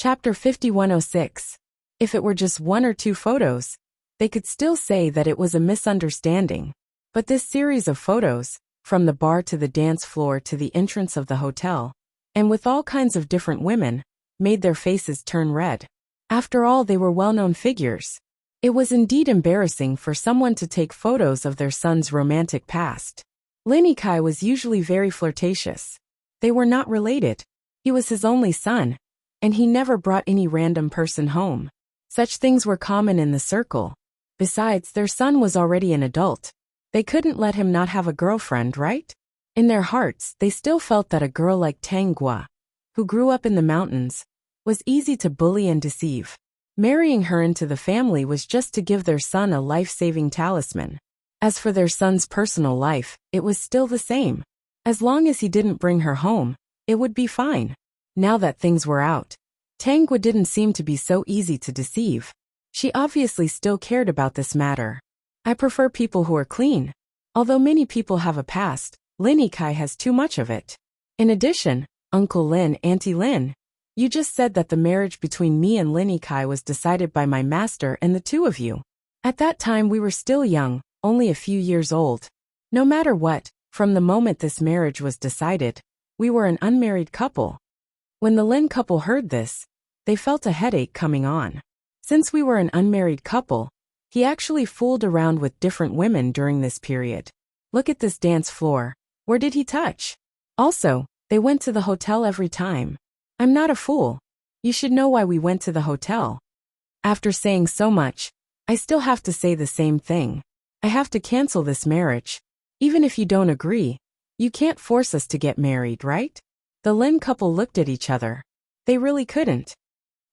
Chapter 5106. If it were just one or two photos, they could still say that it was a misunderstanding. But this series of photos, from the bar to the dance floor to the entrance of the hotel, and with all kinds of different women, made their faces turn red. After all, they were well-known figures. It was indeed embarrassing for someone to take photos of their son's romantic past. Lin Kai was usually very flirtatious. They were not related. He was his only son, and he never brought any random person home. Such things were common in the circle. Besides, their son was already an adult. They couldn't let him not have a girlfriend, right? In their hearts, they still felt that a girl like Tang Gua, who grew up in the mountains, was easy to bully and deceive. Marrying her into the family was just to give their son a life-saving talisman. As for their son's personal life, it was still the same. As long as he didn't bring her home, it would be fine. Now that things were out, Tang Gua didn't seem to be so easy to deceive. She obviously still cared about this matter. I prefer people who are clean. Although many people have a past, Lin Kai has too much of it. In addition, Uncle Lin, Auntie Lin, you just said that the marriage between me and Lin Kai was decided by my master and the two of you. At that time we were still young, only a few years old. No matter what, from the moment this marriage was decided, we were an unmarried couple. When the Lin couple heard this, they felt a headache coming on. Since we were an unmarried couple, he actually fooled around with different women during this period. Look at this dance floor. Where did he touch? Also, they went to the hotel every time. I'm not a fool. You should know why we went to the hotel. After saying so much, I still have to say the same thing. I have to cancel this marriage. Even if you don't agree, you can't force us to get married, right? The Lin couple looked at each other. They really couldn't.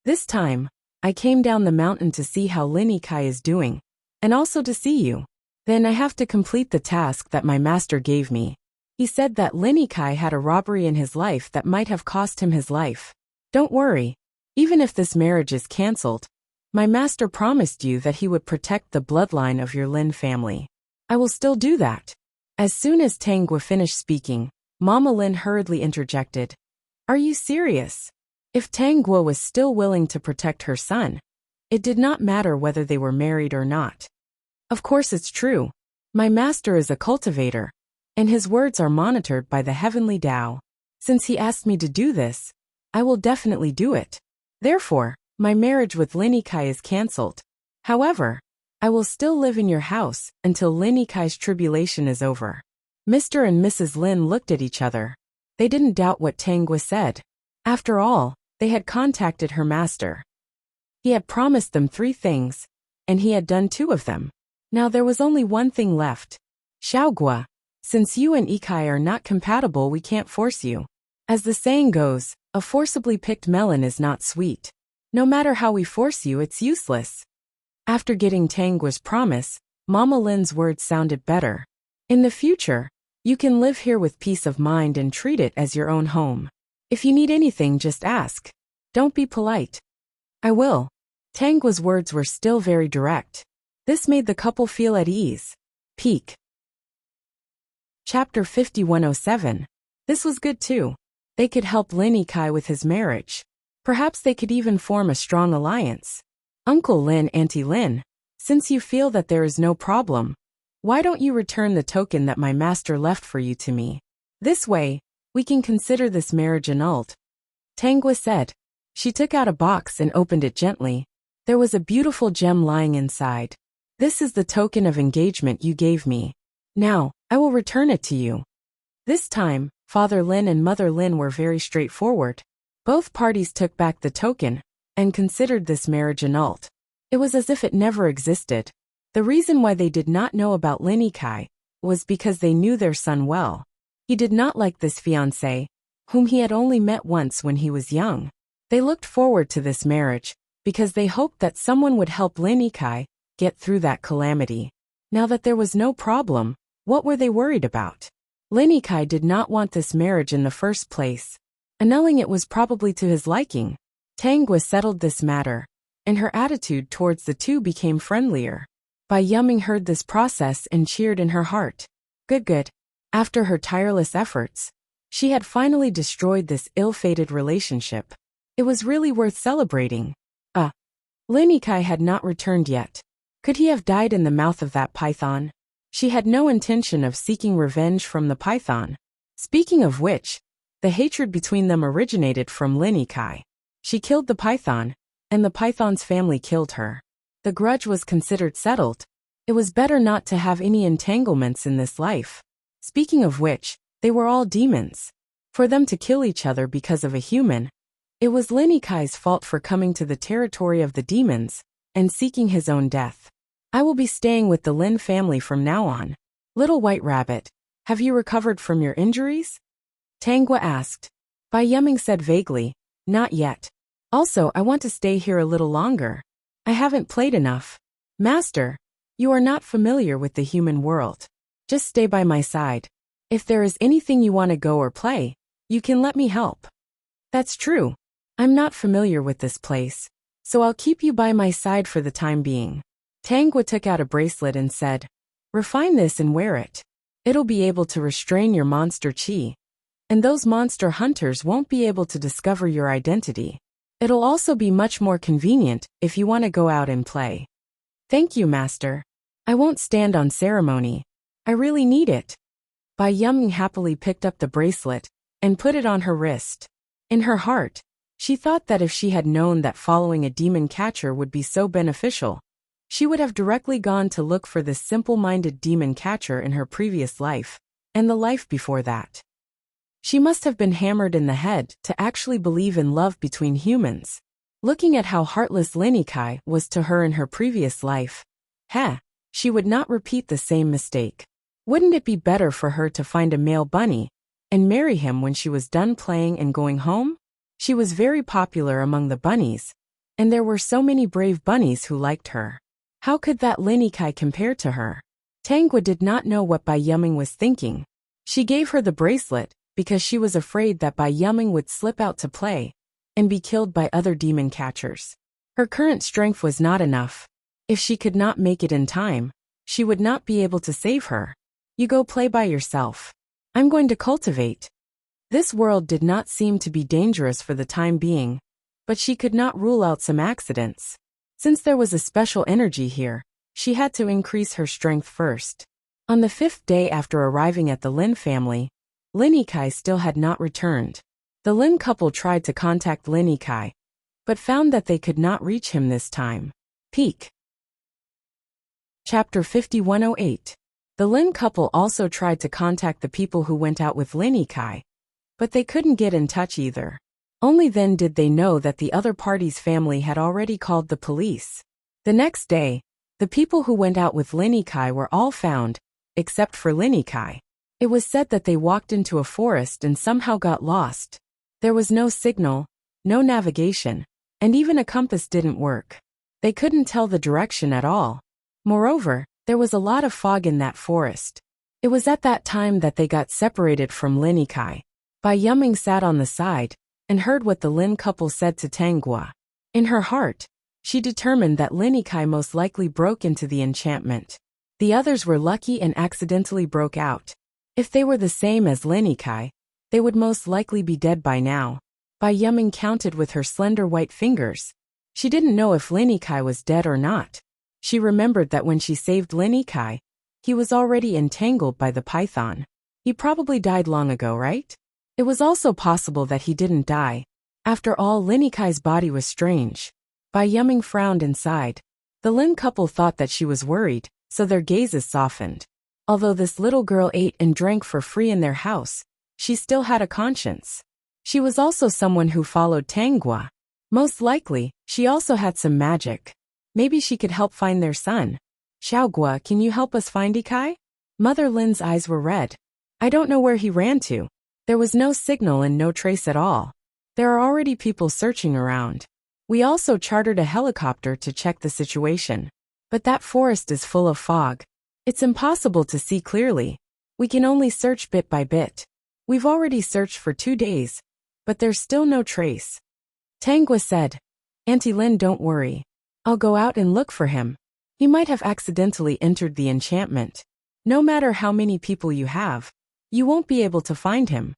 This time, I came down the mountain to see how Lin Kai is doing, and also to see you. Then I have to complete the task that my master gave me. He said that Lin Kai had a robbery in his life that might have cost him his life. Don't worry. Even if this marriage is cancelled, my master promised you that he would protect the bloodline of your Lin family. I will still do that. As soon as Tang Gua finished speaking, Mama Lin hurriedly interjected. Are you serious? If Tang Gua was still willing to protect her son, it did not matter whether they were married or not. Of course it's true. My master is a cultivator, and his words are monitored by the heavenly Tao. Since he asked me to do this, I will definitely do it. Therefore, my marriage with Lin Kai is cancelled. However, I will still live in your house until Lin Kai's tribulation is over. Mr. and Mrs. Lin looked at each other. They didn't doubt what Tang Gua said. After all, they had contacted her master. He had promised them 3 things, and he had done 2 of them. Now there was only one thing left. Xiao Gua, since you and Ikai are not compatible, we can't force you. As the saying goes, a forcibly picked melon is not sweet. No matter how we force you, it's useless. After getting Tang Gua's promise, Mama Lin's words sounded better. In the future, you can live here with peace of mind and treat it as your own home. If you need anything, just ask. Don't be polite. I will. Tang Gua's words were still very direct. This made the couple feel at ease. Peak. Chapter 5107. This was good too. They could help Lin Kai with his marriage. Perhaps they could even form a strong alliance. Uncle Lin, Auntie Lin, since you feel that there is no problem, why don't you return the token that my master left for you to me? This way, we can consider this marriage annulled. Tang Gua said. She took out a box and opened it gently. There was a beautiful gem lying inside. This is the token of engagement you gave me. Now, I will return it to you. This time, Father Lin and Mother Lin were very straightforward. Both parties took back the token and considered this marriage annulled. It was as if it never existed. The reason why they did not know about Lin Kai was because they knew their son well. He did not like this fiancée, whom he had only met once when he was young. They looked forward to this marriage because they hoped that someone would help Lin Kai get through that calamity. Now that there was no problem, what were they worried about? Lin Kai did not want this marriage in the first place. Annulling it was probably to his liking. Tang Gua settled this matter, and her attitude towards the two became friendlier. Bai Yuming heard this process and cheered in her heart. Good. After her tireless efforts, she had finally destroyed this ill-fated relationship. It was really worth celebrating. Lin Kai had not returned yet. Could he have died in the mouth of that python? She had no intention of seeking revenge from the python. Speaking of which, the hatred between them originated from Lin Kai. She killed the python, and the python's family killed her. The grudge was considered settled. It was better not to have any entanglements in this life. Speaking of which, they were all demons. For them to kill each other because of a human, it was Lin Kai's fault for coming to the territory of the demons and seeking his own death. I will be staying with the Lin family from now on. Little White Rabbit, have you recovered from your injuries? Tangwa asked. Bai Yuming said vaguely, not yet. Also, I want to stay here a little longer. I haven't played enough. Master, you are not familiar with the human world. Just stay by my side. If there is anything you want to go or play, you can let me help. That's true. I'm not familiar with this place, so I'll keep you by my side for the time being. Tangwa took out a bracelet and said, refine this and wear it. It'll be able to restrain your monster chi, and those monster hunters won't be able to discover your identity. It'll also be much more convenient if you want to go out and play. Thank you, Master. I won't stand on ceremony. I really need it. Bai Yuming happily picked up the bracelet and put it on her wrist. In her heart, she thought that if she had known that following a demon catcher would be so beneficial, she would have directly gone to look for this simple-minded demon catcher in her previous life, and the life before that. She must have been hammered in the head to actually believe in love between humans. Looking at how heartless Lin Kai was to her in her previous life, she would not repeat the same mistake. Wouldn't it be better for her to find a male bunny and marry him when she was done playing and going home? She was very popular among the bunnies, and there were so many brave bunnies who liked her. How could that Lin Kai compare to her? Tangwa did not know what Bai Yuming was thinking. She gave her the bracelet because she was afraid that Bai Yuming would slip out to play and be killed by other demon catchers. Her current strength was not enough. If she could not make it in time, she would not be able to save her. You go play by yourself. I'm going to cultivate. This world did not seem to be dangerous for the time being, but she could not rule out some accidents. Since there was a special energy here, she had to increase her strength first. On the 5th day after arriving at the Lin family, Lin Kai still had not returned. The Lin couple tried to contact Lin Kai, but found that they could not reach him this time. Peak. Chapter 5108. The Lin couple also tried to contact the people who went out with Lin Kai, but they couldn't get in touch either. Only then did they know that the other party's family had already called the police. The next day, the people who went out with Lin Kai were all found, except for Lin Kai. It was said that they walked into a forest and somehow got lost. There was no signal, no navigation, and even a compass didn't work. They couldn't tell the direction at all. Moreover, there was a lot of fog in that forest. It was at that time that they got separated from Lin Kai. Bai Yuming sat on the side and heard what the Lin couple said to Tangwa. In her heart, she determined that Lin Kai most likely broke into the enchantment. The others were lucky and accidentally broke out. If they were the same as Lin Kai, they would most likely be dead by now. Bai Yuming counted with her slender white fingers. She didn't know if Lin Kai was dead or not. She remembered that when she saved Lin Kai, he was already entangled by the python. He probably died long ago, right? It was also possible that he didn't die. After all, Lin Kai's body was strange. Bai Yuming frowned and sighed. The Lin couple thought that she was worried, so their gazes softened. Although this little girl ate and drank for free in their house, she still had a conscience. She was also someone who followed Tangwa. Most likely, she also had some magic. Maybe she could help find their son. Xiaogua, can you help us find Ikai? Mother Lin's eyes were red. I don't know where he ran to. There was no signal and no trace at all. There are already people searching around. We also chartered a helicopter to check the situation. But that forest is full of fog. It's impossible to see clearly. We can only search bit by bit. We've already searched for 2 days, but there's still no trace. Tangwa said, Auntie Lin, don't worry. I'll go out and look for him. He might have accidentally entered the enchantment. No matter how many people you have, you won't be able to find him.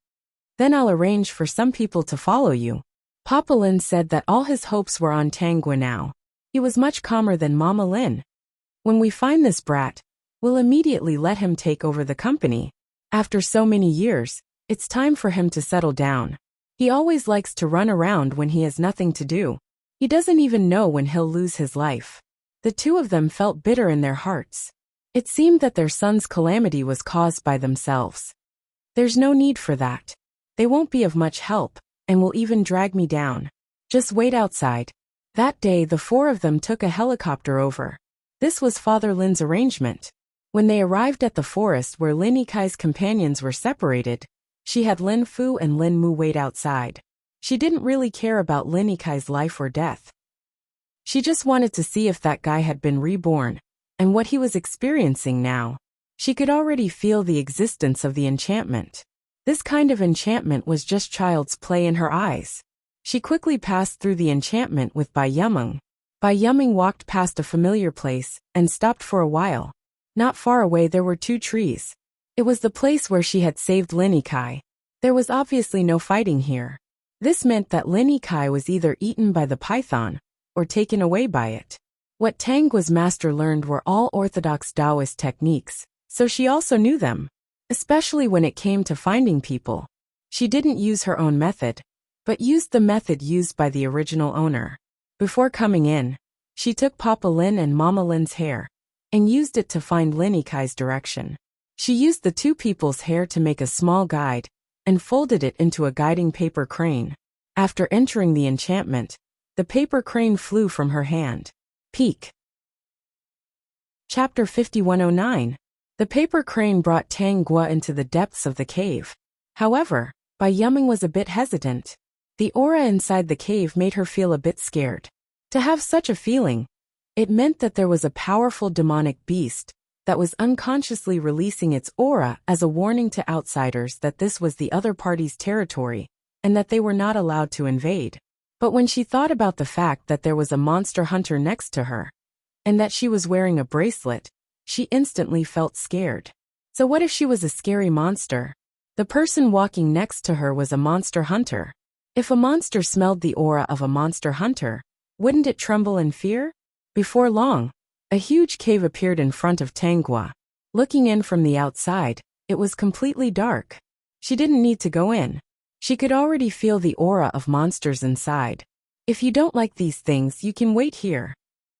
Then I'll arrange for some people to follow you. Papa Lin said that all his hopes were on Tangua now. He was much calmer than Mama Lin. When we find this brat, we'll immediately let him take over the company. After so many years, it's time for him to settle down. He always likes to run around when he has nothing to do. He doesn't even know when he'll lose his life. The two of them felt bitter in their hearts. It seemed that their son's calamity was caused by themselves. There's no need for that. They won't be of much help, and will even drag me down. Just wait outside. That day the four of them took a helicopter over. This was Father Lin's arrangement. When they arrived at the forest where Lin Yikai's companions were separated, she had Lin Fu and Lin Mu wait outside. She didn't really care about Lin Yikai's life or death. She just wanted to see if that guy had been reborn, and what he was experiencing now. She could already feel the existence of the enchantment. This kind of enchantment was just child's play in her eyes. She quickly passed through the enchantment with Bai Yumeng. Bai Yumeng walked past a familiar place and stopped for a while. Not far away there were two trees. It was the place where she had saved Lin Yikai. There was obviously no fighting here. This meant that Lin Yikai was either eaten by the python or taken away by it. What Tangua's master learned were all orthodox Taoist techniques, so she also knew them. Especially when it came to finding people. She didn't use her own method, but used the method used by the original owner. Before coming in, she took Papa Lin and Mama Lin's hair, and used it to find Lin Yikai's direction. She used the two people's hair to make a small guide, and folded it into a guiding paper crane. After entering the enchantment, the paper crane flew from her hand. Peek. Chapter 5109. The paper crane brought Tangua into the depths of the cave. However, Bai Yumeng was a bit hesitant. The aura inside the cave made her feel a bit scared. To have such a feeling, it meant that there was a powerful demonic beast that was unconsciously releasing its aura as a warning to outsiders that this was the other party's territory, and that they were not allowed to invade. But when she thought about the fact that there was a monster hunter next to her, and that she was wearing a bracelet, she instantly felt scared. So what if she was a scary monster? The person walking next to her was a monster hunter. If a monster smelled the aura of a monster hunter, wouldn't it tremble in fear? Before long, a huge cave appeared in front of Tangua. Looking in from the outside, it was completely dark. She didn't need to go in. She could already feel the aura of monsters inside. If you don't like these things, you can wait here.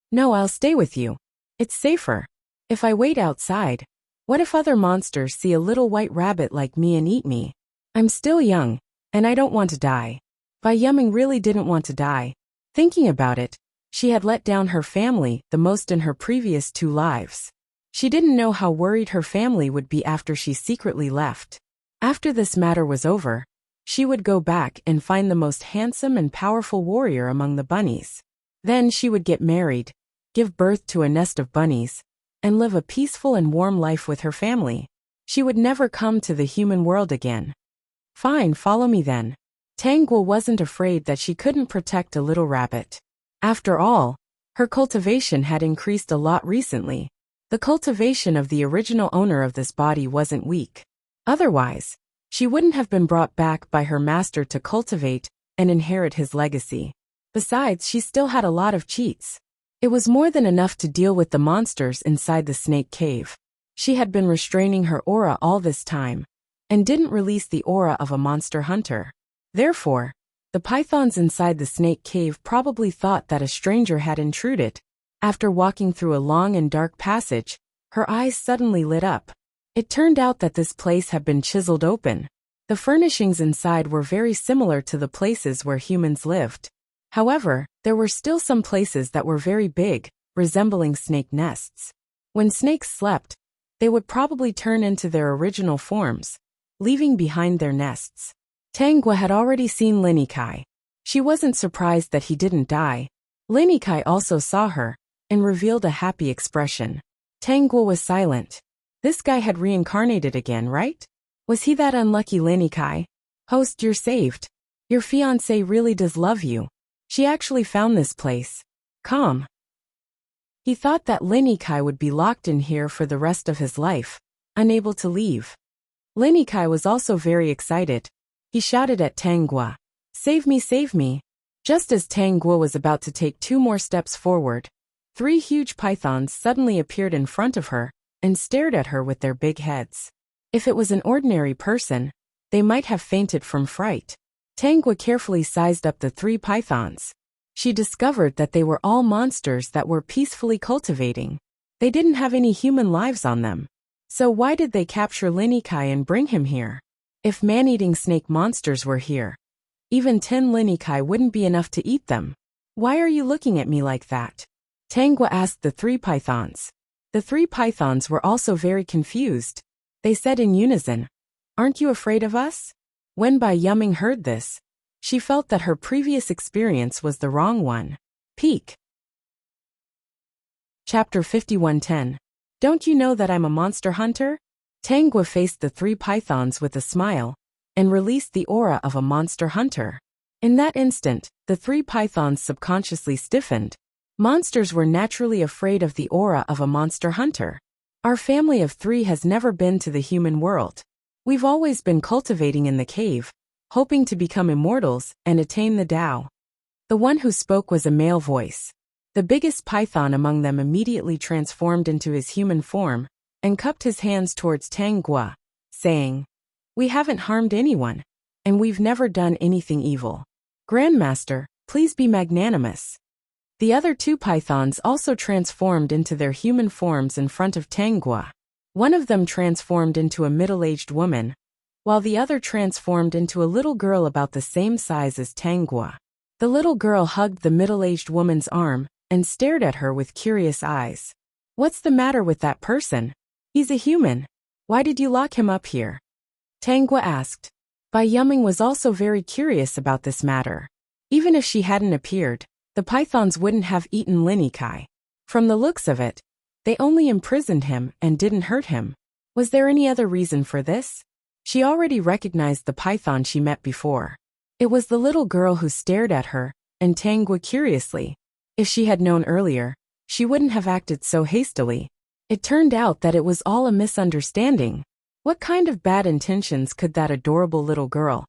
No, I'll stay with you. It's safer. If I wait outside, what if other monsters see a little white rabbit like me and eat me? I'm still young, and I don't want to die. Bai Yumeng really didn't want to die. Thinking about it, she had let down her family the most in her previous 2 lives. She didn't know how worried her family would be after she secretly left. After this matter was over, she would go back and find the most handsome and powerful warrior among the bunnies. Then she would get married, give birth to a nest of bunnies, and live a peaceful and warm life with her family. She would never come to the human world again. Fine, follow me then. Tangua wasn't afraid that she couldn't protect a little rabbit. After all, her cultivation had increased a lot recently. The cultivation of the original owner of this body wasn't weak. Otherwise, she wouldn't have been brought back by her master to cultivate and inherit his legacy. Besides, she still had a lot of cheats. It was more than enough to deal with the monsters inside the snake cave. She had been restraining her aura all this time, and didn't release the aura of a monster hunter. Therefore, the pythons inside the snake cave probably thought that a stranger had intruded. After walking through a long and dark passage, her eyes suddenly lit up. It turned out that this place had been chiseled open. The furnishings inside were very similar to the places where humans lived. However, there were still some places that were very big, resembling snake nests. When snakes slept, they would probably turn into their original forms, leaving behind their nests. Tangua had already seen Lin Yikai. She wasn't surprised that he didn't die. Lin Yikai also saw her, and revealed a happy expression. Tangua was silent. This guy had reincarnated again, right? Was he that unlucky? Lin Yikai? Host, you're saved. Your fiancé really does love you. She actually found this place. Calm. He thought that Lin Yikai would be locked in here for the rest of his life, unable to leave. Lin Yikai was also very excited. He shouted at Tangua, "Save me, save me. Just as Tang Guo was about to take 2 more steps forward, 3 huge pythons suddenly appeared in front of her and stared at her with their big heads. If it was an ordinary person, they might have fainted from fright. Tang Guo carefully sized up the 3 pythons. She discovered that they were all monsters that were peacefully cultivating. They didn't have any human lives on them. So why did they capture Lin Kai and bring him here? If man-eating snake monsters were here, even 10 Lin Kai wouldn't be enough to eat them. Why are you looking at me like that? Tang Guo asked the 3 pythons. The 3 pythons were also very confused. They said in unison, "Aren't you afraid of us?" When Bai Yuming heard this, she felt that her previous experience was the wrong one. Peak. Chapter 51:10. Don't you know that I'm a monster hunter? Tang Guo faced the 3 pythons with a smile and released the aura of a monster hunter. In that instant, the 3 pythons subconsciously stiffened. Monsters were naturally afraid of the aura of a monster hunter. Our family of 3 has never been to the human world. We've always been cultivating in the cave, hoping to become immortals and attain the Tao. The one who spoke was a male voice. The biggest python among them immediately transformed into his human form and cupped his hands towards Tang Guo, saying, "We haven't harmed anyone, and we've never done anything evil. Grandmaster, please be magnanimous." The other 2 pythons also transformed into their human forms in front of Tang Guo. One of them transformed into a middle-aged woman, while the other transformed into a little girl about the same size as Tang Guo. The little girl hugged the middle-aged woman's arm and stared at her with curious eyes. "What's the matter with that person? He's a human. Why did you lock him up here?" Tang Guo asked. Bai Yuming was also very curious about this matter. Even if she hadn't appeared, the pythons wouldn't have eaten Lin Kai. From the looks of it, they only imprisoned him and didn't hurt him. Was there any other reason for this? She already recognized the python she met before. It was the little girl who stared at her, and Tang Guo curiously. If she had known earlier, she wouldn't have acted so hastily. It turned out that it was all a misunderstanding. What kind of bad intentions could that adorable little girl,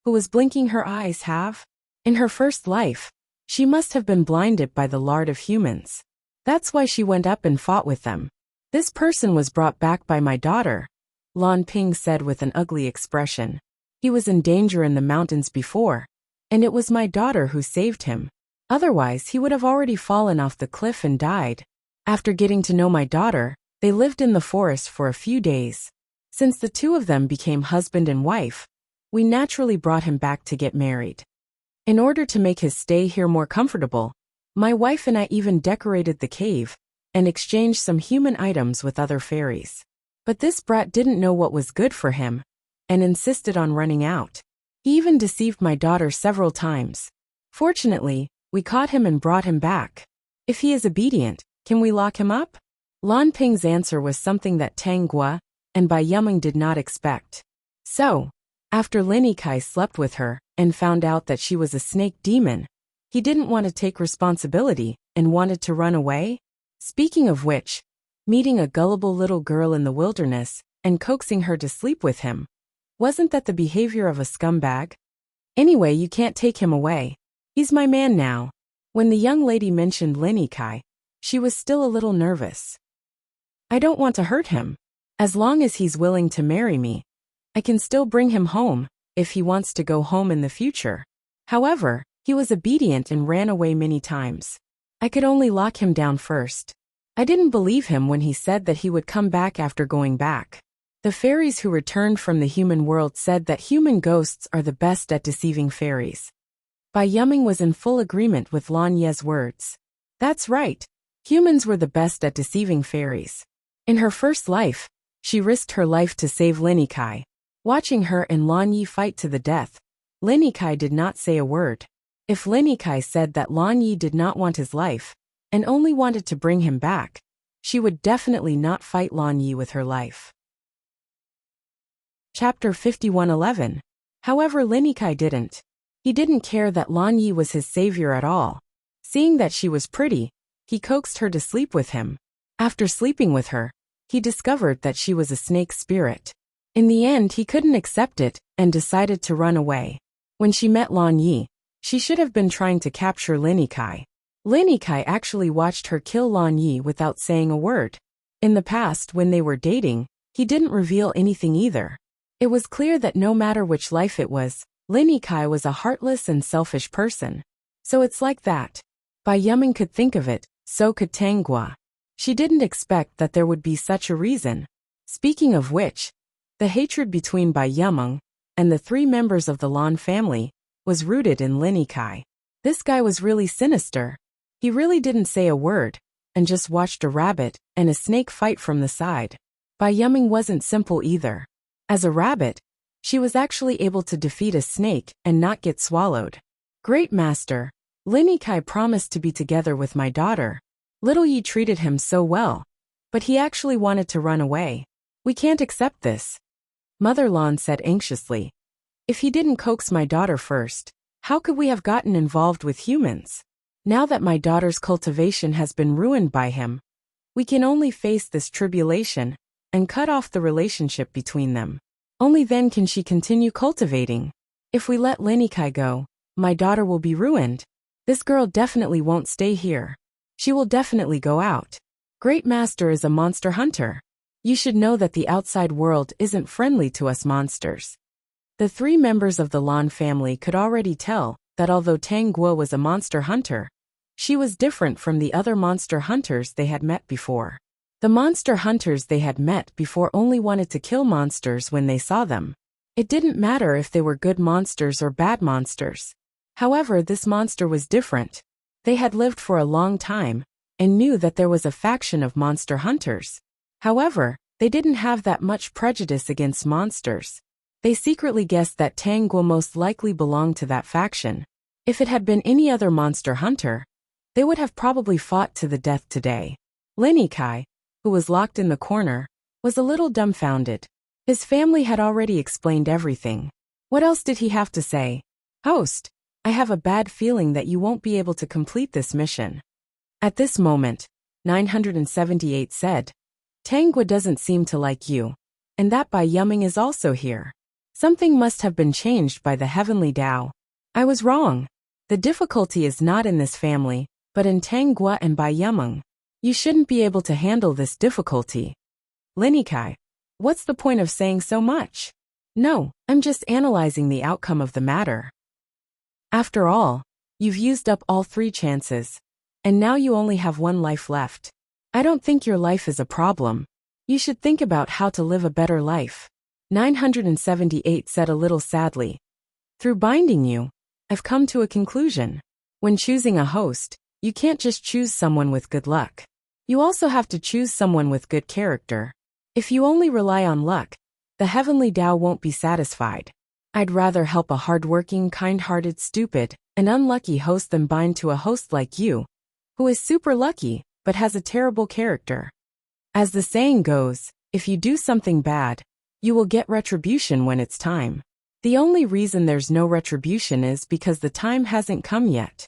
who was blinking her eyes, have? In her first life, she must have been blinded by the lard of humans. That's why she went up and fought with them. "This person was brought back by my daughter," Lan Ping said with an ugly expression. "He was in danger in the mountains before, and it was my daughter who saved him. Otherwise, he would have already fallen off the cliff and died. After getting to know my daughter, they lived in the forest for a few days. Since the 2 of them became husband and wife, we naturally brought him back to get married. In order to make his stay here more comfortable, my wife and I even decorated the cave and exchanged some human items with other fairies. But this brat didn't know what was good for him and insisted on running out. He even deceived my daughter several times. Fortunately, we caught him and brought him back. If he is obedient, can we lock him up?" Lan Ping's answer was something that Tang Guo and Bai Yuming did not expect. So, after Lin Kai slept with her and found out that she was a snake demon, he didn't want to take responsibility and wanted to run away? Speaking of which, meeting a gullible little girl in the wilderness and coaxing her to sleep with him, wasn't that the behavior of a scumbag? Anyway, you can't take him away. He's my man now. When the young lady mentioned Lin Kai, she was still a little nervous. "I don't want to hurt him. As long as he's willing to marry me, I can still bring him home if he wants to go home in the future." However, he was obedient and ran away many times. I could only lock him down first. I didn't believe him when he said that he would come back after going back. The fairies who returned from the human world said that human ghosts are the best at deceiving fairies. Bai Yuming was in full agreement with Lan Ye's words. That's right. Humans were the best at deceiving fairies. In her first life, she risked her life to save Lin Kai. Watching her and Lan Yi fight to the death, Lin Kai did not say a word. If Lin Kai said that Lan Yi did not want his life and only wanted to bring him back, she would definitely not fight Lan Yi with her life. Chapter 51:11. However, Lin Kai didn't. He didn't care that Lan Yi was his savior at all. Seeing that she was pretty, he coaxed her to sleep with him. After sleeping with her, he discovered that she was a snake spirit. In the end, he couldn't accept it and decided to run away. When she met Lan Yi, She should have been trying to capture Lin Kai. Lin Kai actually watched her kill Lan Yi without saying a word. In the past, when they were dating, he didn't reveal anything either. It was clear that no matter which life it was, Lin Kai was a heartless and selfish person. So it's like that. Bai Yuming could think of it, so could Tang Gua. She didn't expect that there would be such a reason. Speaking of which, the hatred between Bai Yuming and the 3 members of the Lan family was rooted in Lin Kai. This guy was really sinister. He really didn't say a word, and just watched a rabbit and a snake fight from the side. Bai Yuming wasn't simple either. As a rabbit, she was actually able to defeat a snake and not get swallowed. Great master, Lin Kai promised to be together with my daughter. Little Yi treated him so well, but he actually wanted to run away. We can't accept this. Mother Lan said anxiously. If he didn't coax my daughter first, how could we have gotten involved with humans? Now that my daughter's cultivation has been ruined by him, we can only face this tribulation and cut off the relationship between them. Only then can she continue cultivating. If we let Lin Kai go, my daughter will be ruined. This girl definitely won't stay here. She will definitely go out. Great Master is a monster hunter. You should know that the outside world isn't friendly to us monsters. The 3 members of the Lan family could already tell that although Tang Guo was a monster hunter, she was different from the other monster hunters they had met before. The monster hunters they had met before only wanted to kill monsters when they saw them. It didn't matter if they were good monsters or bad monsters. However, this monster was different. They had lived for a long time and knew that there was a faction of monster hunters. However, they didn't have that much prejudice against monsters. They secretly guessed that Tang Guo most likely belonged to that faction. If it had been any other monster hunter, they would have probably fought to the death today. Lin Kai, who was locked in the corner, was a little dumbfounded. His family had already explained everything. What else did he have to say? Host, I have a bad feeling that you won't be able to complete this mission. At this moment, 978 said, Tang Guo doesn't seem to like you, and that Bai Yuming is also here. Something must have been changed by the heavenly Tao. I was wrong. The difficulty is not in this family, but in Tang Guo and Bai Yuming. You shouldn't be able to handle this difficulty. Lin Kai, what's the point of saying so much? No, I'm just analyzing the outcome of the matter. After all, you've used up all 3 chances, and now you only have 1 life left. I don't think your life is a problem. You should think about how to live a better life. 978 said a little sadly. Through binding you, I've come to a conclusion. When choosing a host, you can't just choose someone with good luck. You also have to choose someone with good character. If you only rely on luck, the heavenly Tao won't be satisfied. I'd rather help a hardworking, kind-hearted, stupid, and unlucky host than bind to a host like you, who is super lucky, but has a terrible character. As the saying goes, if you do something bad, you will get retribution when it's time. The only reason there's no retribution is because the time hasn't come yet.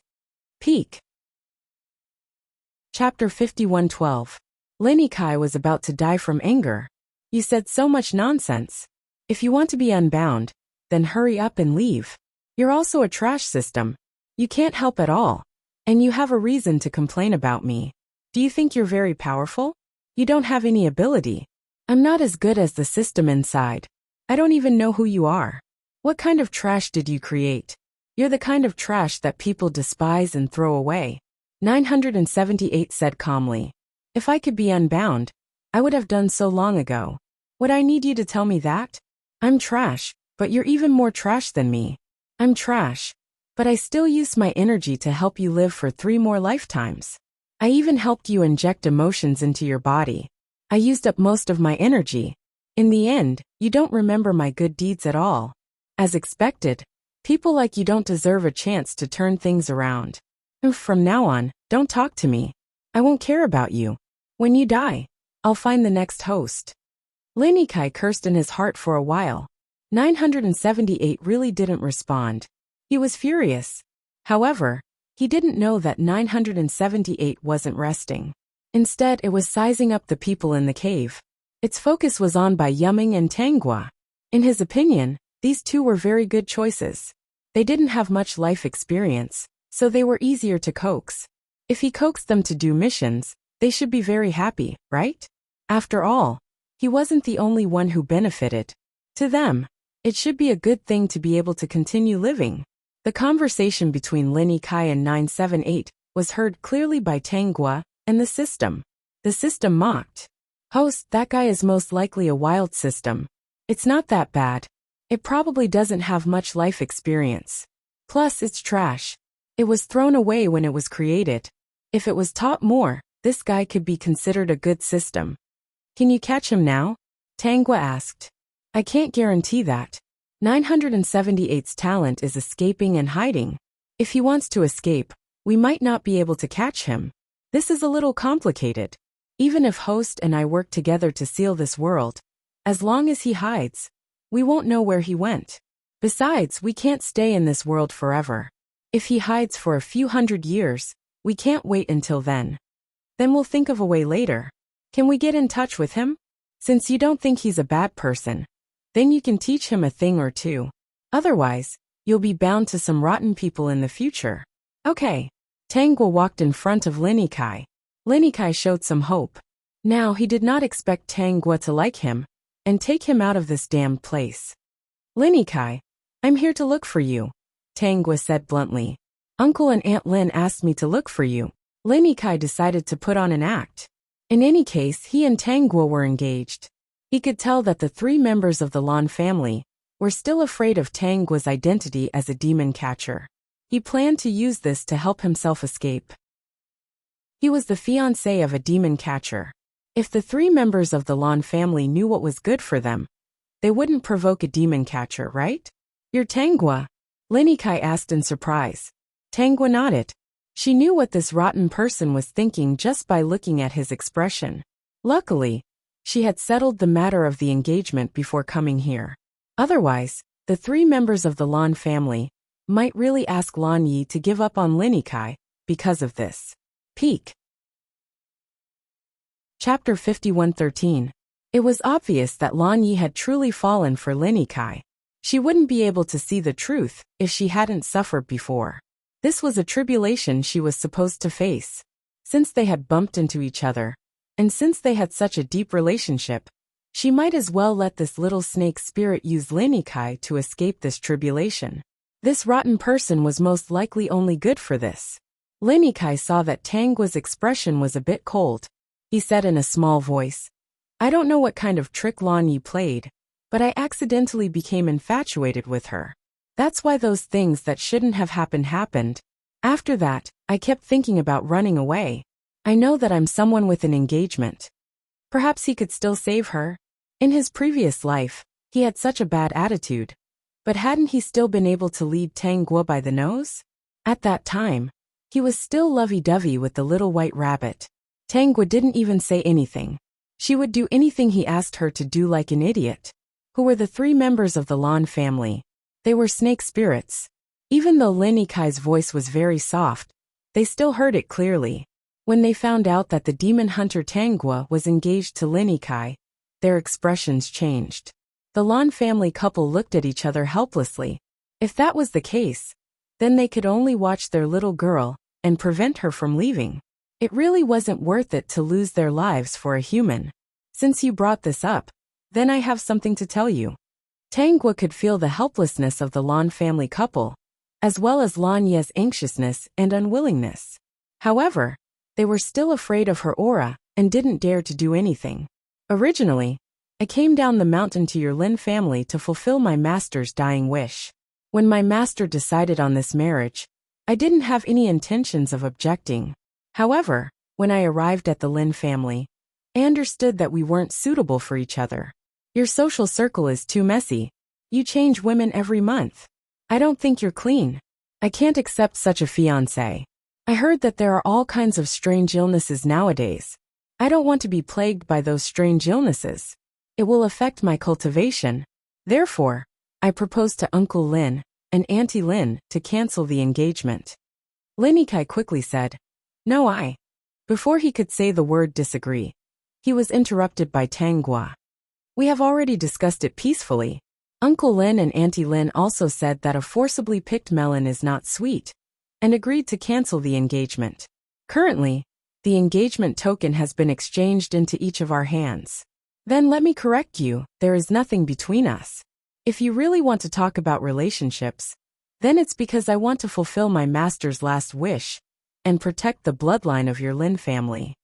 Peak. Chapter 51:12. Lin Kai was about to die from anger. You said so much nonsense. If you want to be unbound, then hurry up and leave. You're also a trash system. You can't help at all. And you have a reason to complain about me. Do you think you're very powerful? You don't have any ability. I'm not as good as the system inside. I don't even know who you are. What kind of trash did you create? You're the kind of trash that people despise and throw away. 978 said calmly. If I could be unbound, I would have done so long ago. Would I need you to tell me that? I'm trash, but you're even more trash than me. I'm trash, but I still use my energy to help you live for 3 more lifetimes. I even helped you inject emotions into your body. I used up most of my energy. In the end, you don't remember my good deeds at all. As expected, people like you don't deserve a chance to turn things around. From now on, don't talk to me. I won't care about you. When you die, I'll find the next host. Lin Kai cursed in his heart for a while. 978 really didn't respond. He was furious. However, he didn't know that 978 wasn't resting. Instead, it was sizing up the people in the cave. Its focus was on Bai Yuming and Tang Guo. In his opinion, these 2 were very good choices. They didn't have much life experience, so they were easier to coax. If he coaxed them to do missions, they should be very happy, right? After all, he wasn't the only one who benefited. To them, it should be a good thing to be able to continue living. The conversation between Lin Kai and 978 was heard clearly by Tanggua and the system. The system mocked. Host, that guy is most likely a wild system. It's not that bad. It probably doesn't have much life experience. Plus, it's trash. It was thrown away when it was created. If it was taught more, this guy could be considered a good system. Can you catch him now? Tanggua asked. I can't guarantee that. 978's talent is escaping and hiding. If he wants to escape, we might not be able to catch him. This is a little complicated. Even if Host and I work together to seal this world, as long as he hides, we won't know where he went. Besides, we can't stay in this world forever. If he hides for a few hundred years, we can't wait until then. Then we'll think of a way later. Can we get in touch with him? Since you don't think he's a bad person, then you can teach him a thing or two. Otherwise, you'll be bound to some rotten people in the future. Okay. Tanggua walked in front of Lin Kai. Lin Kai showed some hope. Now he did not expect Tanggua to like him and take him out of this damned place. Lin Kai, I'm here to look for you, Tanggua said bluntly. Uncle and Aunt Lin asked me to look for you. Lin Kai decided to put on an act. In any case, he and Tanggua were engaged. He could tell that the three members of the Lan family were still afraid of Tanggua's identity as a demon catcher. He planned to use this to help himself escape. He was the fiancé of a demon catcher. If the three members of the Lan family knew what was good for them, they wouldn't provoke a demon catcher, right? You're Tanggua? Lin Kai asked in surprise. Tanggua nodded. She knew what this rotten person was thinking just by looking at his expression. Luckily, she had settled the matter of the engagement before coming here. Otherwise, the three members of the Lan family might really ask Lan Yi to give up on Lin Kai because of this. Peak. Chapter 51:13. It was obvious that Lan Yi had truly fallen for Lin Kai. She wouldn't be able to see the truth if she hadn't suffered before. This was a tribulation she was supposed to face. Since they had bumped into each other, and since they had such a deep relationship, she might as well let this little snake spirit use Lin Kai to escape this tribulation. This rotten person was most likely only good for this. Lin Kai saw that Tanggua's expression was a bit cold. He said in a small voice, I don't know what kind of trick Lan Yi played, but I accidentally became infatuated with her. That's why those things that shouldn't have happened. After that, I kept thinking about running away. I know that I'm someone with an engagement. Perhaps he could still save her. In his previous life, he had such a bad attitude. But hadn't he still been able to lead Tanggua by the nose? At that time, he was still lovey-dovey with the little white rabbit. Tanggua didn't even say anything. She would do anything he asked her to do like an idiot. Who were the three members of the Lan family? They were snake spirits. Even though Lin Kai's voice was very soft, they still heard it clearly. When they found out that the demon hunter Tanggua was engaged to Lin Kai, their expressions changed. The Lan family couple looked at each other helplessly. If that was the case, then they could only watch their little girl and prevent her from leaving. It really wasn't worth it to lose their lives for a human. Since you brought this up, then I have something to tell you. Tanggua could feel the helplessness of the Lan family couple, as well as Lan Ye's anxiousness and unwillingness. However, they were still afraid of her aura and didn't dare to do anything. Originally, I came down the mountain to your Lin family to fulfill my master's dying wish. When my master decided on this marriage, I didn't have any intentions of objecting. However, when I arrived at the Lin family, I understood that we weren't suitable for each other. Your social circle is too messy. You change women every month. I don't think you're clean. I can't accept such a fiancé. I heard that there are all kinds of strange illnesses nowadays. I don't want to be plagued by those strange illnesses. It will affect my cultivation. Therefore, I proposed to Uncle Lin and Auntie Lin to cancel the engagement. Lin Kai quickly said, No, I. Before he could say the word disagree, he was interrupted by Tanggua. We have already discussed it peacefully. Uncle Lin and Auntie Lin also said that a forcibly picked melon is not sweet, and agreed to cancel the engagement. Currently, the engagement token has been exchanged into each of our hands. Then let me correct you, there is nothing between us. If you really want to talk about relationships, then it's because I want to fulfill my master's last wish and protect the bloodline of your Lin family.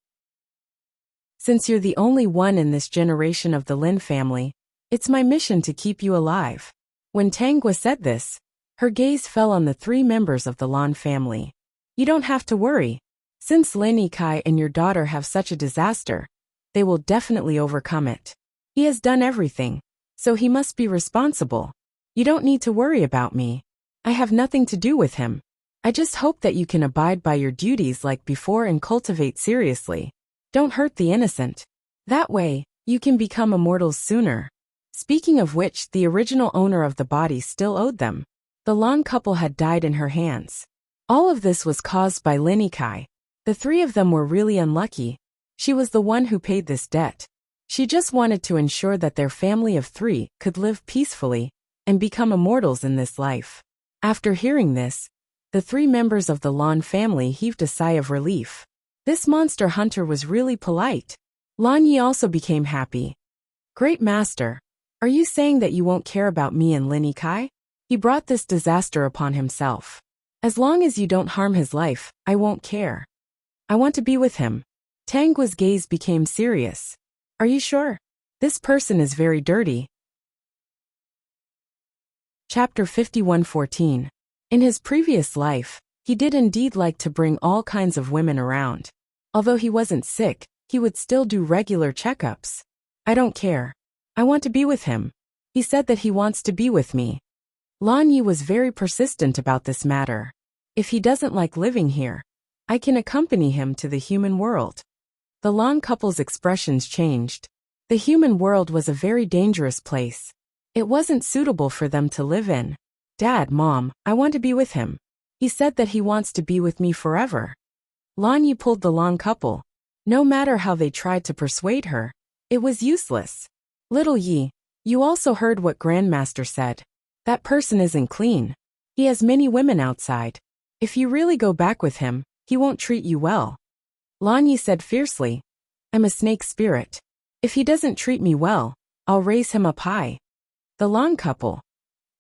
Since you're the only one in this generation of the Lin family, it's my mission to keep you alive. When Tangwa said this, her gaze fell on the 3 members of the Lan family. You don't have to worry. Since Lin Yikai and your daughter have such a disaster, they will definitely overcome it. He has done everything, so he must be responsible. You don't need to worry about me. I have nothing to do with him. I just hope that you can abide by your duties like before and cultivate seriously. Don't hurt the innocent. That way, you can become immortals sooner. Speaking of which, the original owner of the body still owed them. The Lan couple had died in her hands. All of this was caused by Lin Yikai. The 3 of them were really unlucky. She was the one who paid this debt. She just wanted to ensure that their family of 3 could live peacefully and become immortals in this life. After hearing this, the 3 members of the Lan family heaved a sigh of relief. This monster hunter was really polite. Lan Yi also became happy. Great master, are you saying that you won't care about me and Lin Yikai? He brought this disaster upon himself. As long as you don't harm his life, I won't care. I want to be with him. Tangwa's gaze became serious. Are you sure? This person is very dirty. Chapter 51:14. In his previous life, he did indeed like to bring all kinds of women around. Although he wasn't sick, he would still do regular checkups. I don't care. I want to be with him. He said that he wants to be with me. Lan Yi was very persistent about this matter. If he doesn't like living here, I can accompany him to the human world. The Lan couple's expressions changed. The human world was a very dangerous place. It wasn't suitable for them to live in. Dad, Mom, I want to be with him. He said that he wants to be with me forever. Lan Yi pulled the Lan couple. No matter how they tried to persuade her, it was useless. Little Yi, you also heard what Grandmaster said. That person isn't clean. He has many women outside. If you really go back with him, he won't treat you well. Lan Yi said fiercely, I'm a snake spirit. If he doesn't treat me well, I'll raise him up high. The Lan couple,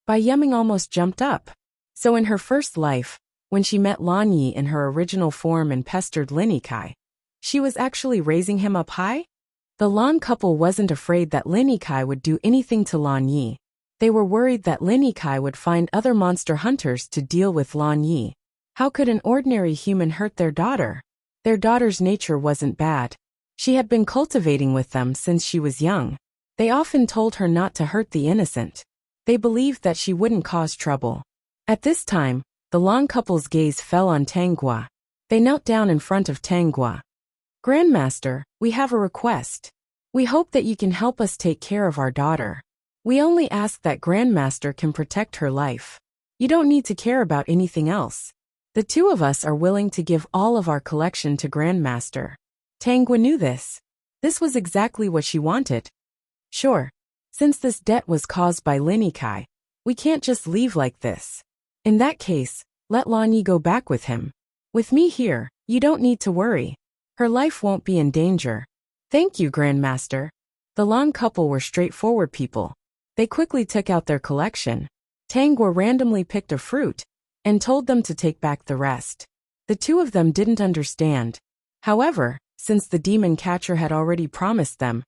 by Yumming, almost jumped up. So in her first life, when she met Lan Yi in her original form and pestered Lin Yikai, she was actually raising him up high? The Lan couple wasn't afraid that Lin Yikai would do anything to Lan Yi. They were worried that Lin Yikai would find other monster hunters to deal with Lan Yi. How could an ordinary human hurt their daughter? Their daughter's nature wasn't bad. She had been cultivating with them since she was young. They often told her not to hurt the innocent. They believed that she wouldn't cause trouble. At this time, the Lan couple's gaze fell on Tangwa. They knelt down in front of Tangwa. Grandmaster, we have a request. We hope that you can help us take care of our daughter. We only ask that Grandmaster can protect her life. You don't need to care about anything else. The 2 of us are willing to give all of our collection to Grandmaster. Tangwa knew this. This was exactly what she wanted. Sure. Since this debt was caused by Lin Yikai, we can't just leave like this. In that case, let Lan Yi go back with him. With me here, you don't need to worry. Her life won't be in danger. Thank you, Grandmaster. The Lan couple were straightforward people. They quickly took out their collection. Tangwa randomly picked a fruit and told them to take back the rest. The 2 of them didn't understand. However, since the demon catcher had already promised them,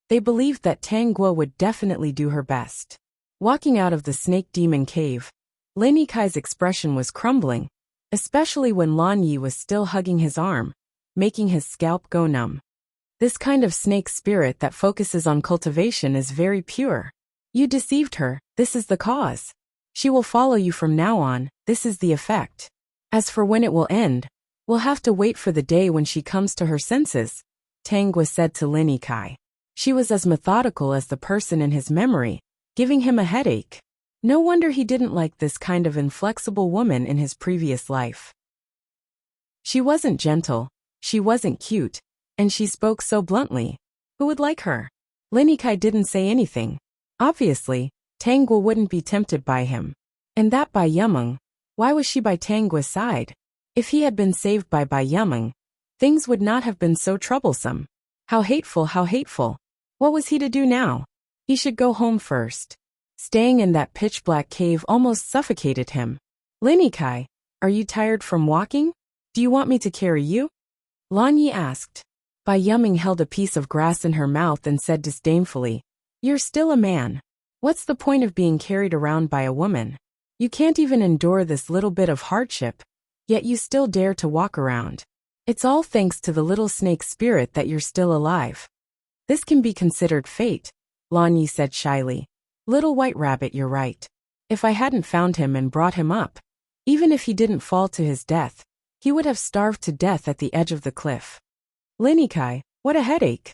they believed that Tangwa would definitely do her best. Walking out of the snake demon cave, Lin Yikai's expression was crumbling, especially when Lan Yi was still hugging his arm, making his scalp go numb. This kind of snake spirit that focuses on cultivation is very pure. You deceived her, this is the cause. She will follow you from now on, this is the effect. As for when it will end, we'll have to wait for the day when she comes to her senses, Tangwa said to Lin Yikai. She was as methodical as the person in his memory, giving him a headache. No wonder he didn't like this kind of inflexible woman in his previous life. She wasn't gentle, she wasn't cute, and she spoke so bluntly. Who would like her? Lin Yikai didn't say anything. Obviously, Tangwa wouldn't be tempted by him. And that Bai Yumeng, why was she by Tangwa's side? If he had been saved by Bai Yumeng, things would not have been so troublesome. How hateful, how hateful. What was he to do now? He should go home first. Staying in that pitch-black cave almost suffocated him. Lin Kai, are you tired from walking? Do you want me to carry you? Lan Yi asked. Bai Yumeng held a piece of grass in her mouth and said disdainfully, "You're still a man. What's the point of being carried around by a woman? You can't even endure this little bit of hardship, yet you still dare to walk around. It's all thanks to the little snake spirit that you're still alive." This can be considered fate, Lan Yi said shyly. Little White Rabbit, you're right. If I hadn't found him and brought him up, even if he didn't fall to his death, he would have starved to death at the edge of the cliff. Lin Kai, what a headache.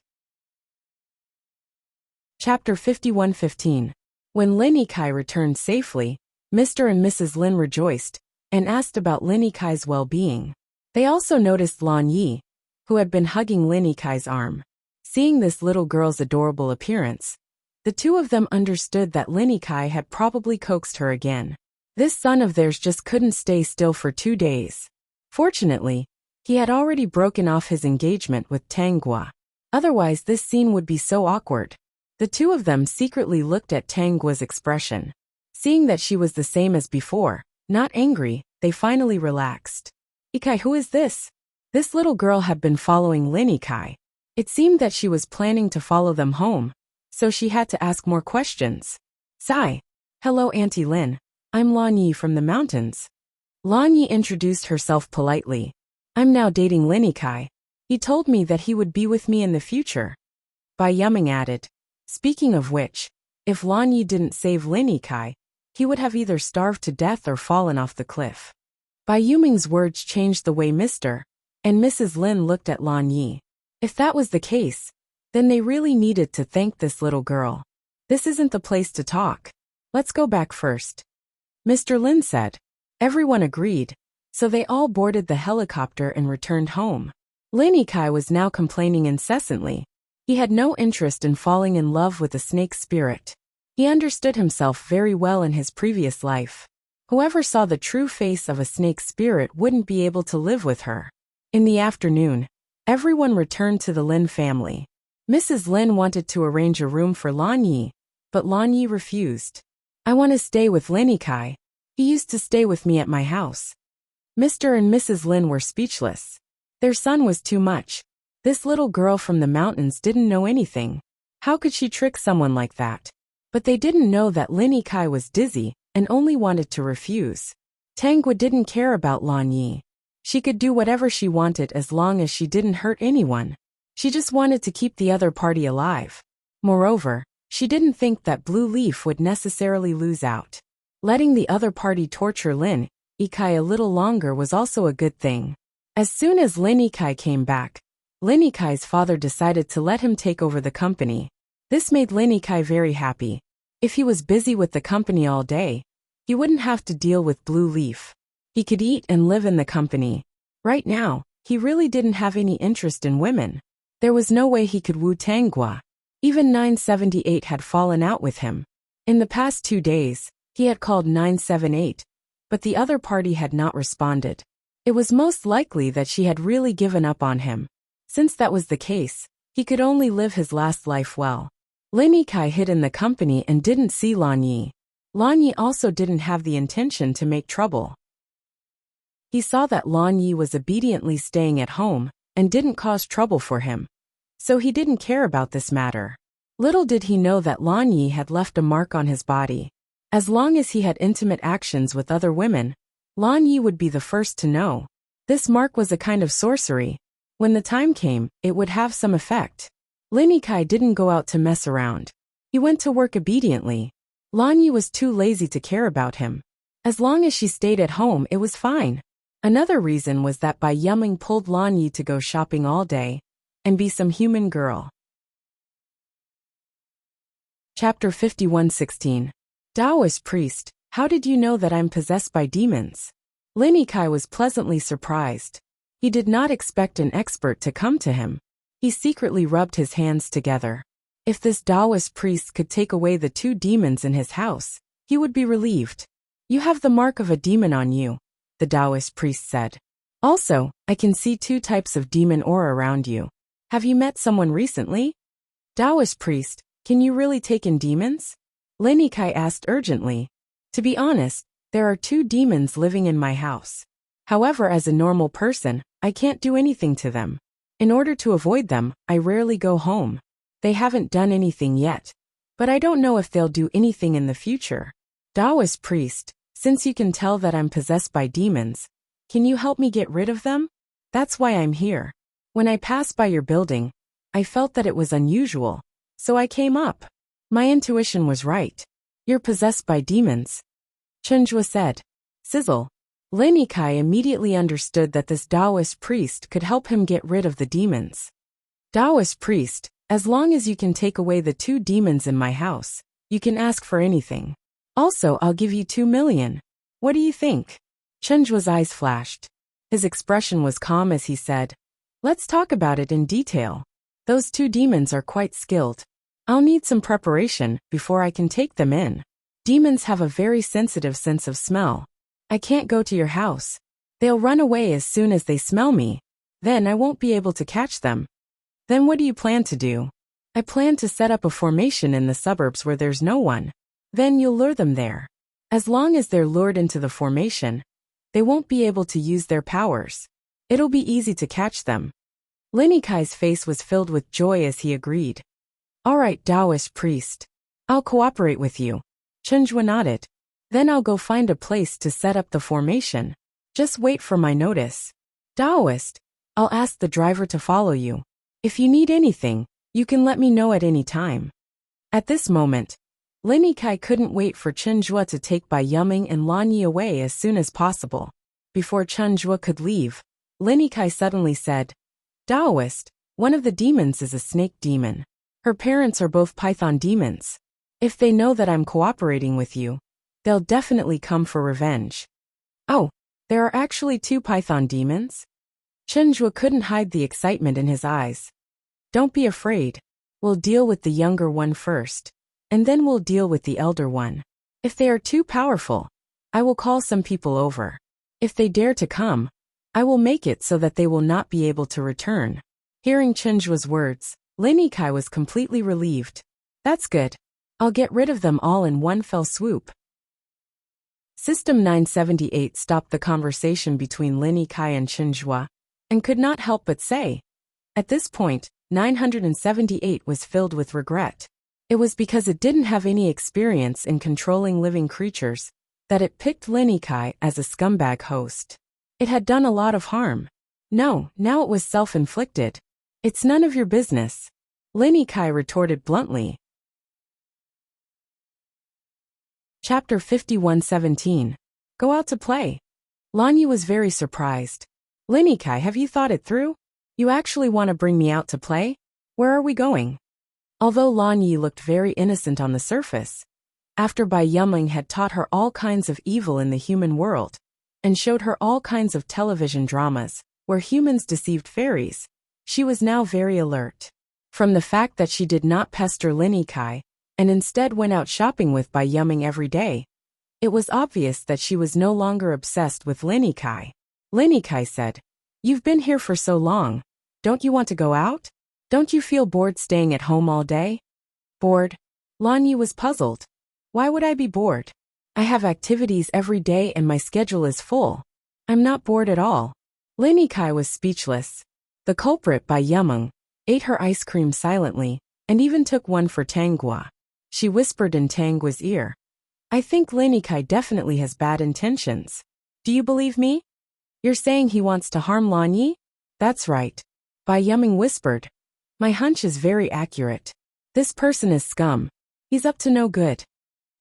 Chapter 51:15. When Lin Kai returned safely, Mr. and Mrs. Lin rejoiced and asked about Lin Kai's well-being. They also noticed Lan Yi, who had been hugging Lin Kai's arm. Seeing this little girl's adorable appearance, the two of them understood that Lin Kai had probably coaxed her again. This son of theirs just couldn't stay still for 2 days. Fortunately, he had already broken off his engagement with Tangwa. Otherwise this scene would be so awkward. The two of them secretly looked at Tangwa's expression. Seeing that she was the same as before, not angry, they finally relaxed. Ikai, who is this? This little girl had been following Lin Kai. It seemed that she was planning to follow them home, so she had to ask more questions. Sigh. Hello, Auntie Lin. I'm Lan Yi from the mountains. Lan Yi introduced herself politely. I'm now dating Lin Kai. He told me that he would be with me in the future. Bai Yumeng added. Speaking of which, if Lan Yi didn't save Lin Kai, he would have either starved to death or fallen off the cliff. Bai Yumeng's words changed the way Mr. and Mrs. Lin looked at Lan Yi. If that was the case, then they really needed to thank this little girl. This isn't the place to talk. Let's go back first. Mr. Lin said. Everyone agreed, so they all boarded the helicopter and returned home. Lin Kai was now complaining incessantly. He had no interest in falling in love with a snake spirit. He understood himself very well in his previous life. Whoever saw the true face of a snake spirit wouldn't be able to live with her. In the afternoon, everyone returned to the Lin family. Mrs. Lin wanted to arrange a room for Lan Yi, but Lan Yi refused. I want to stay with Lin Kai. He used to stay with me at my house. Mr. and Mrs. Lin were speechless. Their son was too much. This little girl from the mountains didn't know anything. How could she trick someone like that? But they didn't know that Lin Kai was dizzy and only wanted to refuse. Tangwa didn't care about Lan Yi. She could do whatever she wanted as long as she didn't hurt anyone. She just wanted to keep the other party alive. Moreover, she didn't think that Blue Leaf would necessarily lose out. Letting the other party torture Lin Kai a little longer was also a good thing. As soon as Lin Kai came back, Lin Kai's father decided to let him take over the company. This made Lin Kai very happy. If he was busy with the company all day, he wouldn't have to deal with Blue Leaf. He could eat and live in the company. Right now, he really didn't have any interest in women. There was no way he could woo Tangwa. Even 978 had fallen out with him. In the past 2 days, he had called 978, but the other party had not responded. It was most likely that she had really given up on him. Since that was the case, he could only live his last life well. Lin Kai hid in the company and didn't see Lan Yi. Lan Yi also didn't have the intention to make trouble. He saw that Lan Yi was obediently staying at home and didn't cause trouble for him, so he didn't care about this matter. Little did he know that Lan Yi had left a mark on his body. As long as he had intimate actions with other women, Lan Yi would be the first to know. This mark was a kind of sorcery. When the time came, it would have some effect. Lin Kai didn't go out to mess around. He went to work obediently. Lan Yi was too lazy to care about him. As long as she stayed at home, it was fine. Another reason was that Bai Yumeng pulled Lan Yi to go shopping all day and be some human girl. Chapter 51:16. Taoist priest, how did you know that I'm possessed by demons? Lin Kai was pleasantly surprised. He did not expect an expert to come to him. He secretly rubbed his hands together. If this Taoist priest could take away the 2 demons in his house, he would be relieved. You have the mark of a demon on you, the Taoist priest said. Also, I can see 2 types of demon aura around you. Have you met someone recently? Taoist priest, can you really take in demons? Lin Yikai asked urgently. To be honest, there are 2 demons living in my house. However, as a normal person, I can't do anything to them. In order to avoid them, I rarely go home. They haven't done anything yet. But I don't know if they'll do anything in the future. Taoist priest, since you can tell that I'm possessed by demons, can you help me get rid of them? That's why I'm here. When I passed by your building, I felt that it was unusual, so I came up. My intuition was right. You're possessed by demons. Chenjue said. Sizzle. Lin Yikai immediately understood that this Taoist priest could help him get rid of the demons. Taoist priest, as long as you can take away the 2 demons in my house, you can ask for anything. Also, I'll give you 2 million. What do you think? Chenjue's eyes flashed. His expression was calm as he said, let's talk about it in detail. Those 2 demons are quite skilled. I'll need some preparation before I can take them in. Demons have a very sensitive sense of smell. I can't go to your house. They'll run away as soon as they smell me. Then I won't be able to catch them. Then what do you plan to do? I plan to set up a formation in the suburbs where there's no one. Then you'll lure them there. As long as they're lured into the formation, they won't be able to use their powers. It'll be easy to catch them. Lin Yikai's face was filled with joy as he agreed. All right, Taoist priest. I'll cooperate with you. Chenjue nodded. Then I'll go find a place to set up the formation. Just wait for my notice. Taoist, I'll ask the driver to follow you. If you need anything, you can let me know at any time. At this moment, Lin Yikai couldn't wait for Chenjue to take Bai Yuming and Lan Yi away as soon as possible. Before Chenjue could leave, Lin Yikai suddenly said, Taoist, one of the demons is a snake demon. Her parents are both python demons. If they know that I'm cooperating with you, they'll definitely come for revenge. Oh, there are actually 2 python demons? Chenjue couldn't hide the excitement in his eyes. Don't be afraid. We'll deal with the younger one first, and then we'll deal with the elder one. If they are too powerful, I will call some people over. If they dare to come, I will make it so that they will not be able to return. Hearing Chenjue's words, Lin Yikai was completely relieved. That's good. I'll get rid of them all in one fell swoop. System 978 stopped the conversation between Lin Yikai and Chenjue, and could not help but say. At this point, 978 was filled with regret. It was because it didn't have any experience in controlling living creatures that it picked Lin Yikai as a scumbag host. It had done a lot of harm. No, now it was self-inflicted. It's none of your business. Lin Yikai retorted bluntly. Chapter 51:17. Go out to play. Lan Yi was very surprised. Lin Yikai, have you thought it through? You actually want to bring me out to play? Where are we going? Although Lan Yi looked very innocent on the surface, after Bai Yumling had taught her all kinds of evil in the human world, and showed her all kinds of television dramas where humans deceived fairies, she was now very alert. From the fact that she did not pester Lin Yikai, and instead went out shopping with Bai Yumling every day, it was obvious that she was no longer obsessed with Lin Yikai. Lin Yikai said, You've been here for so long. Don't you want to go out? Don't you feel bored staying at home all day? Bored? Lan Yi was puzzled. Why would I be bored? I have activities every day and my schedule is full. I'm not bored at all. Lin Yikai was speechless. The culprit, Bai Yumling, ate her ice cream silently, and even took one for Tanghua. She whispered in Tangua's ear. I think Lin Yikai definitely has bad intentions. Do you believe me? You're saying he wants to harm Lan Yi? That's right. Bai Yumling whispered. My hunch is very accurate. This person is scum. He's up to no good.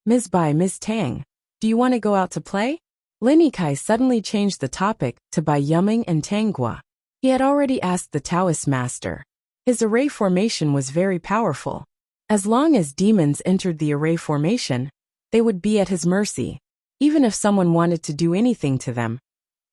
Ms. Bai, Ms. Tang, do you want to go out to play? Lin Yikai suddenly changed the topic to Bai Yumling and Tanghua. He had already asked the Taoist master. His array formation was very powerful. As long as demons entered the array formation, they would be at his mercy. Even if someone wanted to do anything to them,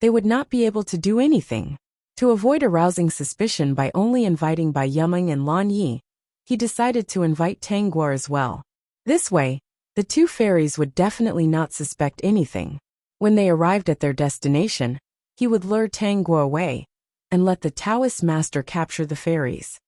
they would not be able to do anything. To avoid arousing suspicion by only inviting Bai Yumling and Lan Yi, he decided to invite Tangua as well. This way, the two fairies would definitely not suspect anything. When they arrived at their destination, he would lure Tangua away and let the Taoist master capture the fairies.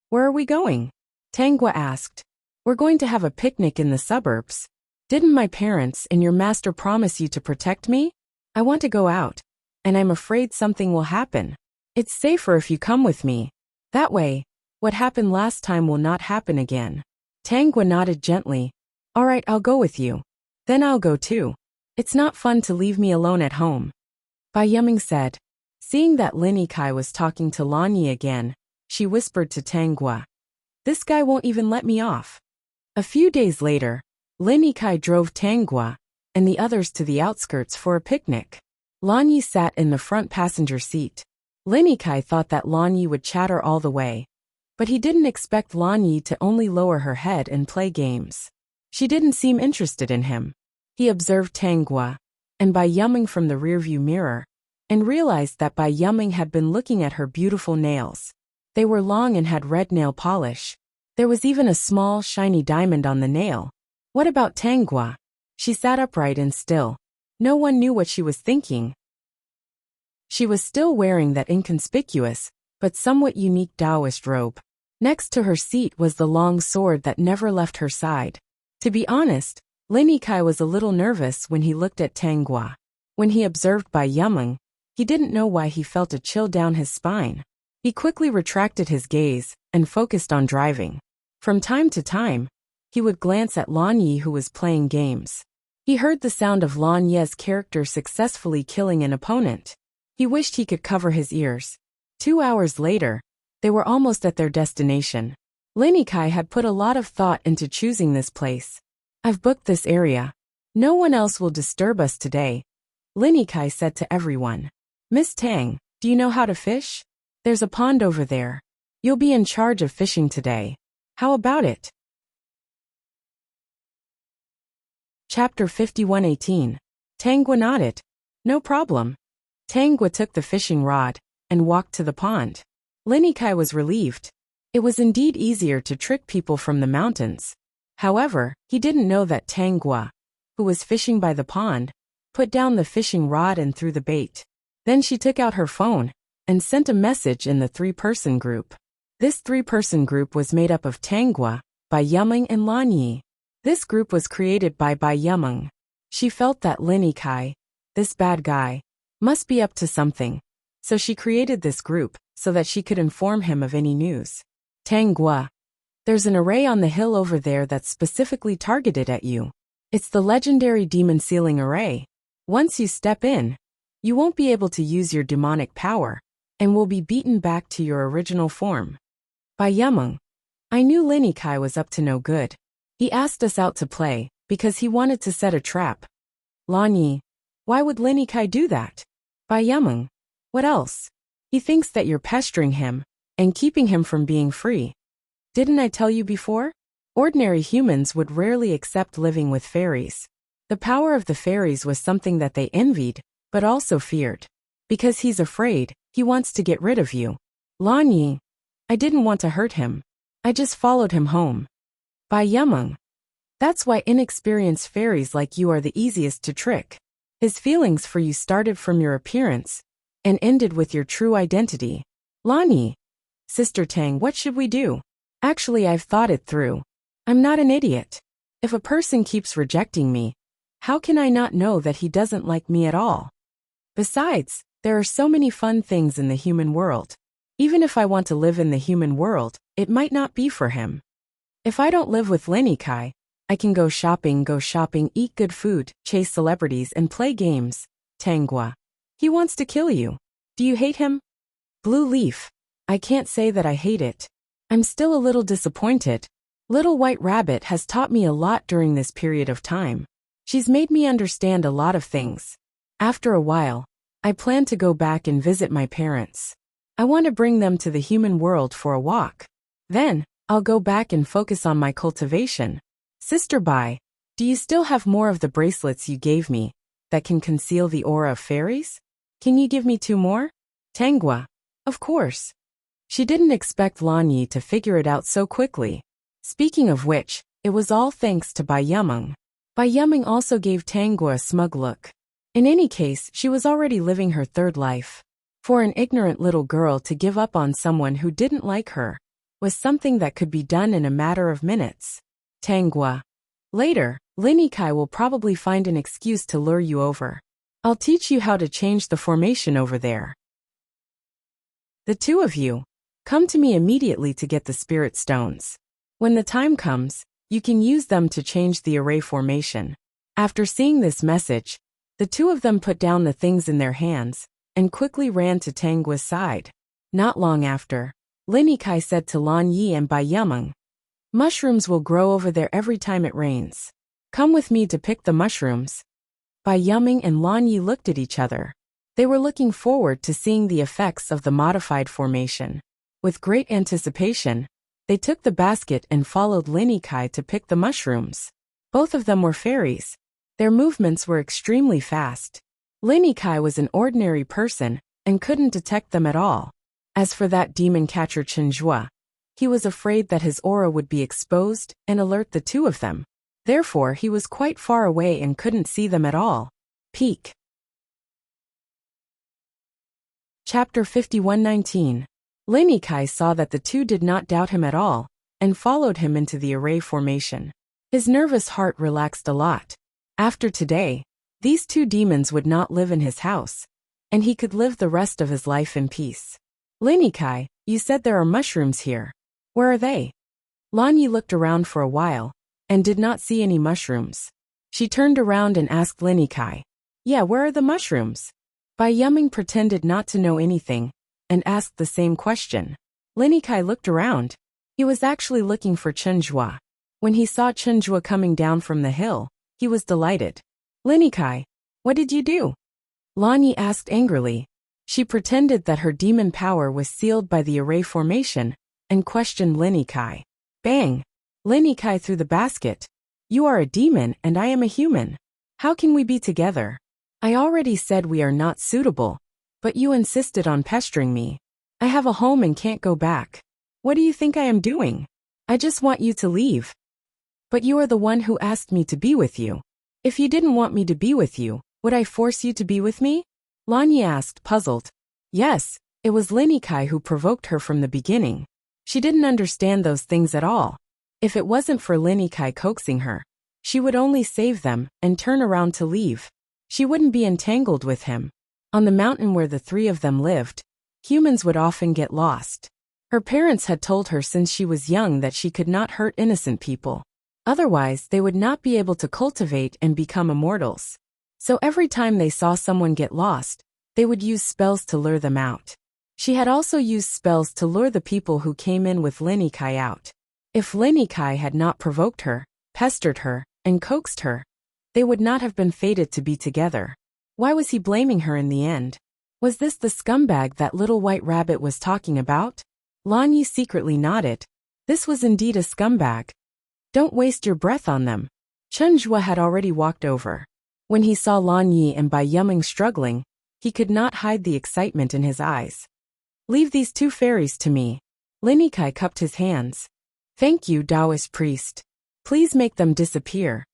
"Where are we going?" Tangua asked. "We're going to have a picnic in the suburbs. Didn't my parents and your master promise you to protect me? I want to go out, and I'm afraid something will happen. It's safer if you come with me. That way, what happened last time will not happen again." Tangua nodded gently. "All right, I'll go with you. Then I'll go too. It's not fun to leave me alone at home." Bai Yuming said. Seeing that Lin Kai was talking to Lan Yi again, she whispered to Tangua, "This guy won't even let me off." A few days later, Lin Kai drove Tangua and the others to the outskirts for a picnic. Lan Yi sat in the front passenger seat. Lin Kai thought that Lan Yi would chatter all the way, but he didn't expect Lan Yi to only lower her head and play games. She didn't seem interested in him. He observed Tangua and Bai Yuming from the rearview mirror and realized that Bai Yuming had been looking at her beautiful nails. They were long and had red nail polish. There was even a small, shiny diamond on the nail. What about Tangua? She sat upright and still. No one knew what she was thinking. She was still wearing that inconspicuous, but somewhat unique Taoist robe. Next to her seat was the long sword that never left her side. To be honest, Lin Kai was a little nervous when he looked at Tangua. When he observed Bai Yuming, he didn't know why he felt a chill down his spine. He quickly retracted his gaze and focused on driving. From time to time, he would glance at Lan Yi, who was playing games. He heard the sound of Lan Ye's character successfully killing an opponent. He wished he could cover his ears. 2 hours later, they were almost at their destination. Lin Kai had put a lot of thought into choosing this place. "I've booked this area. No one else will disturb us today," Lin Kai said to everyone. "Miss Tang, do you know how to fish? There's a pond over there. You'll be in charge of fishing today. How about it?" Chapter 51:18. Tangua nodded. "No problem." Tangua took the fishing rod and walked to the pond. Lin Kai was relieved. It was indeed easier to trick people from the mountains. However, he didn't know that Tangua, who was fishing by the pond, put down the fishing rod and threw the bait. Then she took out her phone and sent a message in the 3-person group. This 3-person group was made up of Tangua, Bai Yuming and Lan Yi. This group was created by Bai Yuming. She felt that Lin Kai, this bad guy, must be up to something, so she created this group so that she could inform him of any news. "Tangua, there's an array on the hill over there that's specifically targeted at you. It's the legendary demon sealing array. Once you step in, you won't be able to use your demonic power and will be beaten back to your original form." Bai Yuming. I knew Lin Kai was up to no good. He asked us out to play because he wanted to set a trap. Lan Yi. Why would Lin Kai do that? Bai Yuming. What else? He thinks that you're pestering him and keeping him from being free. Didn't I tell you before? Ordinary humans would rarely accept living with fairies. The power of the fairies was something that they envied, but also feared. Because he's afraid, he wants to get rid of you. Lan Yi. I didn't want to hurt him. I just followed him home. Bai Yuming. That's why inexperienced fairies like you are the easiest to trick. His feelings for you started from your appearance and ended with your true identity. Lan Yi. Sister Tang, what should we do? Actually, I've thought it through. I'm not an idiot. If a person keeps rejecting me, how can I not know that he doesn't like me at all? Besides, there are so many fun things in the human world. Even if I want to live in the human world, it might not be for him. If I don't live with Lin Kai, I can go shopping, eat good food, chase celebrities, and play games. Tangua. He wants to kill you. Do you hate him? Blue Leaf. I can't say that I hate it. I'm still a little disappointed. Little White Rabbit has taught me a lot during this period of time. She's made me understand a lot of things. After a while, I plan to go back and visit my parents. I want to bring them to the human world for a walk. Then, I'll go back and focus on my cultivation. Sister Bai, do you still have more of the bracelets you gave me that can conceal the aura of fairies? Can you give me 2 more? Tangua. Of course. She didn't expect Lan Yi to figure it out so quickly. Speaking of which, it was all thanks to Bai Yumeng. Bai Yumeng also gave Tanguo a smug look. In any case, she was already living her third life. For an ignorant little girl to give up on someone who didn't like her was something that could be done in a matter of minutes. Tanguo. Later, Lin Yikai will probably find an excuse to lure you over. I'll teach you how to change the formation over there. The two of you, come to me immediately to get the spirit stones. When the time comes, you can use them to change the array formation. After seeing this message, the two of them put down the things in their hands and quickly ran to Tanguo's side. Not long after, Lin Yikai said to Lan Yi and Bai Yumeng, "Mushrooms will grow over there every time it rains. Come with me to pick the mushrooms." Bai Yumeng and Lan Yi looked at each other. They were looking forward to seeing the effects of the modified formation. With great anticipation, they took the basket and followed Lin Yikai to pick the mushrooms. Both of them were fairies. Their movements were extremely fast. Lin Yikai was an ordinary person and couldn't detect them at all. As for that demon catcher Chen Zhua, he was afraid that his aura would be exposed and alert the two of them. Therefore, he was quite far away and couldn't see them at all. Peek. Chapter 51:19. Lin Yikai saw that the two did not doubt him at all and followed him into the array formation. His nervous heart relaxed a lot. After today, these two demons would not live in his house, and he could live the rest of his life in peace. Lin Yikai, you said there are mushrooms here. Where are they? Lan Yi looked around for a while and did not see any mushrooms. She turned around and asked Lin Yikai, "Yeah, where are the mushrooms?" Bai Yumeng pretended not to know anything and asked the same question. Lin Yikai looked around. He was actually looking for Chen Zhua. When he saw Chen Zhua coming down from the hill, he was delighted. "Lin Yikai, what did you do?" Lan Yi asked angrily. She pretended that her demon power was sealed by the array formation and questioned Lin Yikai. Bang! Lin Yikai threw the basket. "You are a demon and I am a human. How can we be together? I already said we are not suitable, but you insisted on pestering me. I have a home and can't go back. What do you think I am doing? I just want you to leave." "But you are the one who asked me to be with you. If you didn't want me to be with you, would I force you to be with me?" Lan Yi asked, puzzled. Yes, it was Lin Yikai who provoked her from the beginning. She didn't understand those things at all. If it wasn't for Lin Yikai coaxing her, she would only save them and turn around to leave. She wouldn't be entangled with him. On the mountain where the three of them lived, humans would often get lost. Her parents had told her since she was young that she could not hurt innocent people. Otherwise, they would not be able to cultivate and become immortals. So every time they saw someone get lost, they would use spells to lure them out. She had also used spells to lure the people who came in with Lin Yikai out. If Lin Yikai had not provoked her, pestered her, and coaxed her, they would not have been fated to be together. Why was he blaming her in the end? Was this the scumbag that little white rabbit was talking about? Lan Yi secretly nodded. This was indeed a scumbag. Don't waste your breath on them. Chen Zhua had already walked over. When he saw Lan Yi and Bai Yumeng struggling, he could not hide the excitement in his eyes. Leave these two fairies to me. Lin Yikai cupped his hands. Thank you, Taoist priest. Please make them disappear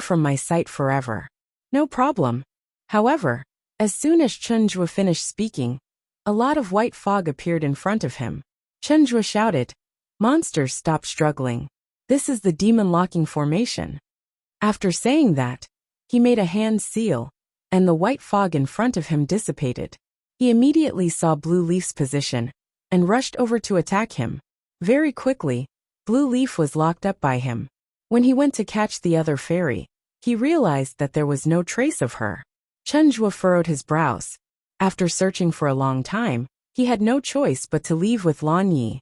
from my sight forever. No problem. However, as soon as Chen Zhua finished speaking, a lot of white fog appeared in front of him. Chen Zhua shouted, Monsters, stop struggling. This is the demon locking formation. After saying that, he made a hand seal, and the white fog in front of him dissipated. He immediately saw Blue Leaf's position and rushed over to attack him. Very quickly, Blue Leaf was locked up by him. When he went to catch the other fairy, he realized that there was no trace of her. Chen Zhua furrowed his brows. After searching for a long time, he had no choice but to leave with Lan Yi.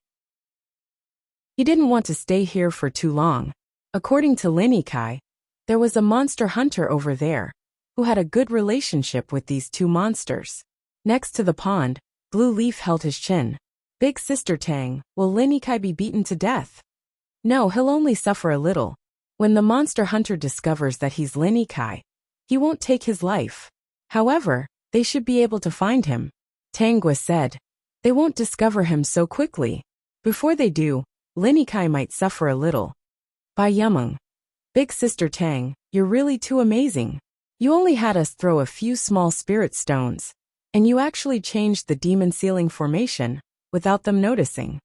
He didn't want to stay here for too long. According to Lin Yikai, there was a monster hunter over there who had a good relationship with these two monsters. Next to the pond, Blue Leaf held his chin. Big Sister Tang, will Lin Yikai be beaten to death? No, he'll only suffer a little. When the monster hunter discovers that he's Lin Yikai, he won't take his life. However, they should be able to find him. Tanguo said. They won't discover him so quickly. Before they do, Lin Kai might suffer a little. Bai Yumeng. Big Sister Tang, you're really too amazing. You only had us throw a few small spirit stones, and you actually changed the demon ceiling formation, without them noticing.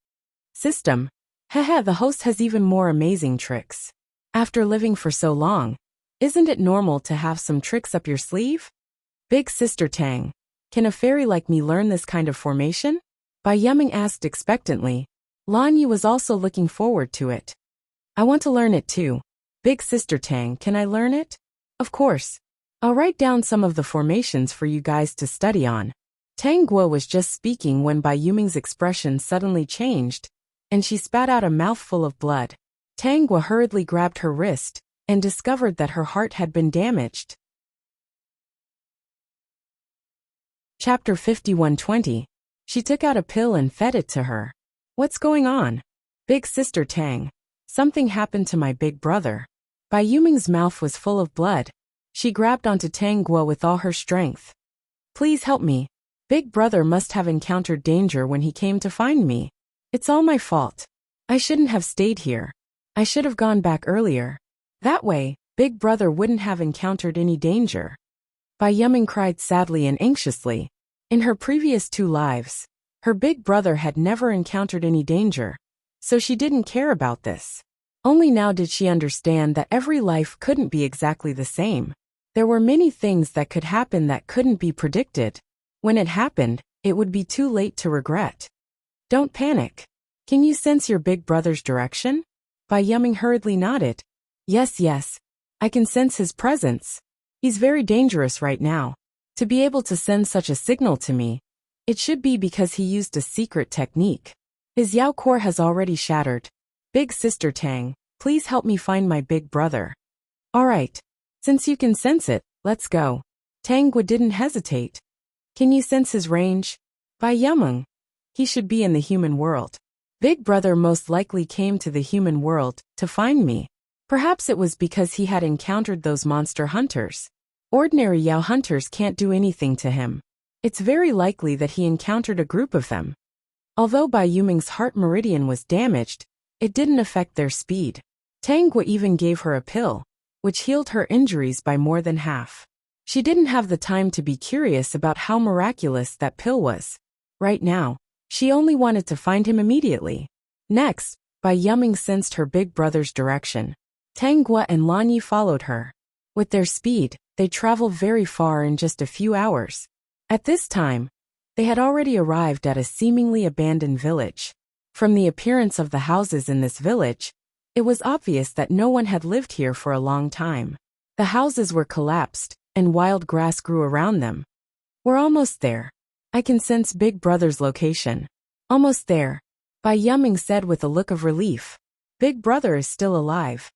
System. Haha, the host has even more amazing tricks. After living for so long, isn't it normal to have some tricks up your sleeve? Big Sister Tang. Can a fairy like me learn this kind of formation? Bai Yumeng asked expectantly. Lan Yu was also looking forward to it. I want to learn it too. Big Sister Tang, can I learn it? Of course. I'll write down some of the formations for you guys to study on. Tang Guo was just speaking when Bai Yumeng's expression suddenly changed, and she spat out a mouthful of blood. Tang Guo hurriedly grabbed her wrist and discovered that her heart had been damaged. Chapter 51:20. She took out a pill and fed it to her. What's going on? Big Sister Tang. Something happened to my big brother. Bai Yumeng's mouth was full of blood. She grabbed onto Tang Guo with all her strength. Please help me. Big brother must have encountered danger when he came to find me. It's all my fault. I shouldn't have stayed here. I should have gone back earlier. That way, big brother wouldn't have encountered any danger. Bai Yumeng cried sadly and anxiously. In her previous 2 lives, her big brother had never encountered any danger, so she didn't care about this. Only now did she understand that every life couldn't be exactly the same. There were many things that could happen that couldn't be predicted. When it happened, it would be too late to regret. Don't panic. Can you sense your big brother's direction? Bai Yumeng hurriedly nodded. Yes. I can sense his presence. He's very dangerous right now. To be able to send such a signal to me, it should be because he used a secret technique. His Yao core has already shattered. Big Sister Tang, please help me find my big brother. Alright. Since you can sense it, let's go. Tang Guo didn't hesitate. Can you sense his range? Bai Yumeng. He should be in the human world. Big brother most likely came to the human world to find me. Perhaps it was because he had encountered those monster hunters. Ordinary Yao hunters can't do anything to him. It's very likely that he encountered a group of them. Although Bai Yumeng's heart meridian was damaged, it didn't affect their speed. Tang Guo even gave her a pill, which healed her injuries by more than half. She didn't have the time to be curious about how miraculous that pill was. Right now, she only wanted to find him immediately. Next, Bai Yumeng sensed her big brother's direction. Tang Guo and Lan Yi followed her. With their speed, they traveled very far in just a few hours. At this time, they had already arrived at a seemingly abandoned village. From the appearance of the houses in this village, it was obvious that no one had lived here for a long time. The houses were collapsed, and wild grass grew around them. We're almost there. I can sense Big Brother's location. Almost there, Bai Yumeng said with a look of relief. Big Brother is still alive.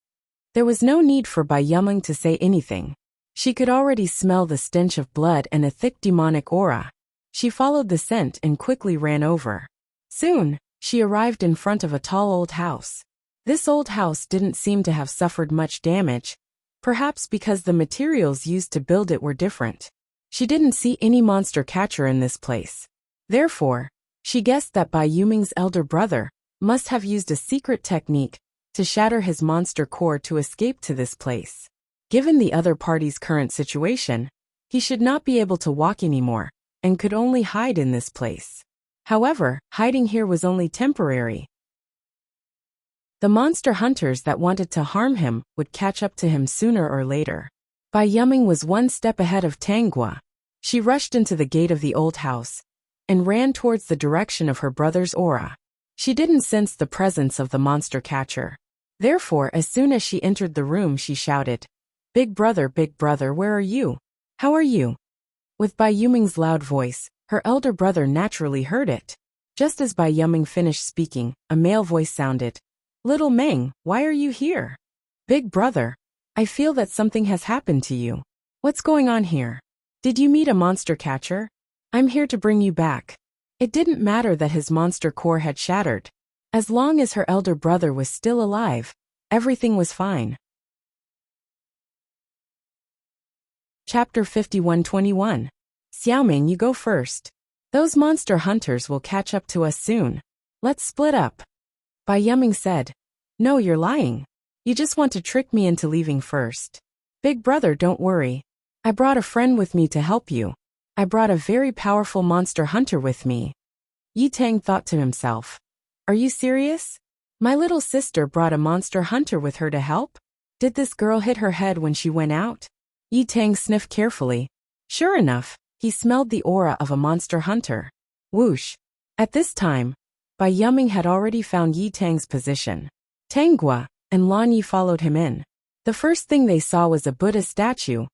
There was no need for Bai Yumeng to say anything. She could already smell the stench of blood and a thick demonic aura. She followed the scent and quickly ran over. Soon, she arrived in front of a tall old house. This old house didn't seem to have suffered much damage, perhaps because the materials used to build it were different. She didn't see any monster catcher in this place. Therefore, she guessed that Bai Yumeng's elder brother must have used a secret technique to shatter his monster core to escape to this place. Given the other party's current situation, he should not be able to walk anymore, and could only hide in this place. However, hiding here was only temporary. The monster hunters that wanted to harm him would catch up to him sooner or later. Bai Yumeng was one step ahead of Tang Guo. She rushed into the gate of the old house and ran towards the direction of her brother's aura. She didn't sense the presence of the monster catcher. Therefore, as soon as she entered the room, she shouted, Big brother, where are you? How are you?" With Bai Yumeng's loud voice, her elder brother naturally heard it. Just as Bai Yumeng finished speaking, a male voice sounded, "Little Meng, why are you here?" "Big brother, I feel that something has happened to you. What's going on here? Did you meet a monster catcher? I'm here to bring you back." It didn't matter that his monster core had shattered. As long as her elder brother was still alive, everything was fine. Chapter 51:21. Xiaoming, you go first. Those monster hunters will catch up to us soon. Let's split up. Bai Yumming said. No, you're lying. You just want to trick me into leaving first. Big brother, don't worry. I brought a friend with me to help you. I brought a very powerful monster hunter with me. Yi Tang thought to himself. Are you serious? My little sister brought a monster hunter with her to help? Did this girl hit her head when she went out? Yi Tang sniffed carefully. Sure enough, he smelled the aura of a monster hunter. Whoosh. At this time, Bai Yumming had already found Yi Tang's position. Tanggua and Lan Yi followed him in. The first thing they saw was a Buddha statue,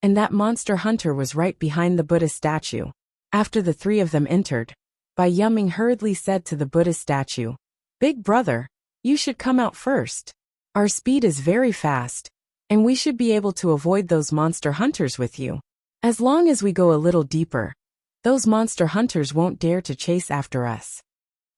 and that monster hunter was right behind the Buddha statue. After the three of them entered, Bai Yumming hurriedly said to the Buddha statue, Big brother, you should come out first. Our speed is very fast, and we should be able to avoid those monster hunters with you. As long as we go a little deeper, those monster hunters won't dare to chase after us.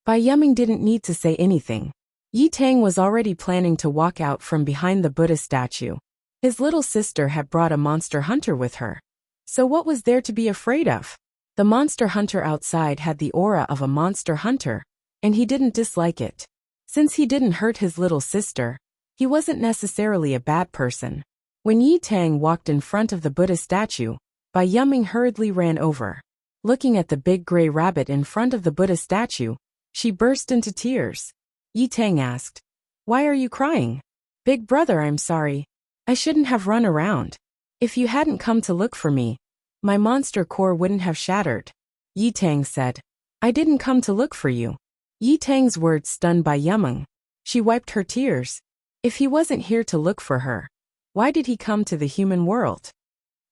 Bai Yumming didn't need to say anything. Yi Tang was already planning to walk out from behind the Buddha statue. His little sister had brought a monster hunter with her. So what was there to be afraid of? The monster hunter outside had the aura of a monster hunter, and he didn't dislike it. Since he didn't hurt his little sister, he wasn't necessarily a bad person. When Yi Tang walked in front of the Buddha statue, Bai Yumming hurriedly ran over. Looking at the big gray rabbit in front of the Buddha statue, she burst into tears. Yi Tang asked, Why are you crying? Big brother, I'm sorry. I shouldn't have run around. If you hadn't come to look for me, my monster core wouldn't have shattered. Yi Tang said, I didn't come to look for you. Yi Tang's words stunned Bai Yumming. She wiped her tears. If he wasn't here to look for her, why did he come to the human world?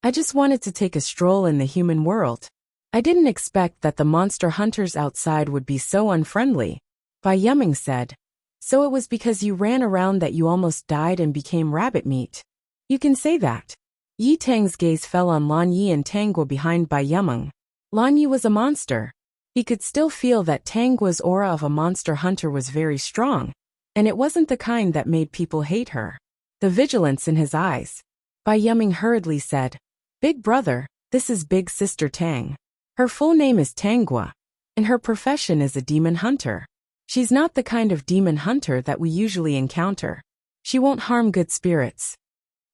I just wanted to take a stroll in the human world. I didn't expect that the monster hunters outside would be so unfriendly. Bai Yumming said, So it was because you ran around that you almost died and became rabbit meat. You can say that. Yi Tang's gaze fell on Lan Yi and Tanggua behind Bai Yumming. Lan Yi was a monster. He could still feel that Tanggua's aura of a monster hunter was very strong, and it wasn't the kind that made people hate her. The vigilance in his eyes. Bai Yumming hurriedly said, Big brother, this is Big Sister Tang. Her full name is Tanggua, and her profession is a demon hunter. She's not the kind of demon hunter that we usually encounter. She won't harm good spirits.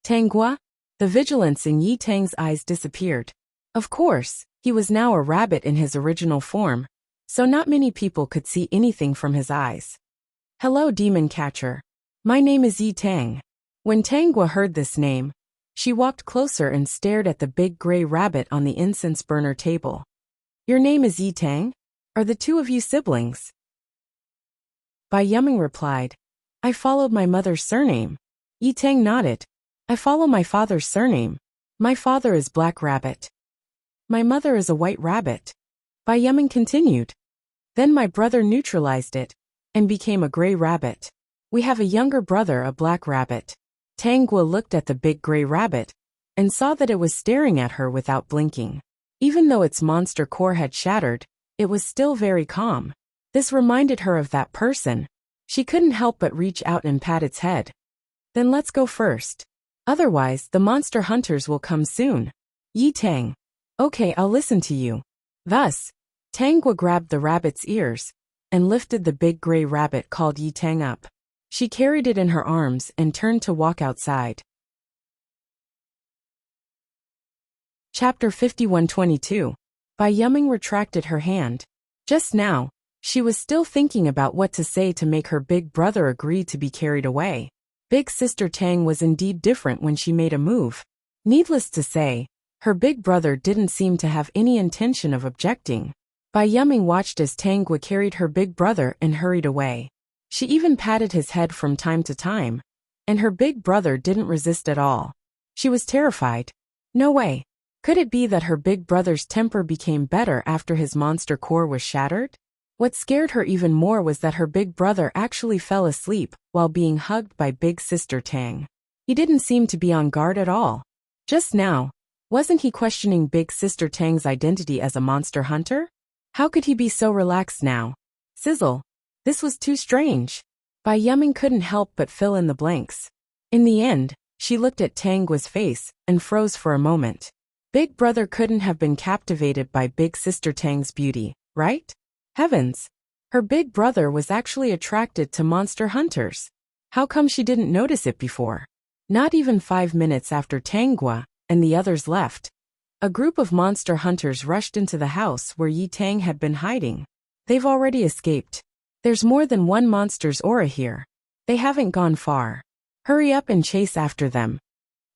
Tanggua? The vigilance in Yi Tang's eyes disappeared. Of course, he was now a rabbit in his original form, so not many people could see anything from his eyes. Hello, demon catcher. My name is Yi Tang. When Tanggua heard this name, she walked closer and stared at the big gray rabbit on the incense burner table. Your name is Yi Tang? Are the two of you siblings? Bai Yumming replied, I followed my mother's surname. Yi Tang nodded. I follow my father's surname. My father is Black Rabbit. My mother is a White Rabbit. Bai Yumming continued. Then my brother neutralized it and became a Gray Rabbit. We have a younger brother, a Black Rabbit. Tanggua looked at the big gray rabbit and saw that it was staring at her without blinking. Even though its monster core had shattered, it was still very calm. This reminded her of that person. She couldn't help but reach out and pat its head. Then let's go first. Otherwise, the monster hunters will come soon. Yi Tang. Okay, I'll listen to you. Thus, Tanggua grabbed the rabbit's ears and lifted the big gray rabbit called Yi Tang up. She carried it in her arms and turned to walk outside. Chapter 51:22. Bai Yumming retracted her hand. Just now, she was still thinking about what to say to make her big brother agree to be carried away. Big Sister Tang was indeed different when she made a move. Needless to say, her big brother didn't seem to have any intention of objecting. Bai Yumming watched as Tanggua carried her big brother and hurried away. She even patted his head from time to time, and her big brother didn't resist at all. She was terrified. No way. Could it be that her big brother's temper became better after his monster core was shattered? What scared her even more was that her big brother actually fell asleep while being hugged by Big Sister Tang. He didn't seem to be on guard at all. Just now, wasn't he questioning Big Sister Tang's identity as a monster hunter? How could he be so relaxed now? Sizzle. This was too strange. Bai Yumming couldn't help but fill in the blanks. In the end, she looked at Tanggua's face and froze for a moment. Big brother couldn't have been captivated by big sister Tang's beauty, right? Heavens! Her big brother was actually attracted to monster hunters. How come she didn't notice it before? Not even 5 minutes after Tangua and the others left, a group of monster hunters rushed into the house where Yi Tang had been hiding. They've already escaped. There's more than one monster's aura here. They haven't gone far. Hurry up and chase after them.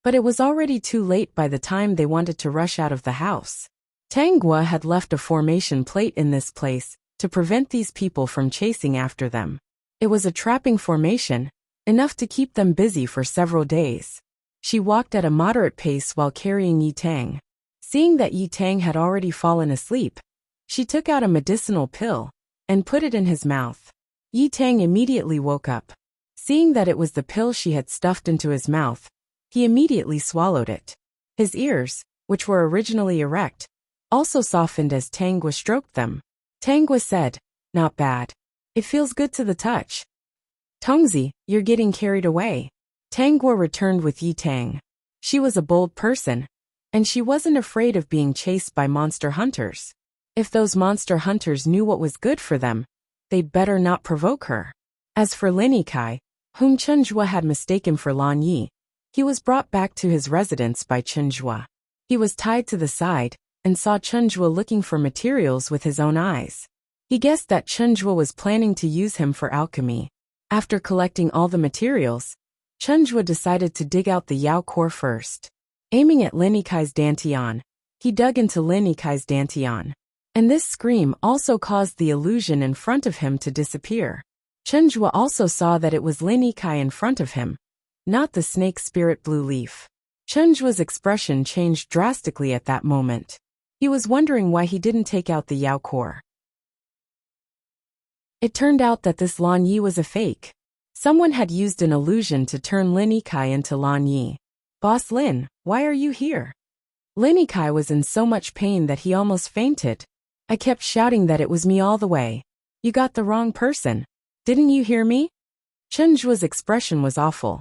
But it was already too late by the time they wanted to rush out of the house. Tangua had left a formation plate in this place to prevent these people from chasing after them. It was a trapping formation, enough to keep them busy for several days. She walked at a moderate pace while carrying Yi Tang. Seeing that Yi Tang had already fallen asleep, she took out a medicinal pill and put it in his mouth. Yi Tang immediately woke up. Seeing that it was the pill she had stuffed into his mouth, he immediately swallowed it. His ears, which were originally erect, also softened as Tangua stroked them. Tangua said, "Not bad. It feels good to the touch." "Tongzi, you're getting carried away." Tangua returned with Yi Tang. She was a bold person, and she wasn't afraid of being chased by monster hunters. If those monster hunters knew what was good for them, they'd better not provoke her. As for Lin Yikai, whom Chenjua had mistaken for Lan Yi, he was brought back to his residence by Chenjua. He was tied to the side and saw Chenjua looking for materials with his own eyes. He guessed that Chenjua was planning to use him for alchemy. After collecting all the materials, Chenjua decided to dig out the Yao core first. Aiming at Lin Yikai's dantian, he dug into Lin Yikai's dantian. And this scream also caused the illusion in front of him to disappear. Chenjua also saw that it was Lin Yikai in front of him, not the snake spirit blue leaf. Chenjua's expression changed drastically at that moment. He was wondering why he didn't take out the Yao core. It turned out that this Lan Yi was a fake. Someone had used an illusion to turn Lin Yikai into Lan Yi. "Boss Lin, why are you here?" Lin Yikai was in so much pain that he almost fainted. "I kept shouting that it was me all the way. You got the wrong person. Didn't you hear me?" Chenjua's expression was awful.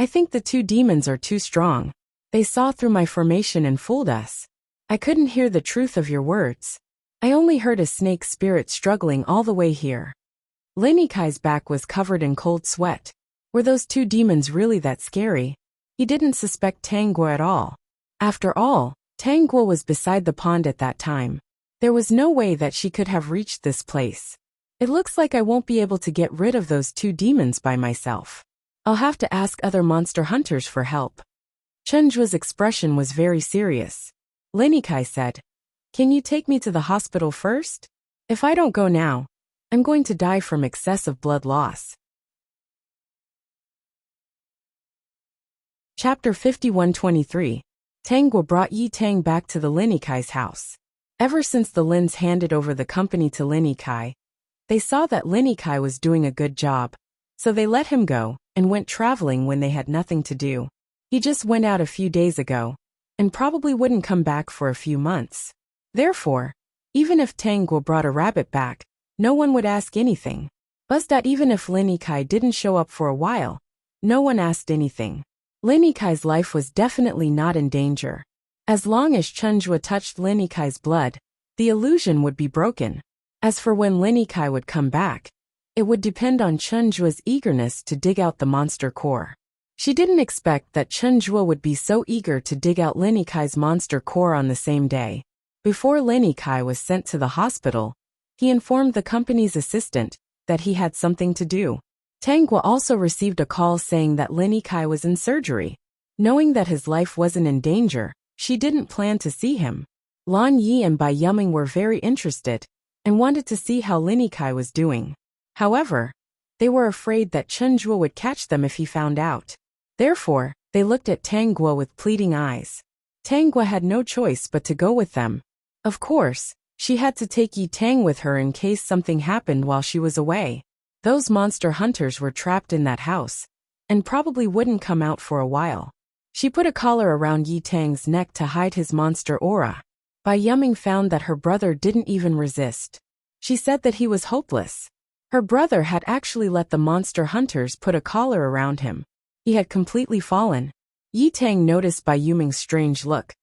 "I think the two demons are too strong. They saw through my formation and fooled us. I couldn't hear the truth of your words. I only heard a snake spirit struggling all the way here." Lin Yikai's back was covered in cold sweat. Were those two demons really that scary? He didn't suspect Tangua at all. After all, Tangua was beside the pond at that time. There was no way that she could have reached this place. "It looks like I won't be able to get rid of those two demons by myself. I'll have to ask other monster hunters for help." Chenjua's expression was very serious. Lin Yikai said, "Can you take me to the hospital first? If I don't go now, I'm going to die from excessive blood loss." Chapter 51-23. Tangua brought Yi Tang back to the Lin Yikai's house. Ever since the Lins handed over the company to Lin Yikai, they saw that Lin Yikai was doing a good job, so they let him go and went traveling when they had nothing to do. He just went out a few days ago, and probably wouldn't come back for a few months. Therefore, even if Tangua brought a rabbit back, no one would ask anything. But that even if Lin Yikai didn't show up for a while, no one asked anything. Lin Yikai's life was definitely not in danger. As long as Chenjua touched Lin Yikai's blood, the illusion would be broken. As for when Lin Yikai would come back, it would depend on Chenjua's eagerness to dig out the monster core. She didn't expect that Chenjua would be so eager to dig out Lin Yikai's monster core on the same day. Before Lin Yikai was sent to the hospital, he informed the company's assistant that he had something to do. Tangua also received a call saying that Lin Yikai was in surgery. Knowing that his life wasn't in danger, she didn't plan to see him. Lan Yi and Bai Yuming were very interested and wanted to see how Lin Yikai was doing. However, they were afraid that Chenjua would catch them if he found out. Therefore, they looked at Tangua with pleading eyes. Tangua had no choice but to go with them. Of course, she had to take Yi Tang with her in case something happened while she was away. Those monster hunters were trapped in that house, and probably wouldn't come out for a while. She put a collar around Yi Tang's neck to hide his monster aura. Bai Yuming found that her brother didn't even resist. She said that he was hopeless. Her brother had actually let the monster hunters put a collar around him. He had completely fallen. Yi Tang noticed Bai Yuming's strange look.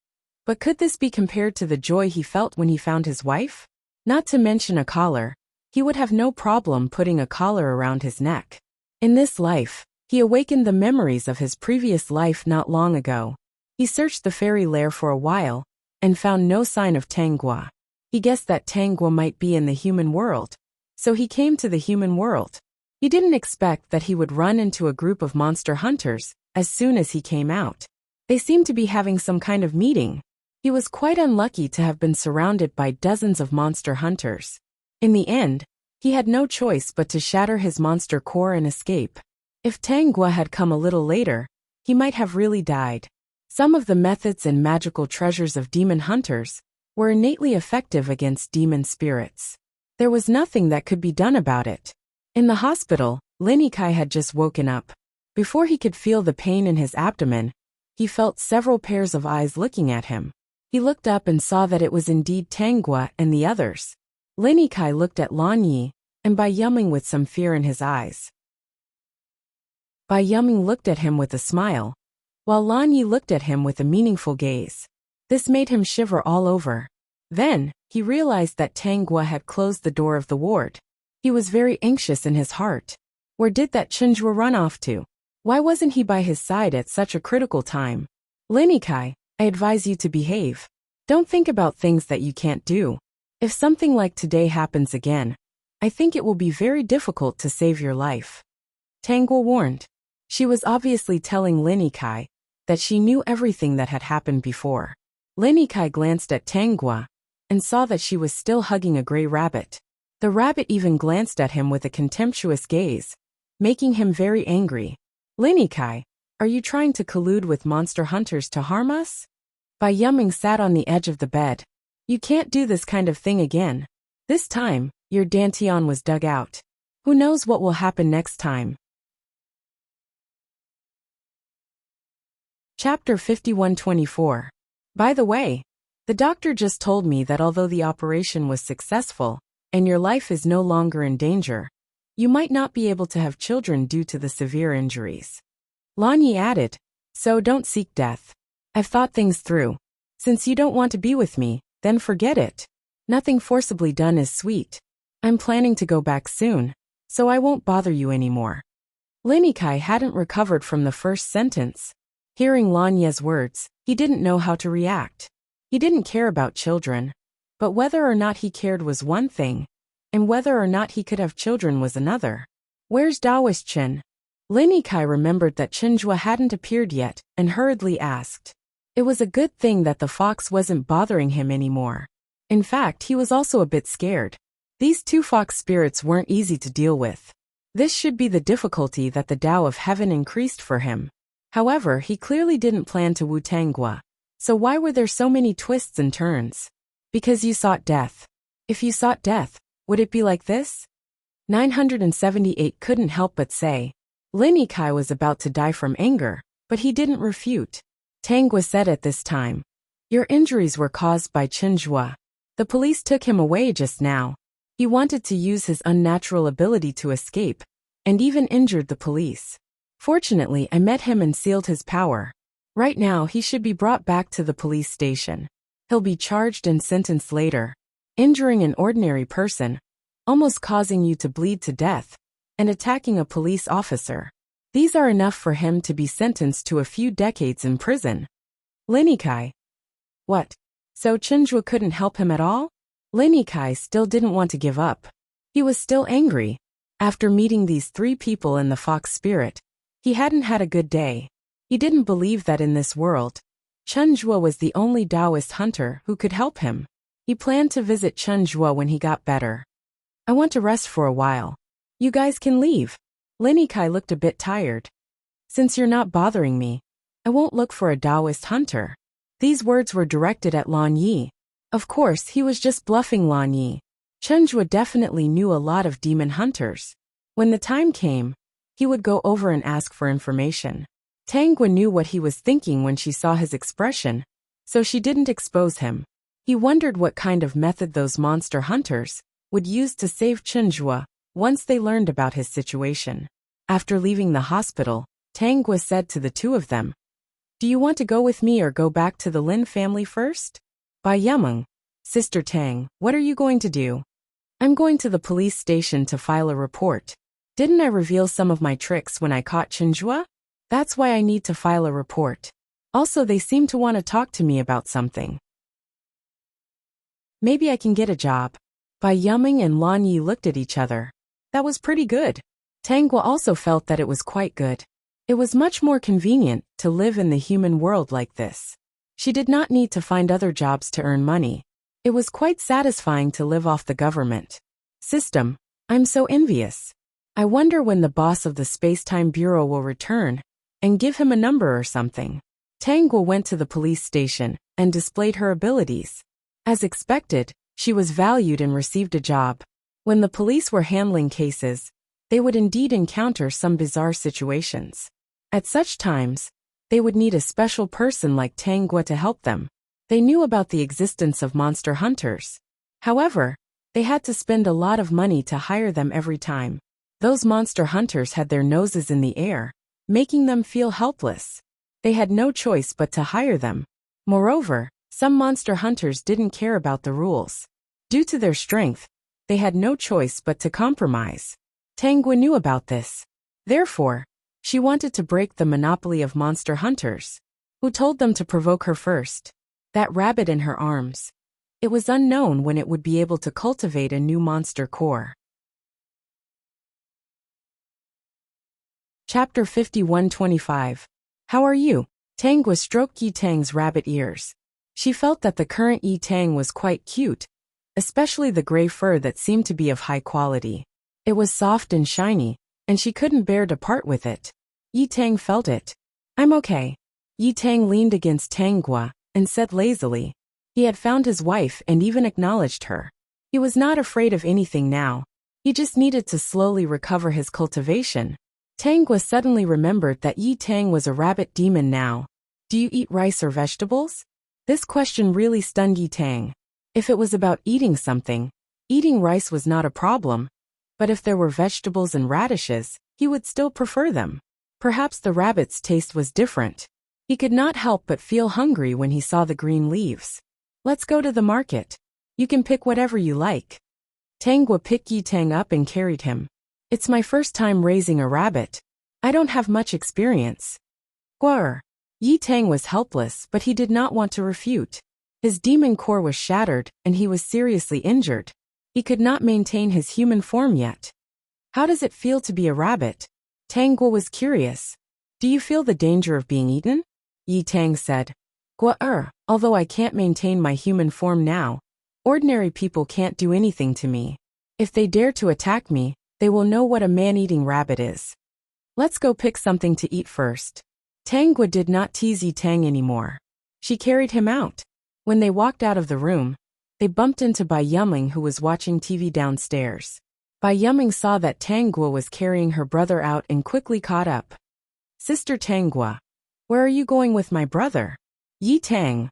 But could this be compared to the joy he felt when he found his wife? Not to mention a collar. He would have no problem putting a collar around his neck. In this life, he awakened the memories of his previous life not long ago. He searched the fairy lair for a while, and found no sign of Tangua. He guessed that Tangua might be in the human world, so he came to the human world. He didn't expect that he would run into a group of monster hunters as soon as he came out. They seemed to be having some kind of meeting. He was quite unlucky to have been surrounded by dozens of monster hunters. In the end, he had no choice but to shatter his monster core and escape. If Tangua had come a little later, he might have really died. Some of the methods and magical treasures of demon hunters were innately effective against demon spirits. There was nothing that could be done about it. In the hospital, Linikai had just woken up. Before he could feel the pain in his abdomen, he felt several pairs of eyes looking at him. He looked up and saw that it was indeed Tangua and the others. Linikai looked at Lanyi, and Bai Yuming with some fear in his eyes. Bai Yuming looked at him with a smile, while Lanyi looked at him with a meaningful gaze. This made him shiver all over. Then, he realized that Tangua had closed the door of the ward. He was very anxious in his heart. Where did that Chinjua run off to? Why wasn't he by his side at such a critical time? Linikai, I advise you to behave. Don't think about things that you can't do. If something like today happens again, I think it will be very difficult to save your life. Tangua warned. She was obviously telling Linikai that she knew everything that had happened before. Linikai glanced at Tangua and saw that she was still hugging a gray rabbit. The rabbit even glanced at him with a contemptuous gaze, making him very angry. Linikai, are you trying to collude with monster hunters to harm us? Bai Yuming sat on the edge of the bed. You can't do this kind of thing again. This time, your dantian was dug out. Who knows what will happen next time? Chapter 51-24. By the way, the doctor just told me that although the operation was successful, and your life is no longer in danger, you might not be able to have children due to the severe injuries. Lanyi added, so don't seek death. I've thought things through. Since you don't want to be with me, then forget it. Nothing forcibly done is sweet. I'm planning to go back soon, so I won't bother you anymore. Linikai hadn't recovered from the first sentence. Hearing Lanye's words, he didn't know how to react. He didn't care about children, but whether or not he cared was one thing, and whether or not he could have children was another. Where's Daoist Chin? Linikai remembered that Chinjua hadn't appeared yet, and hurriedly asked. It was a good thing that the fox wasn't bothering him anymore. In fact, he was also a bit scared. These two fox spirits weren't easy to deal with. This should be the difficulty that the Tao of Heaven increased for him. However, he clearly didn't plan to woo Tangua. So why were there so many twists and turns? Because you sought death. If you sought death, would it be like this? 978 couldn't help but say. Linikai was about to die from anger, but he didn't refute. Tangua said at this time. Your injuries were caused by Chinjua. The police took him away just now. He wanted to use his unnatural ability to escape, and even injured the police. Fortunately, I met him and sealed his power. Right now, he should be brought back to the police station. He'll be charged and sentenced later. Injuring an ordinary person, almost causing you to bleed to death, and attacking a police officer. These are enough for him to be sentenced to a few decades in prison. Linikai. What? So Chinjua couldn't help him at all? Linikai still didn't want to give up. He was still angry. After meeting these three people in the fox spirit, he hadn't had a good day. He didn't believe that in this world, Chinjua was the only Taoist hunter who could help him. He planned to visit Chinjua when he got better. I want to rest for a while. You guys can leave. Linikai looked a bit tired. Since you're not bothering me, I won't look for a Taoist hunter. These words were directed at Lan Yi. Of course, he was just bluffing Lan Yi. Chinjua definitely knew a lot of demon hunters. When the time came, he would go over and ask for information. Tangua knew what he was thinking when she saw his expression, so she didn't expose him. He wondered what kind of method those monster hunters would use to save Chinjua once they learned about his situation. After leaving the hospital, Tangua said to the two of them, Do you want to go with me or go back to the Lin family first? Bai Yameng. Sister Tang, what are you going to do? I'm going to the police station to file a report. Didn't I reveal some of my tricks when I caught Chenjua? That's why I need to file a report. Also, they seem to want to talk to me about something. Maybe I can get a job. Bai Yameng and Lan Yi looked at each other. That was pretty good. Tang Guo also felt that it was quite good. It was much more convenient to live in the human world like this. She did not need to find other jobs to earn money. It was quite satisfying to live off the government system. I'm so envious. I wonder when the boss of the Space-Time Bureau will return and give him a number or something. Tang Guo went to the police station and displayed her abilities. As expected, she was valued and received a job. When the police were handling cases, they would indeed encounter some bizarre situations. At such times, they would need a special person like Tang Guo to help them. They knew about the existence of monster hunters. However, they had to spend a lot of money to hire them every time. Those monster hunters had their noses in the air, making them feel helpless. They had no choice but to hire them. Moreover, some monster hunters didn't care about the rules. Due to their strength, they had no choice but to compromise. Tang Guo knew about this. Therefore, she wanted to break the monopoly of monster hunters. Who told them to provoke her first? That rabbit in her arms. It was unknown when it would be able to cultivate a new monster core. Chapter 51-25. How are you? Tang Guo stroked Yi Tang's rabbit ears. She felt that the current Yi Tang was quite cute, especially the gray fur that seemed to be of high quality. It was soft and shiny, and she couldn't bear to part with it. Yi Tang felt it. I'm okay. Yi Tang leaned against Tang Guo and said lazily. He had found his wife and even acknowledged her. He was not afraid of anything now. He just needed to slowly recover his cultivation. Tang Guo suddenly remembered that Yi Tang was a rabbit demon now. Do you eat rice or vegetables? This question really stunned Yi Tang. If it was about eating something, eating rice was not a problem. But if there were vegetables and radishes, he would still prefer them. Perhaps the rabbit's taste was different. He could not help but feel hungry when he saw the green leaves. Let's go to the market. You can pick whatever you like. Tang Guo picked Yi Tang up and carried him. It's my first time raising a rabbit. I don't have much experience. Guar. Yi Tang was helpless, but he did not want to refute. His demon core was shattered, and he was seriously injured. He could not maintain his human form yet. How does it feel to be a rabbit? Tang Guo was curious. Do you feel the danger of being eaten? Yi Tang said. Guar, although I can't maintain my human form now, ordinary people can't do anything to me. If they dare to attack me, they will know what a man-eating rabbit is. Let's go pick something to eat first. Tang Guo did not tease Yi Tang anymore. She carried him out. When they walked out of the room, they bumped into Bai Yameng, who was watching TV downstairs. Bai Yameng saw that Tang Guo was carrying her brother out and quickly caught up. Sister Tang Guo, where are you going with my brother? Yi Tang.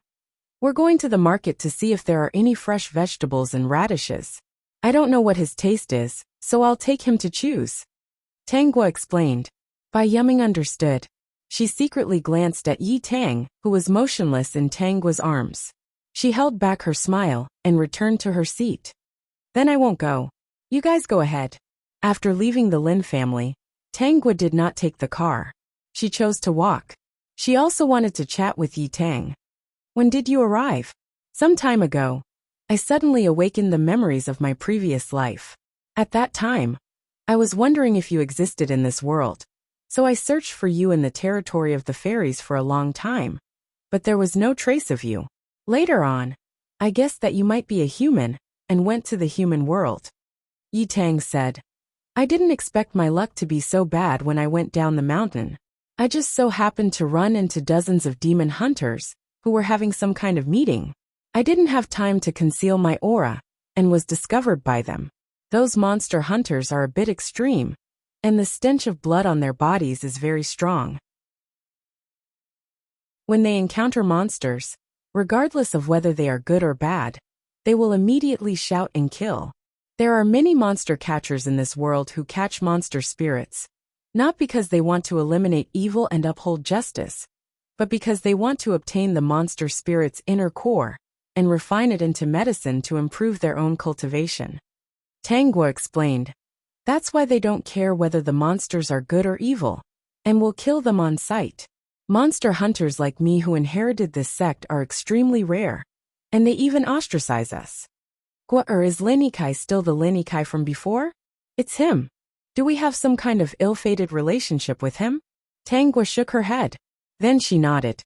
We're going to the market to see if there are any fresh vegetables and radishes. I don't know what his taste is, so I'll take him to choose. Tang Guo explained. Bai Yameng understood. She secretly glanced at Yi Tang, who was motionless in Tang Guo's arms. She held back her smile and returned to her seat. Then I won't go. You guys go ahead. After leaving the Lin family, Tang Guo did not take the car. She chose to walk. She also wanted to chat with Yi Tang. When did you arrive? Some time ago. I suddenly awakened the memories of my previous life. At that time, I was wondering if you existed in this world. So I searched for you in the territory of the fairies for a long time. But there was no trace of you. Later on, I guessed that you might be a human, and went to the human world. Yi Tang said. I didn't expect my luck to be so bad when I went down the mountain. I just so happened to run into dozens of demon hunters, who were having some kind of meeting. I didn't have time to conceal my aura, and was discovered by them. Those monster hunters are a bit extreme, and the stench of blood on their bodies is very strong. When they encounter monsters, regardless of whether they are good or bad, they will immediately shout and kill. There are many monster catchers in this world who catch monster spirits, not because they want to eliminate evil and uphold justice, but because they want to obtain the monster spirit's inner core and refine it into medicine to improve their own cultivation. Tangwa explained. That's why they don't care whether the monsters are good or evil, and will kill them on sight. Monster hunters like me who inherited this sect are extremely rare, and they even ostracize us. Is Linikai still the Linikai from before? It's him. Do we have some kind of ill-fated relationship with him? Tangwa shook her head. Then she nodded.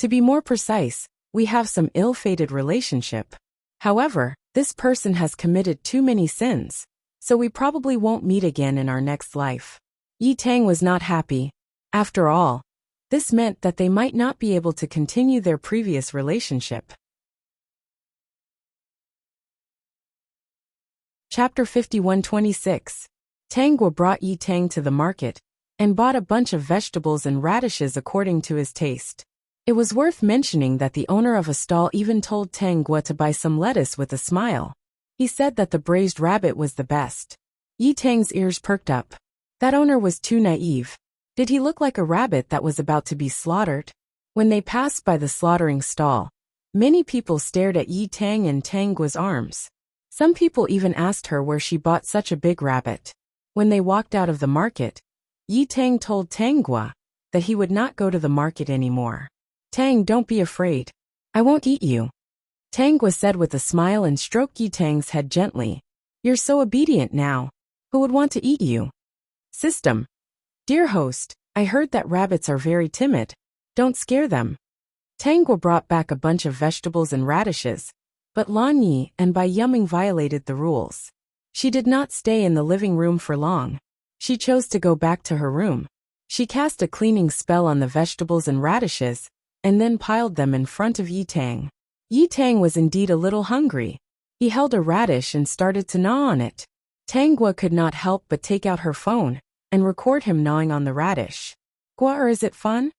To be more precise, we have some ill-fated relationship. However, this person has committed too many sins, so we probably won't meet again in our next life. Yi Tang was not happy. After all, this meant that they might not be able to continue their previous relationship. Chapter 51:26. Tangwa brought Yi Tang to the market and bought a bunch of vegetables and radishes according to his taste. It was worth mentioning that the owner of a stall even told Tangwa to buy some lettuce with a smile. He said that the braised rabbit was the best. Yi Tang's ears perked up. That owner was too naive. Did he look like a rabbit that was about to be slaughtered? When they passed by the slaughtering stall, many people stared at Yi Tang and Tangwa's arms. Some people even asked her where she bought such a big rabbit. When they walked out of the market, Yi Tang told Tangwa that he would not go to the market anymore. Tang, don't be afraid. I won't eat you. Tangwa said with a smile and stroked Yi Tang's head gently. You're so obedient now. Who would want to eat you? System. Dear host, I heard that rabbits are very timid. Don't scare them. Tangwa brought back a bunch of vegetables and radishes, but Lan Yi and Bai Yuming violated the rules. She did not stay in the living room for long. She chose to go back to her room. She cast a cleaning spell on the vegetables and radishes, and then piled them in front of Yi Tang. Yi Tang was indeed a little hungry. He held a radish and started to gnaw on it. Tangwa could not help but take out her phone and record him gnawing on the radish. Is it fun?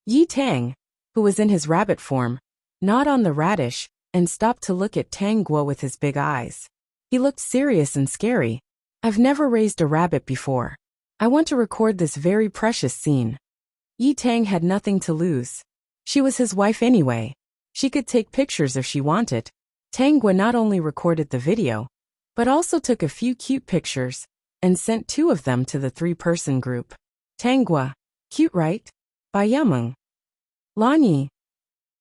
Yi Tang, who was in his rabbit form, gnawed on the radish and stopped to look at Tangwa with his big eyes. He looked serious and scary. I've never raised a rabbit before. I want to record this very precious scene. Yi Tang had nothing to lose. She was his wife anyway. She could take pictures if she wanted. Tangwa not only recorded the video, but also took a few cute pictures and sent 2 of them to the 3-person group. Tangwa. Cute, right? Bai Yuming. Lan Yi.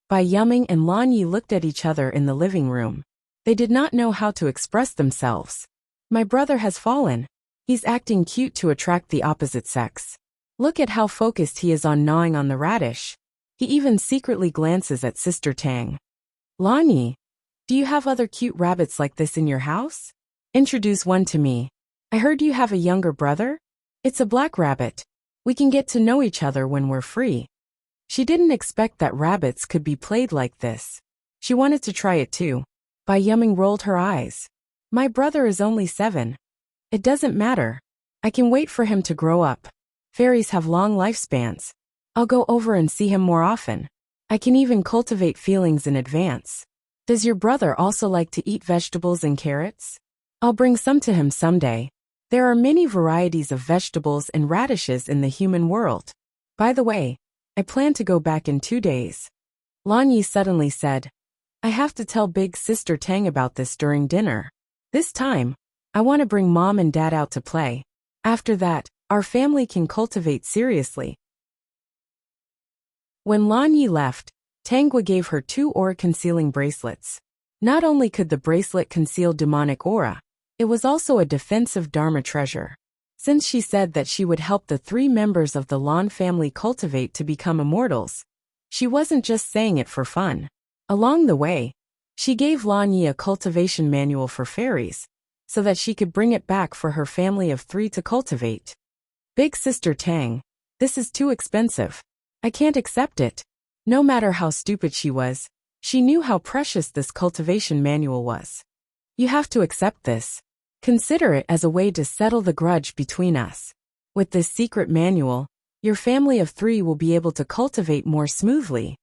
Bai Yuming and Lan Yi looked at each other in the living room. They did not know how to express themselves. My brother has fallen. He's acting cute to attract the opposite sex. Look at how focused he is on gnawing on the radish. He even secretly glances at Sister Tang. Lan Yi, do you have other cute rabbits like this in your house? Introduce one to me. I heard you have a younger brother? It's a black rabbit. We can get to know each other when we're free. She didn't expect that rabbits could be played like this. She wanted to try it too. Bai Yuming rolled her eyes. My brother is only 7. It doesn't matter. I can wait for him to grow up. Fairies have long lifespans. I'll go over and see him more often. I can even cultivate feelings in advance. Does your brother also like to eat vegetables and carrots? I'll bring some to him someday. There are many varieties of vegetables and radishes in the human world. By the way, I plan to go back in 2 days. Lan Yi suddenly said, I have to tell Big Sister Tang about this during dinner. This time, I want to bring Mom and Dad out to play. After that, our family can cultivate seriously. When Lan Yi left, Tangwa gave her 2 aura-concealing bracelets. Not only could the bracelet conceal demonic aura, it was also a defensive Dharma treasure. Since she said that she would help the 3 members of the Lan family cultivate to become immortals, she wasn't just saying it for fun. Along the way, she gave Lan Yi a cultivation manual for fairies, so that she could bring it back for her family of 3 to cultivate. Big Sister Tang, this is too expensive. I can't accept it. No matter how stupid she was, she knew how precious this cultivation manual was. You have to accept this. Consider it as a way to settle the grudge between us. With this secret manual, your family of 3 will be able to cultivate more smoothly.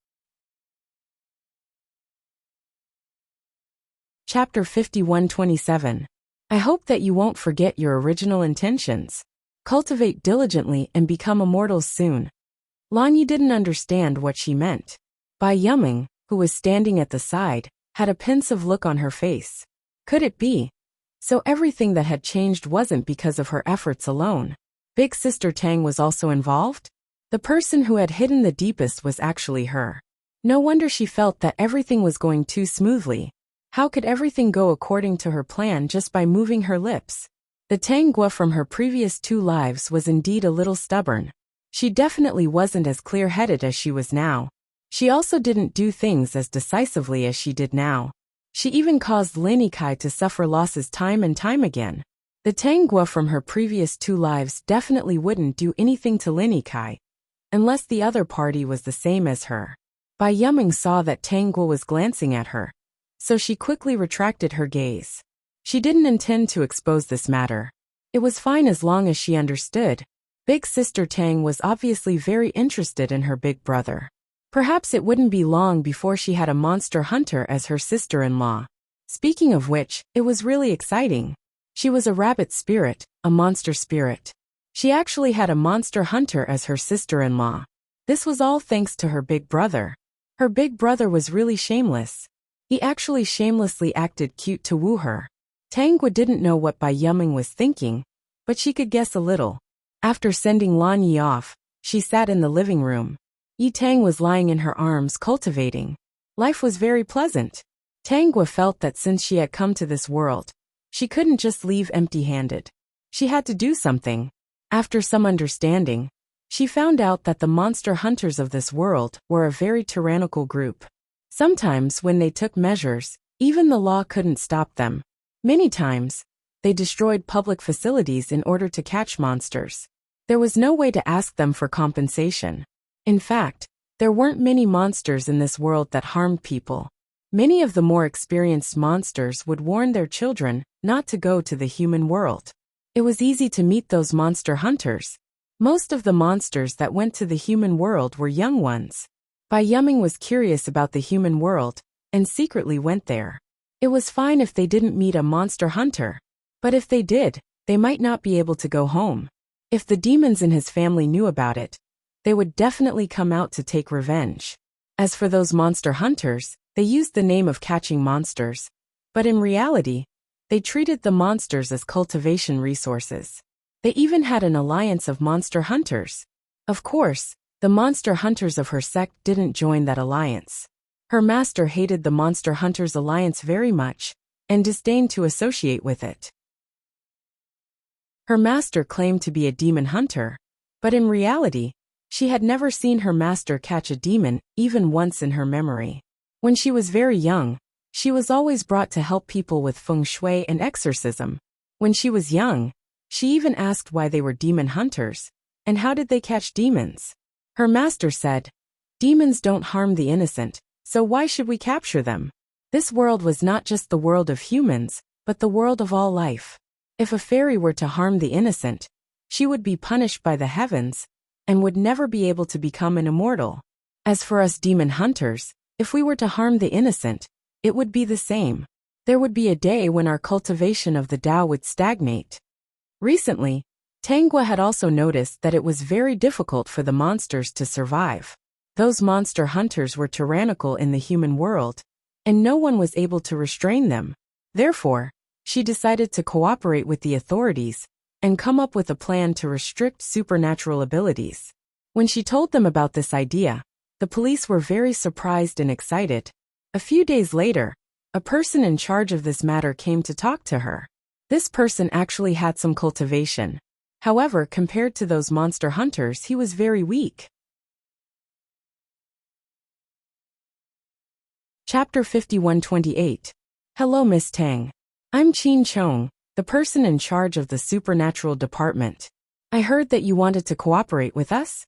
Chapter 51:27. I hope that you won't forget your original intentions. Cultivate diligently and become immortals soon. Lanyi didn't understand what she meant. Bai Yuming, who was standing at the side, had a pensive look on her face. Could it be? So everything that had changed wasn't because of her efforts alone. Big Sister Tang was also involved? The person who had hidden the deepest was actually her. No wonder she felt that everything was going too smoothly. How could everything go according to her plan just by moving her lips? The Tang Gua from her previous 2 lives was indeed a little stubborn. She definitely wasn't as clear-headed as she was now. She also didn't do things as decisively as she did now. She even caused Lini Kai to suffer losses time and time again. The Tang Gua from her previous 2 lives definitely wouldn't do anything to Lini Kai, unless the other party was the same as her. Bai Yuming saw that Tang Gua was glancing at her, so she quickly retracted her gaze. She didn't intend to expose this matter. It was fine as long as she understood. Big Sister Tang was obviously very interested in her big brother. Perhaps it wouldn't be long before she had a monster hunter as her sister-in-law. Speaking of which, it was really exciting. She was a rabbit spirit, a monster spirit. She actually had a monster hunter as her sister-in-law. This was all thanks to her big brother. Her big brother was really shameless. He actually shamelessly acted cute to woo her. Tang Gua didn't know what Bai Yuming was thinking, but she could guess a little. After sending Lan Yi off, she sat in the living room. Yi Tang was lying in her arms cultivating. Life was very pleasant. Tang Gua felt that since she had come to this world, she couldn't just leave empty-handed. She had to do something. After some understanding, she found out that the monster hunters of this world were a very tyrannical group. Sometimes when they took measures, even the law couldn't stop them. Many times, they destroyed public facilities in order to catch monsters. There was no way to ask them for compensation. In fact, there weren't many monsters in this world that harmed people. Many of the more experienced monsters would warn their children not to go to the human world. It was easy to meet those monster hunters. Most of the monsters that went to the human world were young ones. Bai Yuming was curious about the human world and secretly went there. It was fine if they didn't meet a monster hunter, but if they did, they might not be able to go home. If the demons in his family knew about it, they would definitely come out to take revenge. As for those monster hunters, they used the name of catching monsters, but in reality, they treated the monsters as cultivation resources. They even had an alliance of monster hunters. Of course, the monster hunters of her sect didn't join that alliance. Her master hated the monster hunters alliance very much, and disdained to associate with it. Her master claimed to be a demon hunter, but in reality, she had never seen her master catch a demon even once in her memory. When she was very young, she was always brought to help people with feng shui and exorcism. When she was young, she even asked why they were demon hunters, and how did they catch demons. Her master said, "Demons don't harm the innocent, so why should we capture them?" This world was not just the world of humans, but the world of all life. If a fairy were to harm the innocent, she would be punished by the heavens, and would never be able to become an immortal. As for us demon hunters, if we were to harm the innocent, it would be the same. There would be a day when our cultivation of the Tao would stagnate. Recently, Tang Gua had also noticed that it was very difficult for the monsters to survive. Those monster hunters were tyrannical in the human world, and no one was able to restrain them. Therefore, she decided to cooperate with the authorities and come up with a plan to restrict supernatural abilities. When she told them about this idea, the police were very surprised and excited. A few days later, a person in charge of this matter came to talk to her. This person actually had some cultivation. However, compared to those monster hunters, he was very weak. Chapter 51-28. Hello, Miss Tang. I'm Qin Chong, the person in charge of the supernatural department. I heard that you wanted to cooperate with us?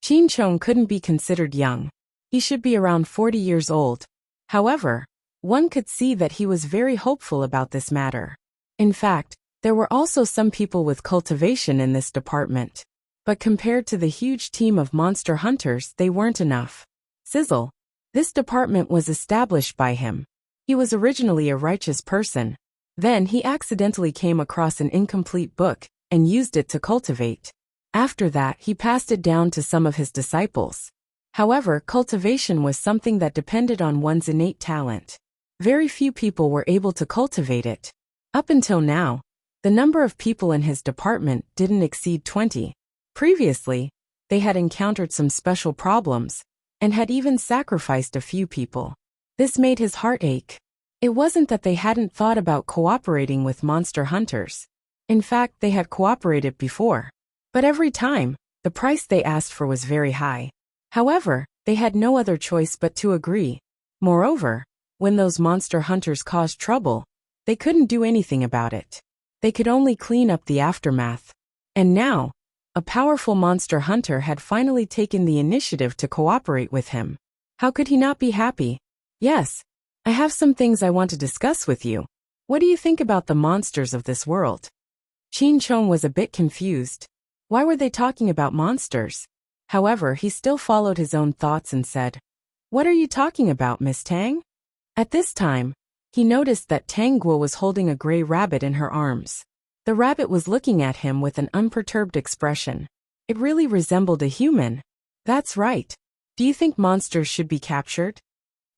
Qin Chong couldn't be considered young. He should be around 40 years old. However, one could see that he was very hopeful about this matter. In fact, there were also some people with cultivation in this department. But compared to the huge team of monster hunters, they weren't enough. Sizzle. This department was established by him. He was originally a righteous person. Then he accidentally came across an incomplete book and used it to cultivate. After that, he passed it down to some of his disciples. However, cultivation was something that depended on one's innate talent. Very few people were able to cultivate it. Up until now, the number of people in his department didn't exceed 20. Previously, they had encountered some special problems and had even sacrificed a few people. This made his heart ache. It wasn't that they hadn't thought about cooperating with monster hunters. In fact, they had cooperated before. But every time, the price they asked for was very high. However, they had no other choice but to agree. Moreover, when those monster hunters caused trouble, they couldn't do anything about it. They could only clean up the aftermath. And now, a powerful monster hunter had finally taken the initiative to cooperate with him. How could he not be happy? Yes, I have some things I want to discuss with you. What do you think about the monsters of this world? Qin Chong was a bit confused. Why were they talking about monsters? However, he still followed his own thoughts and said, "What are you talking about, Miss Tang?" At this time, he noticed that Tang Guo was holding a gray rabbit in her arms. The rabbit was looking at him with an unperturbed expression. It really resembled a human. That's right. Do you think monsters should be captured?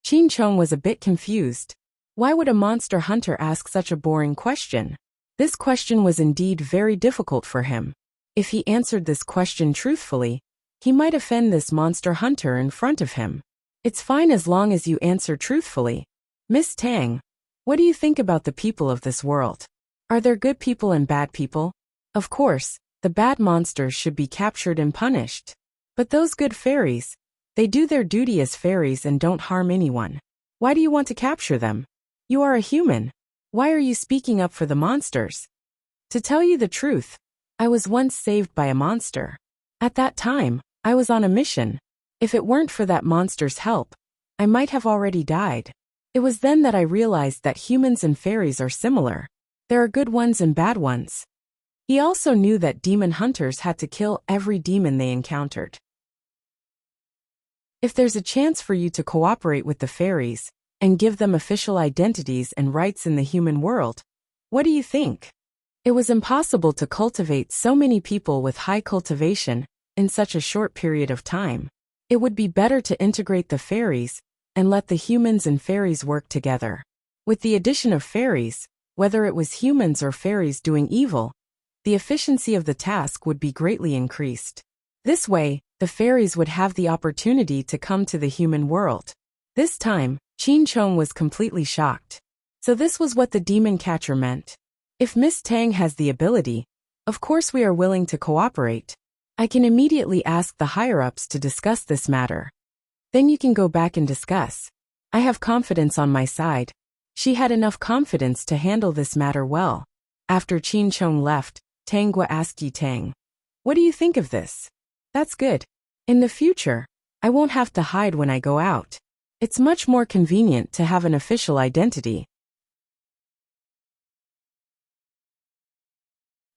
Qin Chong was a bit confused. Why would a monster hunter ask such a boring question? This question was indeed very difficult for him. If he answered this question truthfully, he might offend this monster hunter in front of him. It's fine as long as you answer truthfully. Miss Tang, what do you think about the people of this world? Are there good people and bad people? Of course, the bad monsters should be captured and punished. But those good fairies, they do their duty as fairies and don't harm anyone. Why do you want to capture them? You are a human. Why are you speaking up for the monsters? To tell you the truth, I was once saved by a monster. At that time, I was on a mission. If it weren't for that monster's help, I might have already died. It was then that I realized that humans and fairies are similar. There are good ones and bad ones. He also knew that demon hunters had to kill every demon they encountered. If there's a chance for you to cooperate with the fairies and give them official identities and rights in the human world, what do you think? It was impossible to cultivate so many people with high cultivation in such a short period of time. It would be better to integrate the fairies and let the humans and fairies work together. With the addition of fairies, whether it was humans or fairies doing evil, the efficiency of the task would be greatly increased. This way, the fairies would have the opportunity to come to the human world. This time, Qin Chong was completely shocked. So this was what the demon catcher meant. If Miss Tang has the ability, of course we are willing to cooperate. I can immediately ask the higher-ups to discuss this matter. Then you can go back and discuss. I have confidence on my side. She had enough confidence to handle this matter well. After Qin Chong left, Tang Guo asked Yi Tang, "What do you think of this?" "That's good. In the future, I won't have to hide when I go out. It's much more convenient to have an official identity."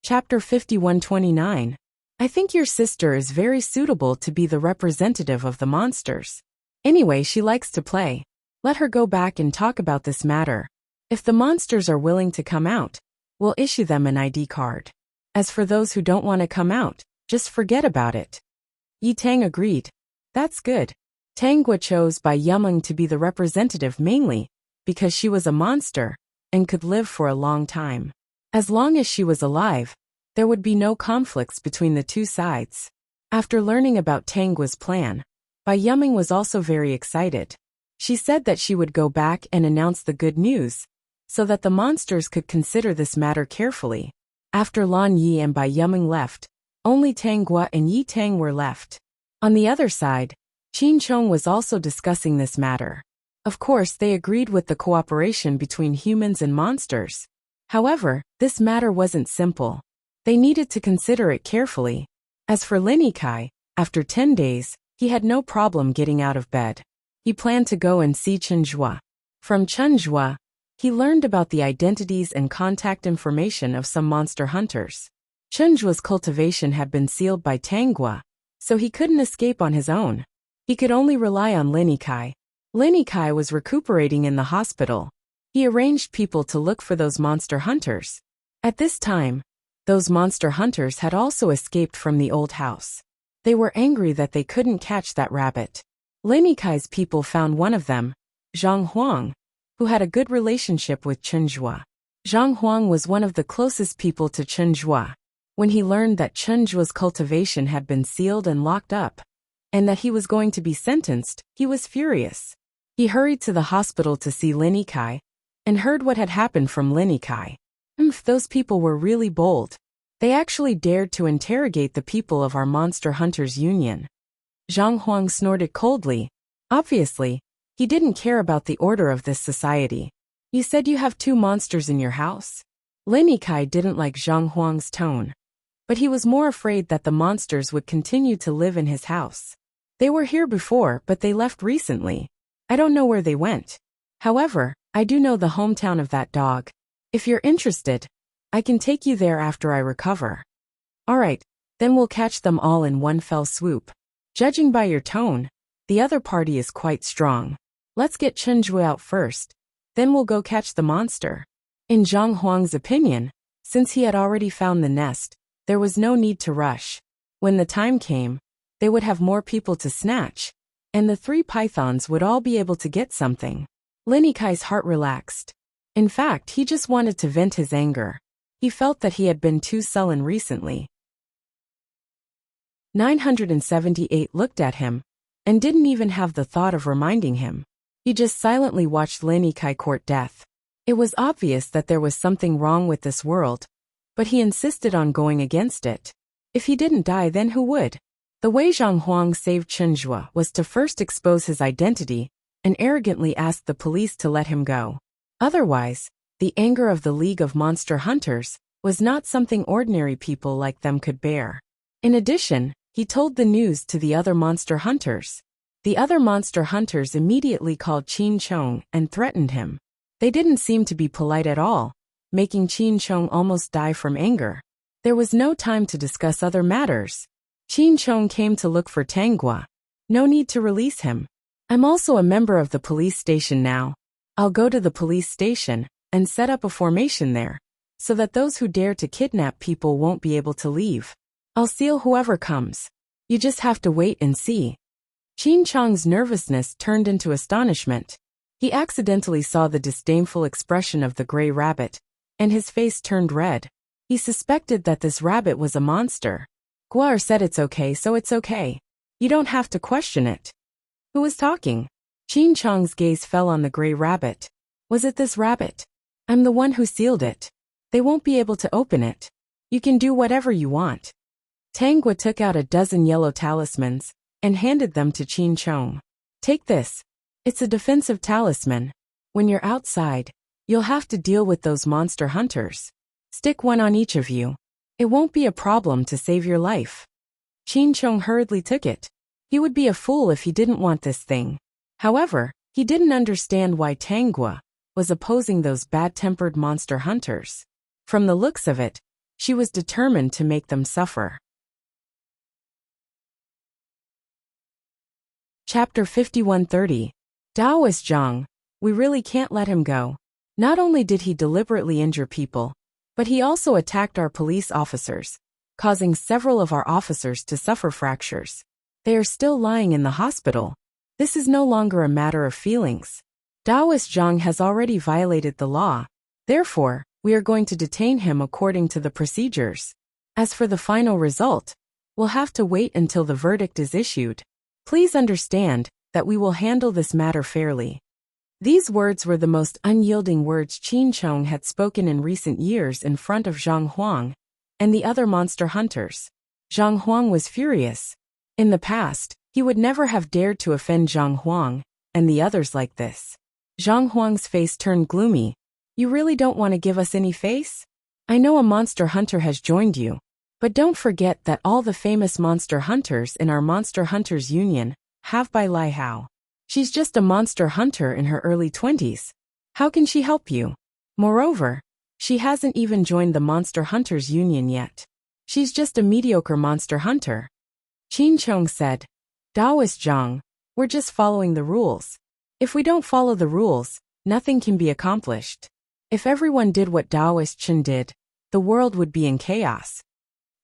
Chapter 5129. I think your sister is very suitable to be the representative of the monsters. Anyway, she likes to play. Let her go back and talk about this matter. If the monsters are willing to come out, we'll issue them an ID card. As for those who don't want to come out, just forget about it. Yi Tang agreed. That's good. Tang Guo chose Bai Yumeng to be the representative mainly because she was a monster and could live for a long time. As long as she was alive, there would be no conflicts between the two sides. After learning about Tang Guo's plan, Bai Yumeng was also very excited. She said that she would go back and announce the good news, so that the monsters could consider this matter carefully. After Lan Yi and Bai Yumeng left, only Tang Guo and Yi Tang were left. On the other side, Qin Chong was also discussing this matter. Of course, they agreed with the cooperation between humans and monsters. However, this matter wasn't simple. They needed to consider it carefully. As for Lin Yikai, after 10 days, he had no problem getting out of bed. He planned to go and see Chen Zhua. From Chen Zhua, he learned about the identities and contact information of some monster hunters. Chen Zhua's cultivation had been sealed by Tang Guo, so he couldn't escape on his own. He could only rely on Lin Yikai. Lin Yikai was recuperating in the hospital. He arranged people to look for those monster hunters. At this time, Those monster hunters had also escaped from the old house. They were angry that they couldn't catch that rabbit. Lin Yikai's people found one of them, Zhang Huang, who had a good relationship with Chen Zhua. Zhang Huang was one of the closest people to Chen Zhua. When he learned that Chen Zhua's cultivation had been sealed and locked up, and that he was going to be sentenced, he was furious. He hurried to the hospital to see Lin Yikai, and heard what had happened from Lin Yikai. Those people were really bold. They actually dared to interrogate the people of our Monster Hunters Union. Zhang Huang snorted coldly. Obviously, he didn't care about the order of this society. You said you have 2 monsters in your house? Lin Yikai didn't like Zhang Huang's tone. But he was more afraid that the monsters would continue to live in his house. They were here before, but they left recently. I don't know where they went. However, I do know the hometown of that dog. If you're interested, I can take you there after I recover. Alright, then we'll catch them all in one fell swoop. Judging by your tone, the other party is quite strong. Let's get Chen Zhua out first. Then we'll go catch the monster. In Zhang Huang's opinion, since he had already found the nest, there was no need to rush. When the time came, they would have more people to snatch, and the 3 pythons would all be able to get something. Lin Yikai's heart relaxed. In fact, he just wanted to vent his anger. He felt that he had been too sullen recently. 978 looked at him, and didn't even have the thought of reminding him. He just silently watched Lin Yikai court death. It was obvious that there was something wrong with this world, but he insisted on going against it. If he didn't die, then who would? The way Zhang Huang saved Chen Zhua was to first expose his identity and arrogantly ask the police to let him go. Otherwise, the anger of the League of Monster Hunters was not something ordinary people like them could bear. In addition, he told the news to the other monster hunters. The other monster hunters immediately called Qin Chong and threatened him. They didn't seem to be polite at all, making Qin Chong almost die from anger. There was no time to discuss other matters. Qin Chong came to look for Tanghua. No need to release him. I'm also a member of the police station now. I'll go to the police station and set up a formation there, so that those who dare to kidnap people won't be able to leave. I'll seal whoever comes. You just have to wait and see. Qin Chong's nervousness turned into astonishment. He accidentally saw the disdainful expression of the gray rabbit, and his face turned red. He suspected that this rabbit was a monster. Guar said it's okay, so it's okay. You don't have to question it. Who was talking? Qin Chong's gaze fell on the gray rabbit. Was it this rabbit? I'm the one who sealed it. They won't be able to open it. You can do whatever you want. Tanghua took out a dozen yellow talismans and handed them to Qin Chong. Take this. It's a defensive talisman. When you're outside, you'll have to deal with those monster hunters. Stick one on each of you. It won't be a problem to save your life. Qin Chong hurriedly took it. He would be a fool if he didn't want this thing. However, he didn't understand why Tanghua was opposing those bad-tempered monster hunters. From the looks of it, she was determined to make them suffer. Chapter 5130. Daoist Zhang, we really can't let him go. Not only did he deliberately injure people, but he also attacked our police officers, causing several of our officers to suffer fractures. They are still lying in the hospital. This is no longer a matter of feelings. Daoist Zhang has already violated the law. Therefore, we are going to detain him according to the procedures. As for the final result, we'll have to wait until the verdict is issued. Please understand that we will handle this matter fairly. These words were the most unyielding words Qin Chong had spoken in recent years in front of Zhang Huang and the other monster hunters. Zhang Huang was furious. In the past, he would never have dared to offend Zhang Huang and the others like this. Zhang Huang's face turned gloomy. You really don't want to give us any face? I know a monster hunter has joined you. But don't forget that all the famous monster hunters in our Monster Hunters Union have Bai Lai Hao. She's just a monster hunter in her early 20s. How can she help you? Moreover, she hasn't even joined the Monster Hunters Union yet. She's just a mediocre monster hunter. Qin Chong said, Daoist Zhang, we're just following the rules. If we don't follow the rules, nothing can be accomplished. If everyone did what Daoist Chen did, the world would be in chaos.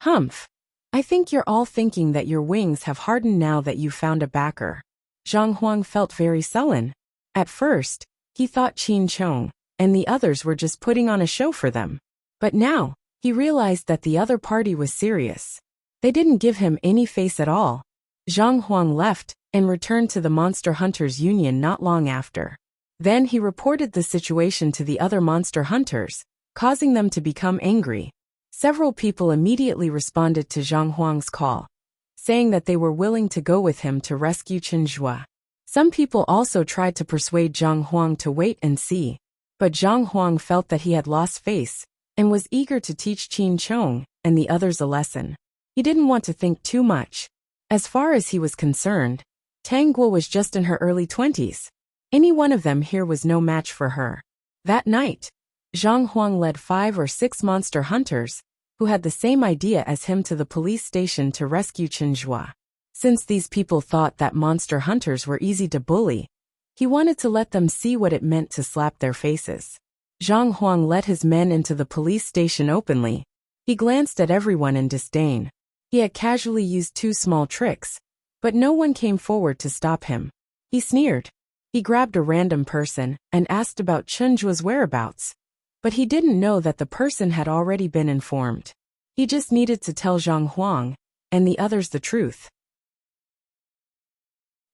Humph. I think you're all thinking that your wings have hardened now that you found a backer. Zhang Huang felt very sullen. At first, he thought Qin Chong and the others were just putting on a show for them. But now, he realized that the other party was serious. They didn't give him any face at all. Zhang Huang left and returned to the Monster Hunters Union not long after. Then he reported the situation to the other monster hunters, causing them to become angry. Several people immediately responded to Zhang Huang's call, saying that they were willing to go with him to rescue Chen Zhua. Some people also tried to persuade Zhang Huang to wait and see, but Zhang Huang felt that he had lost face and was eager to teach Qin Chong and the others a lesson. He didn't want to think too much. As far as he was concerned, Tang Guo was just in her early 20s. Any one of them here was no match for her. That night, Zhang Huang led 5 or 6 monster hunters who had the same idea as him to the police station to rescue Chen Zhua. Since these people thought that monster hunters were easy to bully, he wanted to let them see what it meant to slap their faces. Zhang Huang let his men into the police station openly. He glanced at everyone in disdain. He had casually used 2 small tricks, but no one came forward to stop him. He sneered. He grabbed a random person and asked about Chen Zhua's whereabouts. But he didn't know that the person had already been informed. He just needed to tell Zhang Huang and the others the truth.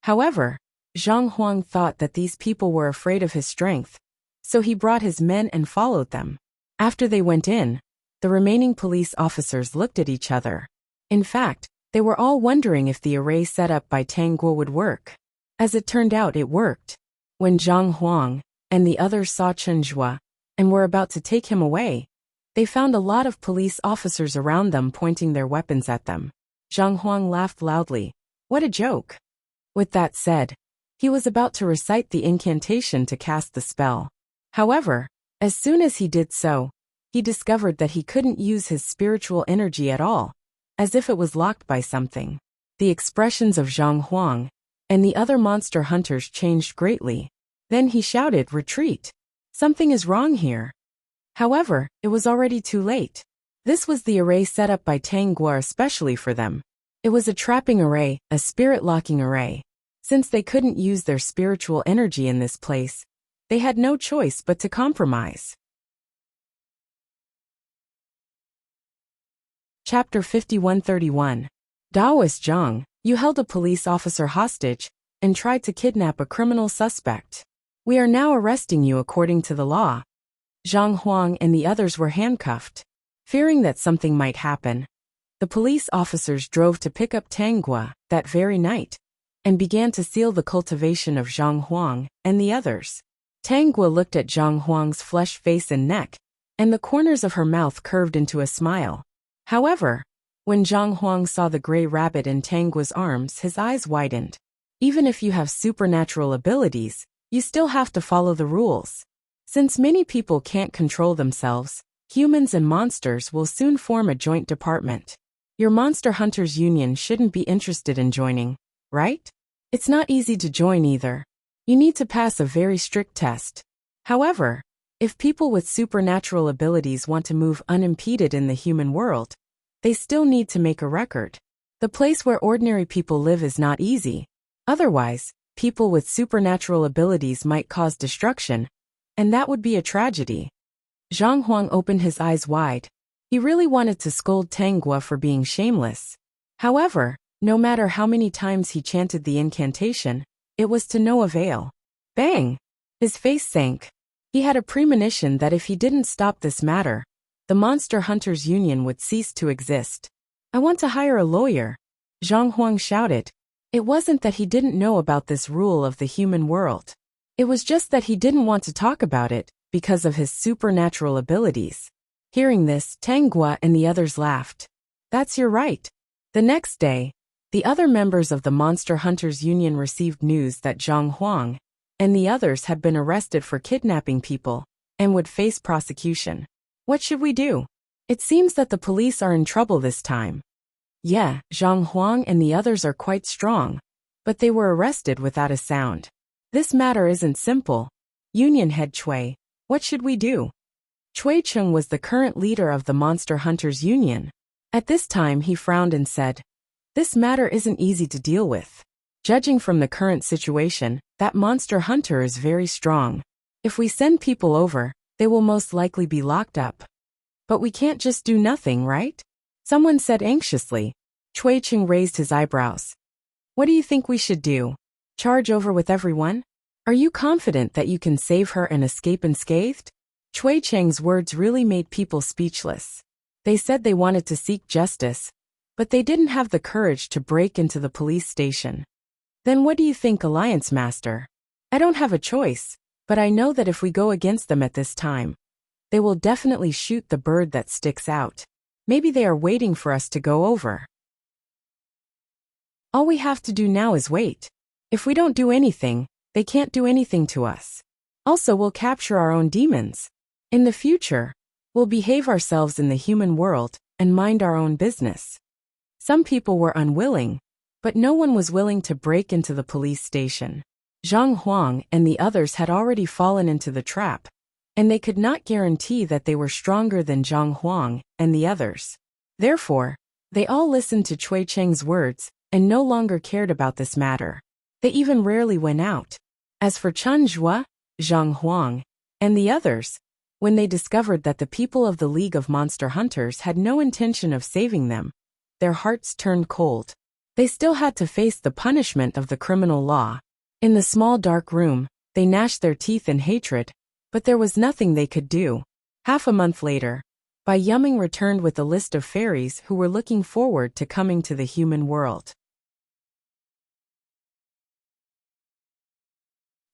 However, Zhang Huang thought that these people were afraid of his strength, so he brought his men and followed them. After they went in, the remaining police officers looked at each other. In fact, they were all wondering if the array set up by Tang Guo would work. As it turned out, it worked. When Zhang Huang and the others saw Chen Zhua and were about to take him away, they found a lot of police officers around them pointing their weapons at them. Zhang Huang laughed loudly. What a joke. With that said, he was about to recite the incantation to cast the spell. However, as soon as he did so, he discovered that he couldn't use his spiritual energy at all, as if it was locked by something. The expressions of Zhang Huang and the other monster hunters changed greatly. Then he shouted, "Retreat! Something is wrong here." However, it was already too late. This was the array set up by Tang Guo especially for them. It was a trapping array, a spirit-locking array. Since they couldn't use their spiritual energy in this place, they had no choice but to compromise. Chapter 5131. Daoist Zhang, you held a police officer hostage and tried to kidnap a criminal suspect. We are now arresting you according to the law. Zhang Huang and the others were handcuffed. Fearing that something might happen, the police officers drove to pick up Tang Guo that very night and began to seal the cultivation of Zhang Huang and the others. Tang Guo looked at Zhang Huang's flushed face and neck, and the corners of her mouth curved into a smile. However, when Zhang Huang saw the gray rabbit in Tang Guo's arms, his eyes widened. Even if you have supernatural abilities, you still have to follow the rules. Since many people can't control themselves, humans and monsters will soon form a joint department. Your Monster Hunters Union shouldn't be interested in joining, right? It's not easy to join either. You need to pass a very strict test. However, if people with supernatural abilities want to move unimpeded in the human world, they still need to make a record. The place where ordinary people live is not easy. Otherwise, people with supernatural abilities might cause destruction, and that would be a tragedy. Zhang Huang opened his eyes wide. He really wanted to scold Tang Guo for being shameless. However, no matter how many times he chanted the incantation, it was to no avail. Bang! His face sank. He had a premonition that if he didn't stop this matter, the Monster Hunters Union would cease to exist. I want to hire a lawyer, Zhang Huang shouted. It wasn't that he didn't know about this rule of the human world. It was just that he didn't want to talk about it because of his supernatural abilities. Hearing this, Tang Guo and the others laughed. That's your right. The next day, the other members of the Monster Hunters Union received news that Zhang Huang and the others had been arrested for kidnapping people and would face prosecution. What should we do? It seems that the police are in trouble this time. Yeah, Zhang Huang and the others are quite strong, but they were arrested without a sound. This matter isn't simple. Union Head Chui, what should we do? Cui Chung was the current leader of the Monster Hunters Union. At this time he frowned and said, "This matter isn't easy to deal with. Judging from the current situation, that monster hunter is very strong. If we send people over, they will most likely be locked up. But we can't just do nothing, right?" Someone said anxiously. Cui Chung raised his eyebrows. "What do you think we should do? Charge over with everyone? Are you confident that you can save her and escape unscathed?" Cui Cheng's words really made people speechless. They said they wanted to seek justice, but they didn't have the courage to break into the police station. "Then what do you think, Alliance Master?" "I don't have a choice, but I know that if we go against them at this time, they will definitely shoot the bird that sticks out. Maybe they are waiting for us to go over. All we have to do now is wait. If we don't do anything, they can't do anything to us. Also, we'll capture our own demons. In the future, we'll behave ourselves in the human world and mind our own business." Some people were unwilling, but no one was willing to break into the police station. Zhang Huang and the others had already fallen into the trap, and they could not guarantee that they were stronger than Zhang Huang and the others. Therefore, they all listened to Cui Cheng's words and no longer cared about this matter. They even rarely went out. As for Chen Zhua, Zhang Huang, and the others, when they discovered that the people of the League of Monster Hunters had no intention of saving them, their hearts turned cold. They still had to face the punishment of the criminal law. In the small dark room, they gnashed their teeth in hatred, but there was nothing they could do. Half a month later, Bai Yuming returned with a list of fairies who were looking forward to coming to the human world.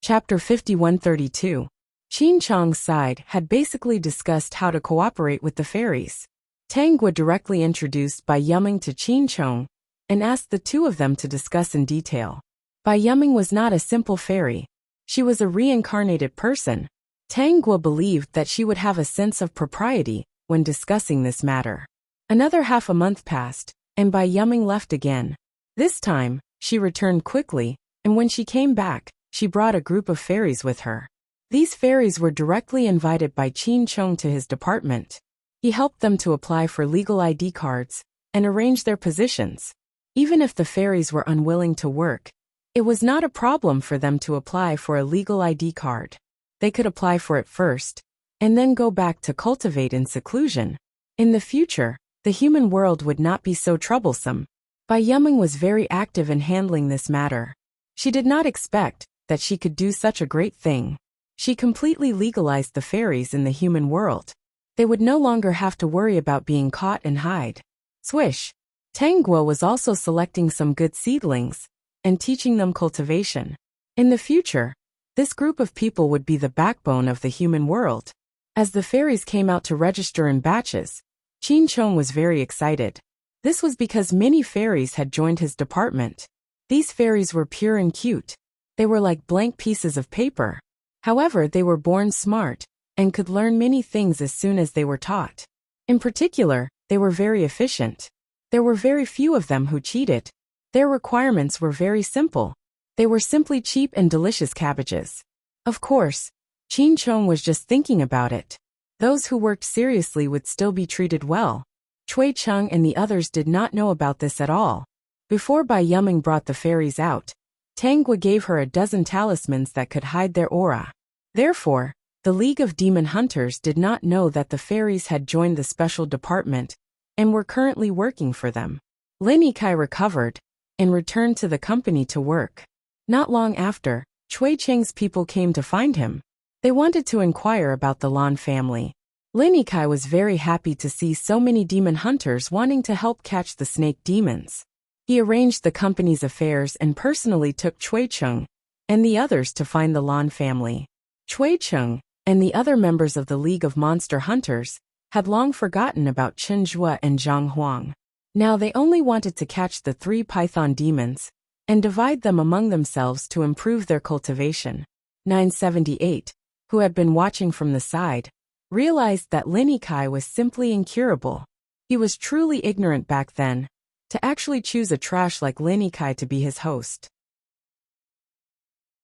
Chapter 5132. Qin Chang's side had basically discussed how to cooperate with the fairies. Tang Gua directly introduced Bai Yuming to Qin Chang and asked the two of them to discuss in detail. Bai Yuming was not a simple fairy. She was a reincarnated person. Tang Gua believed that she would have a sense of propriety when discussing this matter. Another half a month passed, and Bai Yuming left again. This time, she returned quickly, and when she came back, she brought a group of fairies with her. These fairies were directly invited by Qin Chong to his department. He helped them to apply for legal ID cards and arrange their positions. Even if the fairies were unwilling to work, it was not a problem for them to apply for a legal ID card. They could apply for it first, and then go back to cultivate in seclusion. In the future, the human world would not be so troublesome. Bai Yuming was very active in handling this matter. She did not expect that she could do such a great thing. She completely legalized the fairies in the human world. They would no longer have to worry about being caught and hide. Swish! Tang Guo was also selecting some good seedlings and teaching them cultivation. In the future, this group of people would be the backbone of the human world. As the fairies came out to register in batches, Qin Chong was very excited. This was because many fairies had joined his department. These fairies were pure and cute. They were like blank pieces of paper. However, they were born smart and could learn many things as soon as they were taught. In particular, they were very efficient. There were very few of them who cheated. Their requirements were very simple. They were simply cheap and delicious cabbages. Of course, Qin Chong was just thinking about it. Those who worked seriously would still be treated well. Cui Cheng and the others did not know about this at all. Before Bai Yuming brought the fairies out, Tang Gua gave her a dozen talismans that could hide their aura. Therefore, the League of Demon Hunters did not know that the fairies had joined the special department and were currently working for them. Lin Yikai recovered and returned to the company to work. Not long after, Cui Cheng's people came to find him. They wanted to inquire about the Lan family. Lin Yikai was very happy to see so many demon hunters wanting to help catch the snake demons. He arranged the company's affairs and personally took Cui Cheng and the others to find the Lan family. Cui Cheng and the other members of the League of Monster Hunters had long forgotten about Chen Zhua and Zhang Huang. Now they only wanted to catch the 3 python demons and divide them among themselves to improve their cultivation. 978, who had been watching from the side, realized that Lin Yikai was simply incurable. He was truly ignorant back then to actually choose a trash like Lin Yikai to be his host.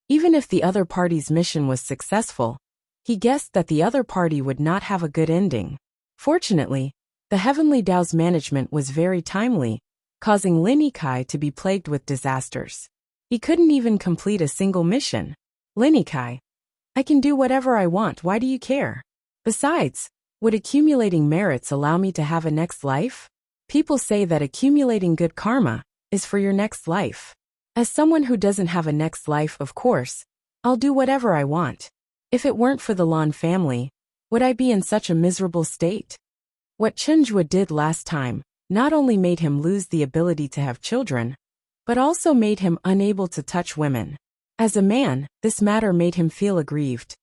Even if the other party's mission was successful, He guessed that the other party would not have a good ending. Fortunately, the Heavenly Dao's management was very timely, causing Lin Yikai to be plagued with disasters. He couldn't even complete a single mission. Lin Yikai, I can do whatever I want, why do you care? Besides, would accumulating merits allow me to have a next life? People say that accumulating good karma is for your next life. As someone who doesn't have a next life, of course, I'll do whatever I want. If it weren't for the Lan family, would I be in such a miserable state? What Chenjue did last time not only made him lose the ability to have children, but also made him unable to touch women. As a man, this matter made him feel aggrieved.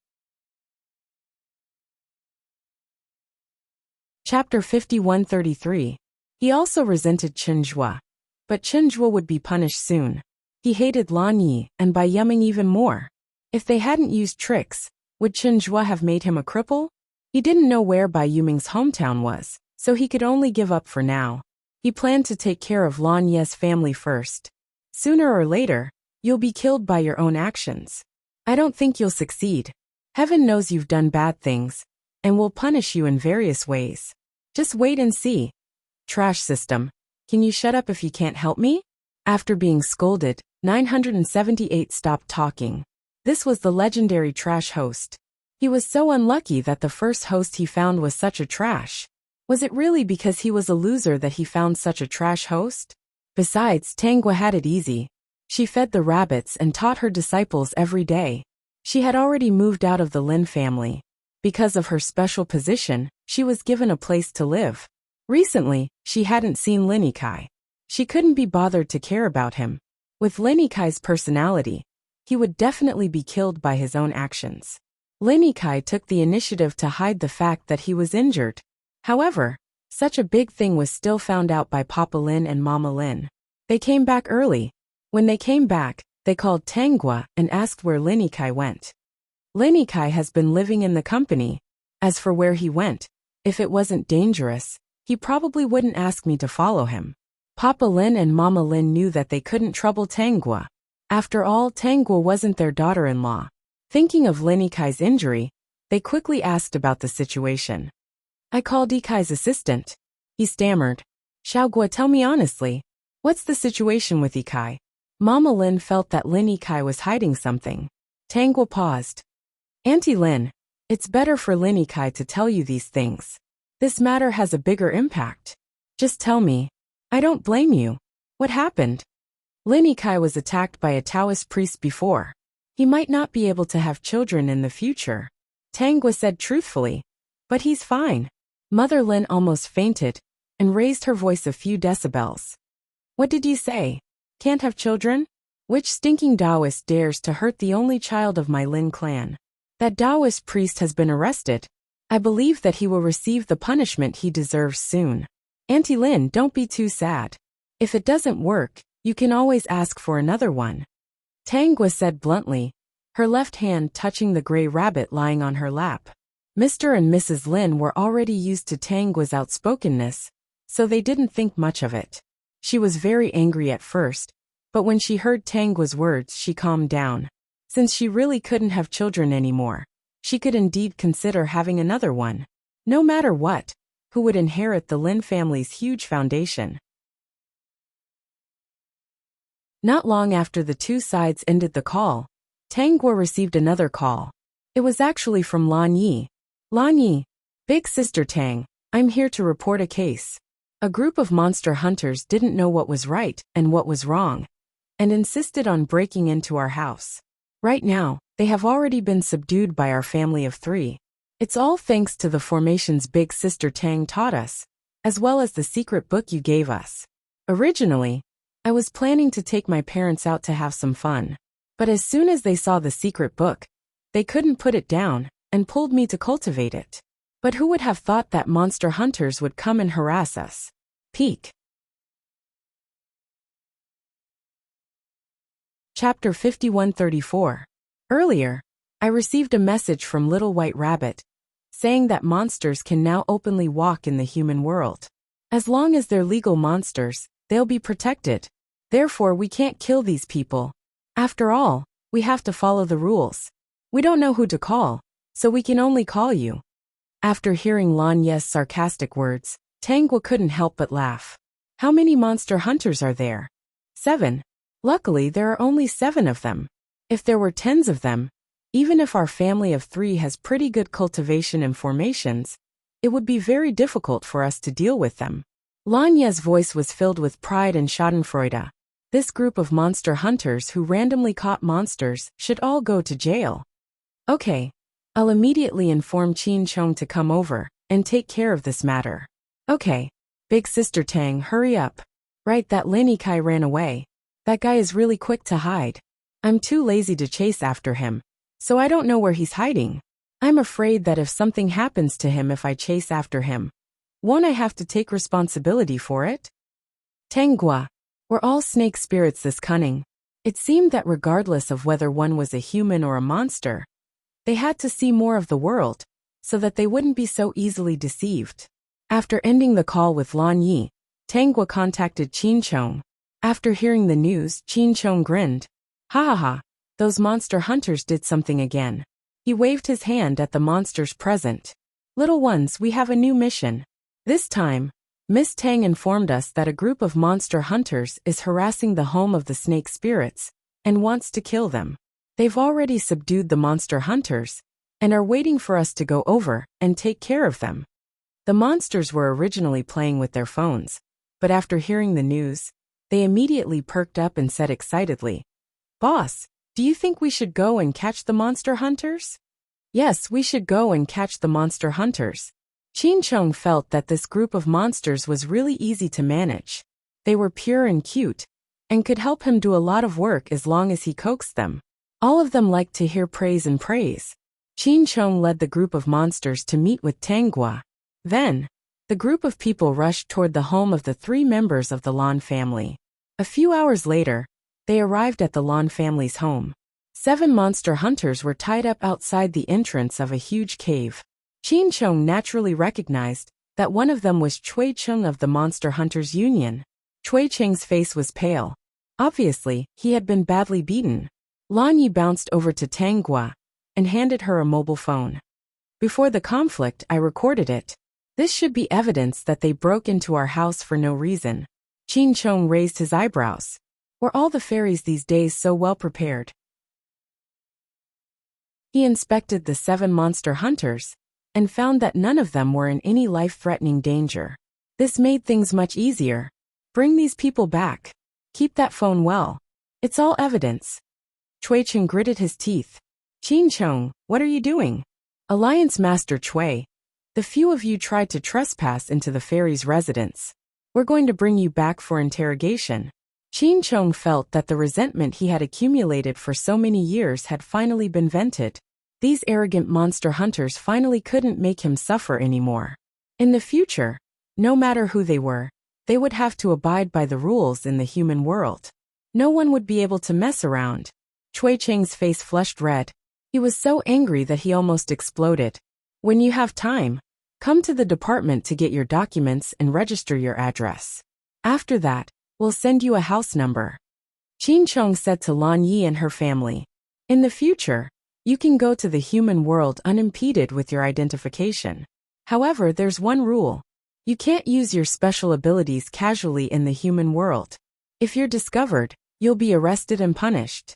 Chapter 5133. He also resented Chenjue. But Chenjue would be punished soon. He hated Lan Yi, and by Yuming even more. If they hadn't used tricks, would Chenjue have made him a cripple? He didn't know where Bai Yuming's hometown was, so he could only give up for now. He planned to take care of Lan Ye's family first. Sooner or later, you'll be killed by your own actions. I don't think you'll succeed. Heaven knows you've done bad things, and will punish you in various ways. Just wait and see. Trash system. Can you shut up if you can't help me? After being scolded, 978 stopped talking. This was the legendary trash host. He was so unlucky that the first host he found was such a trash. Was it really because he was a loser that he found such a trash host? Besides, Tanguo had it easy. She fed the rabbits and taught her disciples every day. She had already moved out of the Lin family. Because of her special position, she was given a place to live. Recently, she hadn't seen Lin Yikai. She couldn't be bothered to care about him. With Lin Yikai's personality, he would definitely be killed by his own actions. Lin Yikai took the initiative to hide the fact that he was injured. However, such a big thing was still found out by Papa Lin and Mama Lin. They came back early. When they came back, they called Tanguo and asked where Lin Yikai went. Lin Yikai has been living in the company. As for where he went, if it wasn't dangerous, he probably wouldn't ask me to follow him. Papa Lin and Mama Lin knew that they couldn't trouble Tanguo. After all, Tanguo wasn't their daughter-in-law. Thinking of Lin Yikai's injury, they quickly asked about the situation. I called Yikai's assistant. He stammered. Xiaoguo, tell me honestly, what's the situation with Yikai? Mama Lin felt that Lin Yikai was hiding something. Tanguo paused. Auntie Lin, it's better for Lin Yikai to tell you these things. This matter has a bigger impact. Just tell me. I don't blame you. What happened? Lin Yikai was attacked by a Taoist priest before. He might not be able to have children in the future. Tanguo said truthfully. But he's fine. Mother Lin almost fainted and raised her voice a few decibels. What did you say? Can't have children? Which stinking Taoist dares to hurt the only child of my Lin clan? That Taoist priest has been arrested. I believe that he will receive the punishment he deserves soon. Auntie Lin, don't be too sad. If it doesn't work, you can always ask for another one. Tanguo said bluntly, her left hand touching the gray rabbit lying on her lap. Mr. and Mrs. Lin were already used to Tanguo's outspokenness, so they didn't think much of it. She was very angry at first, but when she heard Tanguo's words, she calmed down. Since she really couldn't have children anymore, she could indeed consider having another one. No matter what, who would inherit the Lin family's huge foundation. Not long after the two sides ended the call, Tanguo received another call. It was actually from Lan Yi. Lan Yi, Big Sister Tang, I'm here to report a case. A group of monster hunters didn't know what was right and what was wrong, and insisted on breaking into our house. Right now, they have already been subdued by our family of 3. It's all thanks to the formations Big Sister Tang taught us, as well as the secret book you gave us. Originally, I was planning to take my parents out to have some fun, but as soon as they saw the secret book, they couldn't put it down and pulled me to cultivate it. But who would have thought that monster hunters would come and harass us? Peak. Chapter 5134. Earlier, I received a message from Little White Rabbit, saying that monsters can now openly walk in the human world. As long as they're legal monsters, they'll be protected. Therefore, we can't kill these people. After all, we have to follow the rules. We don't know who to call, so we can only call you. After hearing Lan Ye's sarcastic words, Tangwa couldn't help but laugh. How many monster hunters are there? 7. Luckily, there are only 7 of them. If there were tens of them, even if our family of 3 has pretty good cultivation and formations, it would be very difficult for us to deal with them. Lan Ye's voice was filled with pride and schadenfreude. This group of monster hunters who randomly caught monsters should all go to jail. Okay, I'll immediately inform Qin Chong to come over and take care of this matter. Okay, big sister Tang, hurry up. Right, that Lin Kai ran away. That guy is really quick to hide. I'm too lazy to chase after him, so I don't know where he's hiding. I'm afraid that if something happens to him if I chase after him, won't I have to take responsibility for it? Tangua, were all snake spirits this cunning? It seemed that regardless of whether one was a human or a monster, they had to see more of the world, so that they wouldn't be so easily deceived. After ending the call with Lan Yi, Tangua contacted Qin Chong. After hearing the news, Qin Chong grinned. Ha ha ha, those monster hunters did something again. He waved his hand at the monsters present. Little ones, we have a new mission. This time, Miss Tang informed us that a group of monster hunters is harassing the home of the snake spirits and wants to kill them. They've already subdued the monster hunters and are waiting for us to go over and take care of them. The monsters were originally playing with their phones, but after hearing the news, they immediately perked up and said excitedly, "Boss, do you think we should go and catch the monster hunters?" Yes, we should go and catch the monster hunters. Qin Chong felt that this group of monsters was really easy to manage. They were pure and cute, and could help him do a lot of work as long as he coaxed them. All of them liked to hear praise and praise. Qin Chong led the group of monsters to meet with Tangua. Then, the group of people rushed toward the home of the 3 members of the Lan family. A few hours later, they arrived at the Lan family's home. 7 monster hunters were tied up outside the entrance of a huge cave. Qin Chong naturally recognized that one of them was Cui Cheng of the Monster Hunters Union. Cui Cheng's face was pale. Obviously, he had been badly beaten. Lan Yi bounced over to Tangua and handed her a mobile phone. Before the conflict, I recorded it. This should be evidence that they broke into our house for no reason. Qin Chong raised his eyebrows. Were all the fairies these days so well prepared? He inspected the 7 monster hunters and found that none of them were in any life-threatening danger. This made things much easier. Bring these people back. Keep that phone well. It's all evidence. Cui Cheng gritted his teeth. Qin Chong, what are you doing? Alliance Master Cui, the few of you tried to trespass into the fairy's residence. We're going to bring you back for interrogation. Qin Chong felt that the resentment he had accumulated for so many years had finally been vented. These arrogant monster hunters finally couldn't make him suffer anymore. In the future, no matter who they were, they would have to abide by the rules in the human world. No one would be able to mess around. Cui Cheng's face flushed red. He was so angry that he almost exploded. When you have time, come to the department to get your documents and register your address. After that, we'll send you a house number. Qin Chong said to Lan Yi and her family. In the future, you can go to the human world unimpeded with your identification. However, there's one rule. You can't use your special abilities casually in the human world. If you're discovered, you'll be arrested and punished.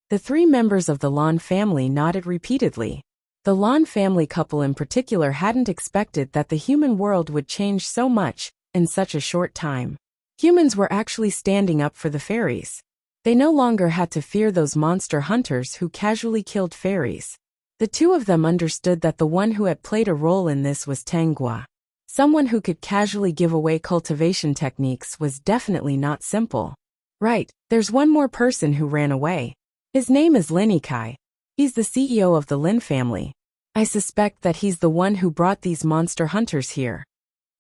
The 3 members of the Lan family nodded repeatedly. The Lan family couple in particular hadn't expected that the human world would change so much in such a short time. Humans were actually standing up for the fairies. They no longer had to fear those monster hunters who casually killed fairies. The 2 of them understood that the one who had played a role in this was Tangua. Someone who could casually give away cultivation techniques was definitely not simple. Right, there's one more person who ran away. His name is Lin Kai. He's the CEO of the Lin family. I suspect that he's the one who brought these monster hunters here.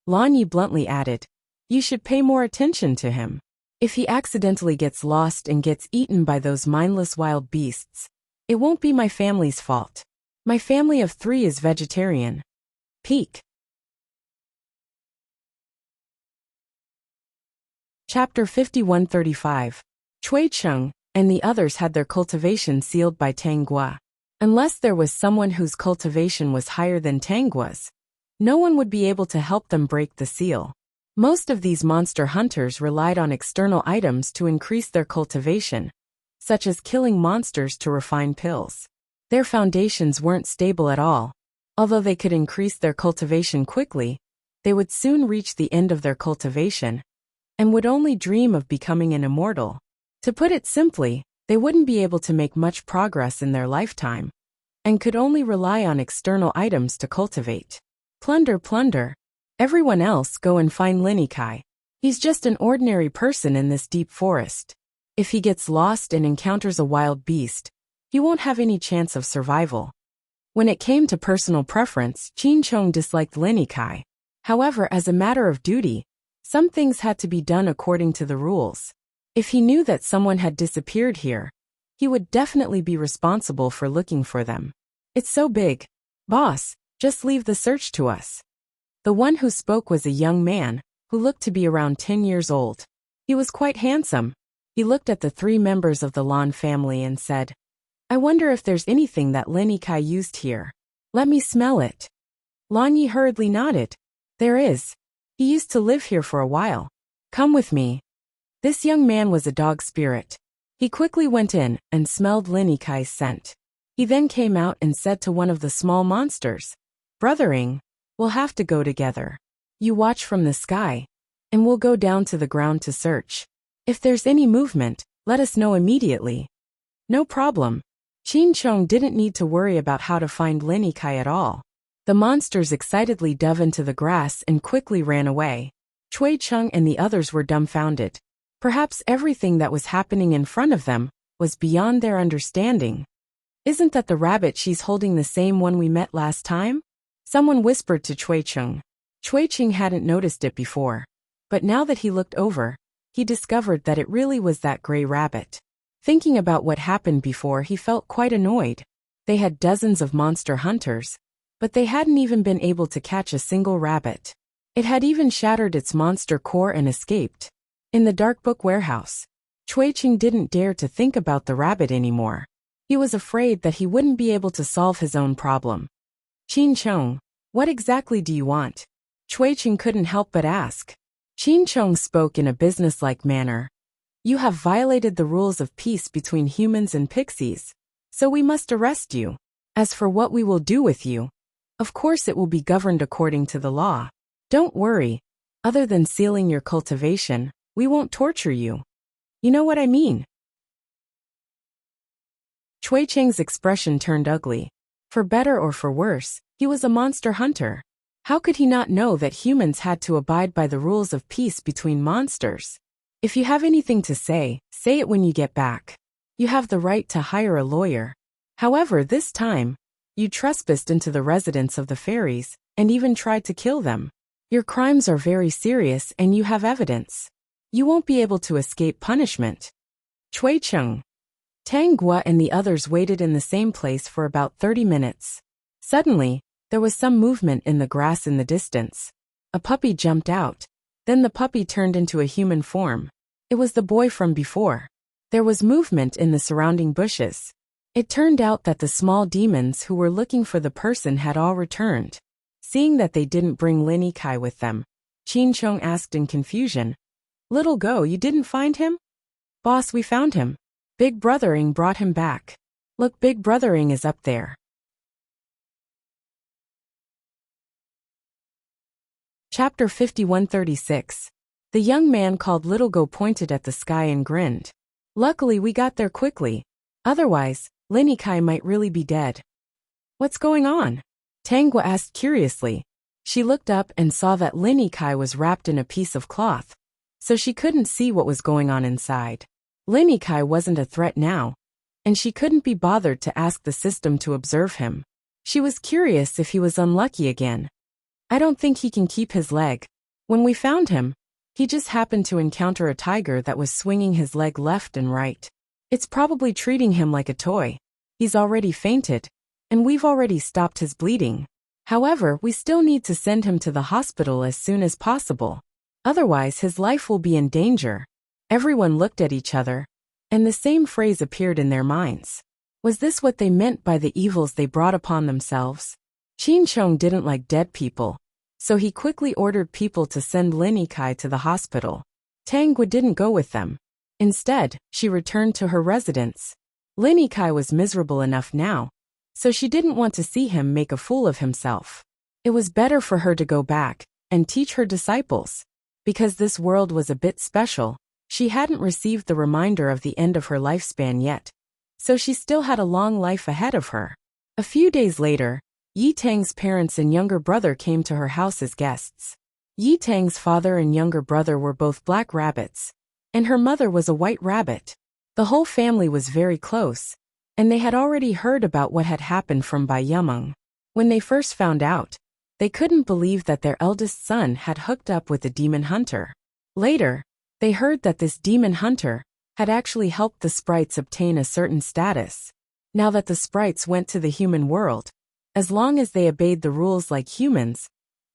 Lan Yi bluntly added, you should pay more attention to him. If he accidentally gets lost and gets eaten by those mindless wild beasts, it won't be my family's fault. My family of 3 is vegetarian. Peak. Chapter 5135. Cui Cheng and the others had their cultivation sealed by Tangua. Unless there was someone whose cultivation was higher than Tangwa's, no one would be able to help them break the seal. Most of these monster hunters relied on external items to increase their cultivation, such as killing monsters to refine pills. Their foundations weren't stable at all. Although they could increase their cultivation quickly, they would soon reach the end of their cultivation and would only dream of becoming an immortal. To put it simply, they wouldn't be able to make much progress in their lifetime and could only rely on external items to cultivate. Plunder, plunder. Everyone else go and find Linikai. He's just an ordinary person in this deep forest. If he gets lost and encounters a wild beast, he won't have any chance of survival. When it came to personal preference, Qin Chong disliked Linikai. However, as a matter of duty, some things had to be done according to the rules. If he knew that someone had disappeared here, he would definitely be responsible for looking for them. It's so big. Boss, just leave the search to us. The one who spoke was a young man, who looked to be around 10 years old. He was quite handsome. He looked at the three members of the Lan family and said, I wonder if there's anything that Linikai used here. Let me smell it. Lan Yi hurriedly nodded. There is. He used to live here for a while. Come with me. This young man was a dog spirit. He quickly went in and smelled Linikai's scent. He then came out and said to one of the small monsters, Brothering, we'll have to go together. You watch from the sky, and we'll go down to the ground to search. If there's any movement, let us know immediately. No problem. Qin Chong didn't need to worry about how to find Linikai at all. The monsters excitedly dove into the grass and quickly ran away. Cui Cheng and the others were dumbfounded. Perhaps everything that was happening in front of them was beyond their understanding. Isn't that the rabbit she's holding, the same one we met last time? Someone whispered to Cui Cheng. Cui Cheng hadn't noticed it before, but now that he looked over, he discovered that it really was that gray rabbit. Thinking about what happened before, he felt quite annoyed. They had dozens of monster hunters, but they hadn't even been able to catch a single rabbit. It had even shattered its monster core and escaped. In the dark book warehouse, Cui Cheng didn't dare to think about the rabbit anymore. He was afraid that he wouldn't be able to solve his own problem. Qin Chong, what exactly do you want? Cui Cheng couldn't help but ask. Qin Chong spoke in a businesslike manner. You have violated the rules of peace between humans and pixies, so we must arrest you. As for what we will do with you, of course it will be governed according to the law. Don't worry, other than sealing your cultivation, we won't torture you. You know what I mean? Cui Cheng's expression turned ugly. For better or for worse, he was a monster hunter. How could he not know that humans had to abide by the rules of peace between monsters? If you have anything to say it when you get back. You have the right to hire a lawyer. However, this time, you trespassed into the residence of the fairies and even tried to kill them. Your crimes are very serious and you have evidence. You won't be able to escape punishment. Cui Cheng. Tang Gua and the others waited in the same place for about 30 minutes. Suddenly, there was some movement in the grass in the distance. A puppy jumped out. Then the puppy turned into a human form. It was the boy from before. There was movement in the surrounding bushes. It turned out that the small demons who were looking for the person had all returned. Seeing that they didn't bring Linikai with them, Qin Chong asked in confusion, Little Go, you didn't find him? Boss, we found him. Big Brothering brought him back. Look, Big Brothering is up there. Chapter 5136. The young man called Little Go pointed at the sky and grinned. Luckily we got there quickly. Otherwise, Linikai might really be dead. What's going on? Tangwa asked curiously. She looked up and saw that Linikai was wrapped in a piece of cloth, so she couldn't see what was going on inside. Linikai wasn't a threat now, and she couldn't be bothered to ask the system to observe him. She was curious if he was unlucky again. I don't think he can keep his leg. When we found him, he just happened to encounter a tiger that was swinging his leg left and right. It's probably treating him like a toy. He's already fainted, and we've already stopped his bleeding. However, we still need to send him to the hospital as soon as possible. Otherwise, his life will be in danger. Everyone looked at each other, and the same phrase appeared in their minds. Was this what they meant by the evils they brought upon themselves? Qin Chong didn't like dead people, so he quickly ordered people to send Lin Yikai to the hospital. Tang Gua didn't go with them. Instead, she returned to her residence. Lin Yikai was miserable enough now, so she didn't want to see him make a fool of himself. It was better for her to go back and teach her disciples. Because this world was a bit special, she hadn't received the reminder of the end of her lifespan yet, so she still had a long life ahead of her. A few days later, Yi Tang's parents and younger brother came to her house as guests. Yi Tang's father and younger brother were both black rabbits, and her mother was a white rabbit. The whole family was very close, and they had already heard about what had happened from Bai Yumeng. When they first found out, they couldn't believe that their eldest son had hooked up with a demon hunter. Later, they heard that this demon hunter had actually helped the sprites obtain a certain status. Now that the sprites went to the human world, as long as they obeyed the rules like humans,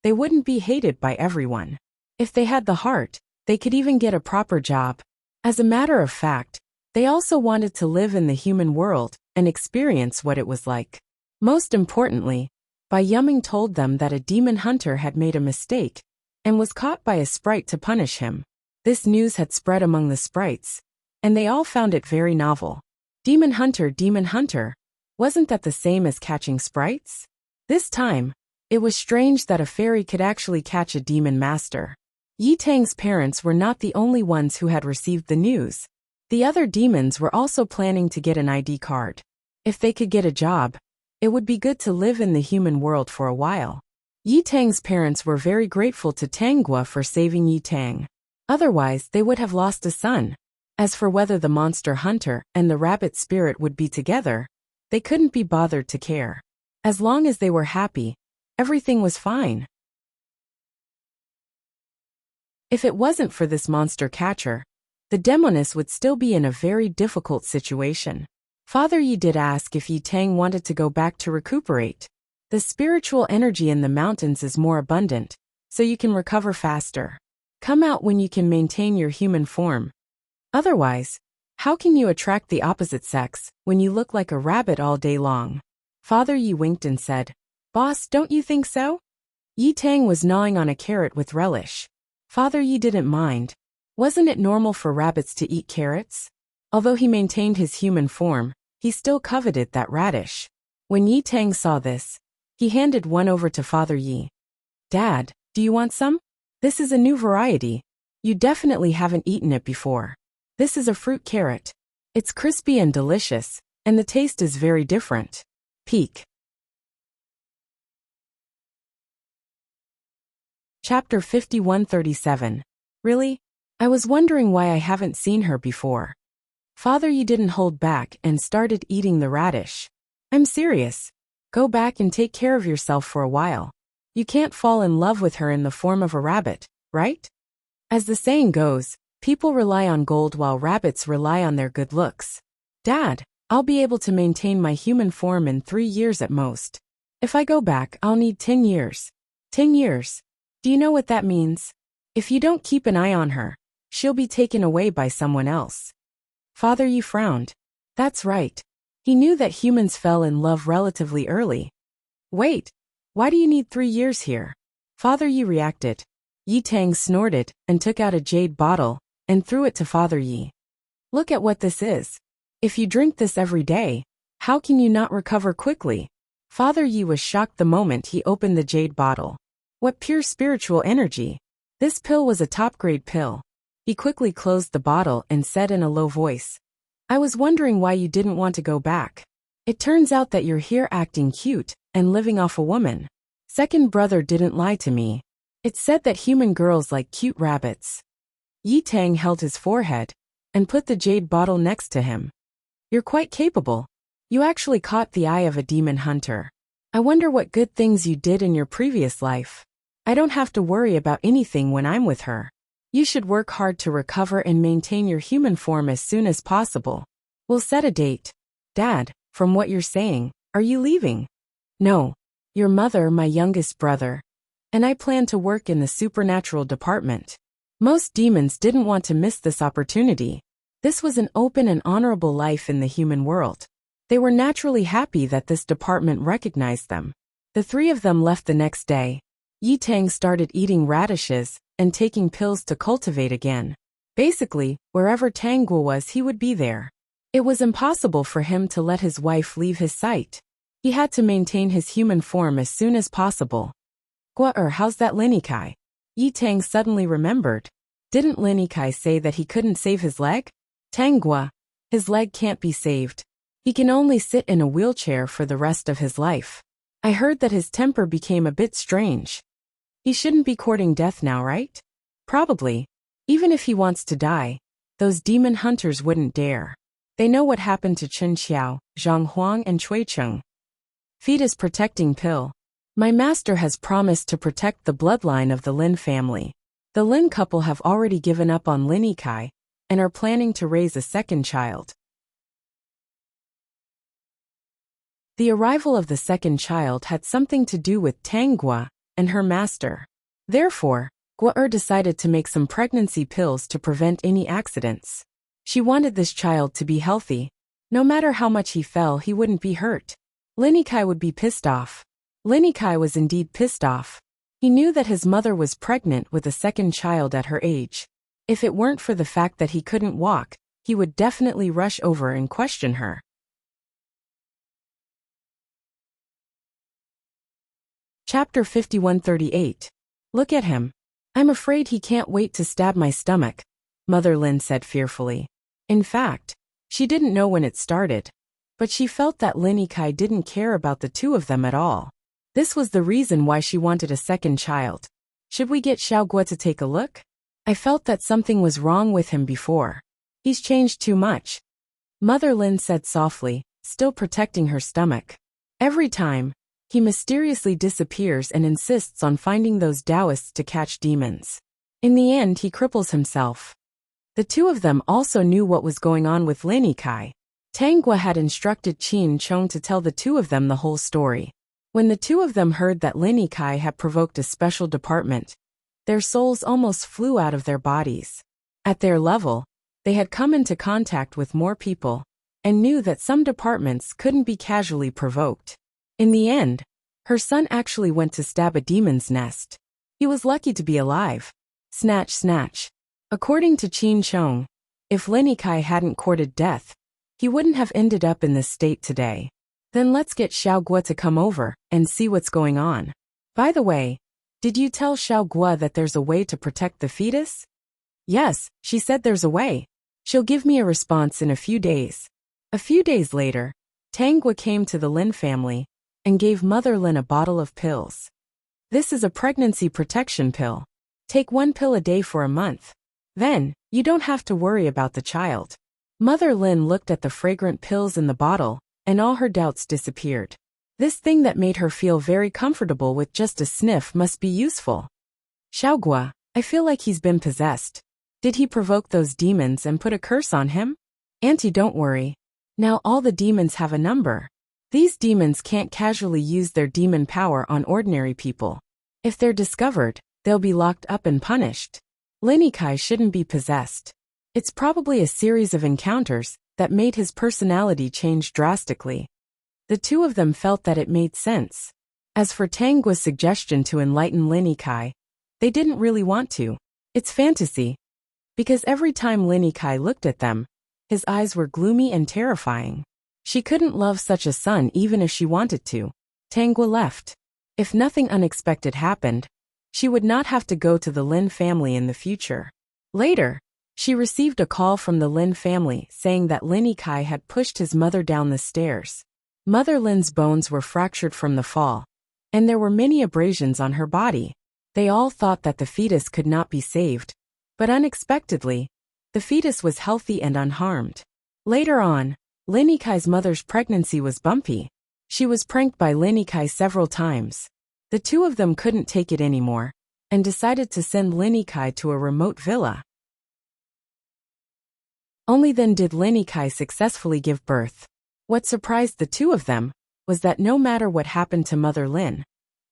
they wouldn't be hated by everyone. If they had the heart, they could even get a proper job. As a matter of fact, they also wanted to live in the human world and experience what it was like. Most importantly, Bai Yumeng told them that a demon hunter had made a mistake and was caught by a sprite to punish him. This news had spread among the sprites, and they all found it very novel. Demon hunter, wasn't that the same as catching sprites? This time, it was strange that a fairy could actually catch a demon master. Yi Tang's parents were not the only ones who had received the news. The other demons were also planning to get an ID card. If they could get a job, it would be good to live in the human world for a while. Yi Tang's parents were very grateful to Tang Gua for saving Yi Tang. Otherwise, they would have lost a son. As for whether the monster hunter and the rabbit spirit would be together, they couldn't be bothered to care. As long as they were happy, everything was fine. If it wasn't for this monster catcher, the demoness would still be in a very difficult situation. Father Yi did ask if Yi Tang wanted to go back to recuperate. The spiritual energy in the mountains is more abundant, so you can recover faster. Come out when you can maintain your human form. Otherwise, how can you attract the opposite sex when you look like a rabbit all day long? Father Yi winked and said, "Boss, don't you think so?" Yi Tang was gnawing on a carrot with relish. Father Yi didn't mind. Wasn't it normal for rabbits to eat carrots? Although he maintained his human form, he still coveted that radish. When Yi Tang saw this, he handed one over to Father Yi. "Dad, do you want some? This is a new variety. You definitely haven't eaten it before. This is a fruit carrot. It's crispy and delicious, and the taste is very different." Peak. Chapter 5137. Really? I was wondering why I haven't seen her before. Father Yi didn't hold back and started eating the radish. "I'm serious. Go back and take care of yourself for a while. You can't fall in love with her in the form of a rabbit, right? As the saying goes, people rely on gold while rabbits rely on their good looks. Dad, I'll be able to maintain my human form in 3 years at most. If I go back, I'll need 10 years. 10 years. Do you know what that means? If you don't keep an eye on her, she'll be taken away by someone else." Father Yi frowned. That's right. He knew that humans fell in love relatively early. "Wait, why do you need 3 years here?" Father Yi reacted. Yi Tang snorted and took out a jade bottle and threw it to Father Yi. "Look at what this is. If you drink this every day, how can you not recover quickly?" Father Yi was shocked the moment he opened the jade bottle. What pure spiritual energy! This pill was a top-grade pill. He quickly closed the bottle and said in a low voice, "I was wondering why you didn't want to go back. It turns out that you're here acting cute and living off a woman. Second brother didn't lie to me. It said that human girls like cute rabbits." Yi Tang held his forehead and put the jade bottle next to him. "You're quite capable. You actually caught the eye of a demon hunter. I wonder what good things you did in your previous life. I don't have to worry about anything when I'm with her. You should work hard to recover and maintain your human form as soon as possible. We'll set a date." "Dad, from what you're saying, are you leaving?" "No. Your mother, my youngest brother, and I plan to work in the supernatural department. Most demons didn't want to miss this opportunity. This was an open and honorable life in the human world. They were naturally happy that this department recognized them. The three of them left the next day. Yi Tang started eating radishes and taking pills to cultivate again. Basically, wherever Tang Guo was, he would be there. It was impossible for him to let his wife leave his sight. He had to maintain his human form as soon as possible. Guo, how's that Lin Kai? Yi Tang suddenly remembered. Didn't Lin Kai say that he couldn't save his leg? Tang Guo, his leg can't be saved. He can only sit in a wheelchair for the rest of his life. I heard that his temper became a bit strange. He shouldn't be courting death now, right? Probably. Even if he wants to die, those demon hunters wouldn't dare. They know what happened to Chen Xiao, Zhang Huang and Cui Cheng. Fetus protecting pill. My master has promised to protect the bloodline of the Lin family. The Lin couple have already given up on Lin Kai and are planning to raise a second child. The arrival of the second child had something to do with Tang Guo and her master. Therefore, Guo decided to make some pregnancy pills to prevent any accidents. She wanted this child to be healthy. No matter how much he fell, he wouldn't be hurt. Lin Kai would be pissed off. Lin Kai was indeed pissed off. He knew that his mother was pregnant with a second child at her age. If it weren't for the fact that he couldn't walk, he would definitely rush over and question her. Chapter 5138. Look at him. I'm afraid he can't wait to stab my stomach, Mother Lin said fearfully. In fact, she didn't know when it started, but she felt that Lin Kai didn't care about the two of them at all. This was the reason why she wanted a second child. Should we get Xiao Guo to take a look? I felt that something was wrong with him before. He's changed too much. Mother Lin said softly, still protecting her stomach. Every time, he mysteriously disappears and insists on finding those Taoists to catch demons. In the end, he cripples himself. The two of them also knew what was going on with Lin Kai. Tang Guo had instructed Qin Chong to tell the two of them the whole story. When the two of them heard that Lin Kai had provoked a special department, their souls almost flew out of their bodies. At their level, they had come into contact with more people and knew that some departments couldn't be casually provoked. In the end, her son actually went to stab a demon's nest. He was lucky to be alive. Snatch, snatch. According to Qin Chong, if Lin Kai hadn't courted death, he wouldn't have ended up in this state today. Then let's get Xiao Guo to come over and see what's going on. By the way, did you tell Xiao Guo that there's a way to protect the fetus? Yes, she said there's a way. She'll give me a response in a few days. A few days later, Tang Guo came to the Lin family and gave Mother Lin a bottle of pills. This is a pregnancy protection pill. Take 1 pill a day for a month. Then, you don't have to worry about the child. Mother Lin looked at the fragrant pills in the bottle, and all her doubts disappeared. This thing that made her feel very comfortable with just a sniff must be useful. Xiao Guo, I feel like he's been possessed. Did he provoke those demons and put a curse on him? Auntie, don't worry. Now all the demons have a number. These demons can't casually use their demon power on ordinary people. If they're discovered, they'll be locked up and punished. Lin Kai shouldn't be possessed. It's probably a series of encounters that made his personality change drastically. The two of them felt that it made sense. As for Tang Guo's suggestion to enlighten Lin Kai, they didn't really want to. It's fantasy. Because every time Lin Kai looked at them, his eyes were gloomy and terrifying. She couldn't love such a son even if she wanted to. Tang Guo left. If nothing unexpected happened, she would not have to go to the Lin family in the future. Later, she received a call from the Lin family saying that Lin Kai had pushed his mother down the stairs. Mother Lin's bones were fractured from the fall, and there were many abrasions on her body. They all thought that the fetus could not be saved, but unexpectedly, the fetus was healthy and unharmed. Later on, Lin Kai's mother's pregnancy was bumpy. She was pranked by Lin Kai several times. The two of them couldn't take it anymore, and decided to send Lin Kai to a remote villa. Only then did Lin Kai successfully give birth. What surprised the two of them was that no matter what happened to Mother Lin,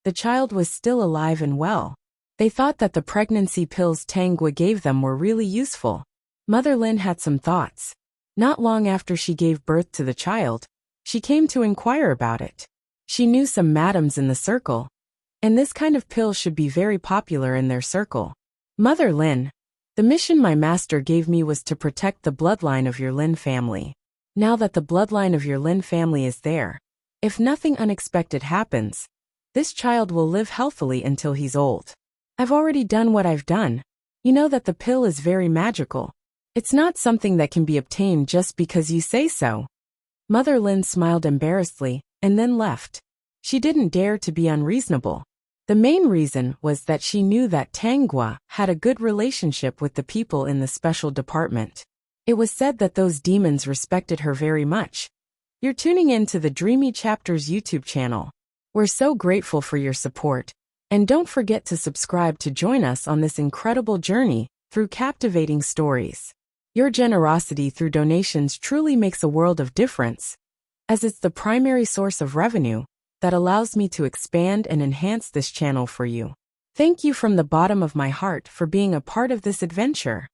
the child was still alive and well. They thought that the pregnancy pills Tang Guo gave them were really useful. Mother Lin had some thoughts. Not long after she gave birth to the child, She came to inquire about it. She knew some madams in the circle, and this kind of pill should be very popular in their circle. Mother Lin, the mission my master gave me was to protect the bloodline of your Lin family. Now that the bloodline of your Lin family is there, if nothing unexpected happens, this child will live healthily until he's old. I've already done what I've done. You know that the pill is very magical. It's not something that can be obtained just because you say so. Mother Lin smiled embarrassedly and then left. She didn't dare to be unreasonable. The main reason was that she knew that Tanghua had a good relationship with the people in the special department. It was said that those demons respected her very much. You're tuning in to the Dreamy Chapters YouTube channel. We're so grateful for your support, and don't forget to subscribe to join us on this incredible journey through captivating stories. Your generosity through donations truly makes a world of difference, as it's the primary source of revenue that allows me to expand and enhance this channel for you. Thank you from the bottom of my heart for being a part of this adventure.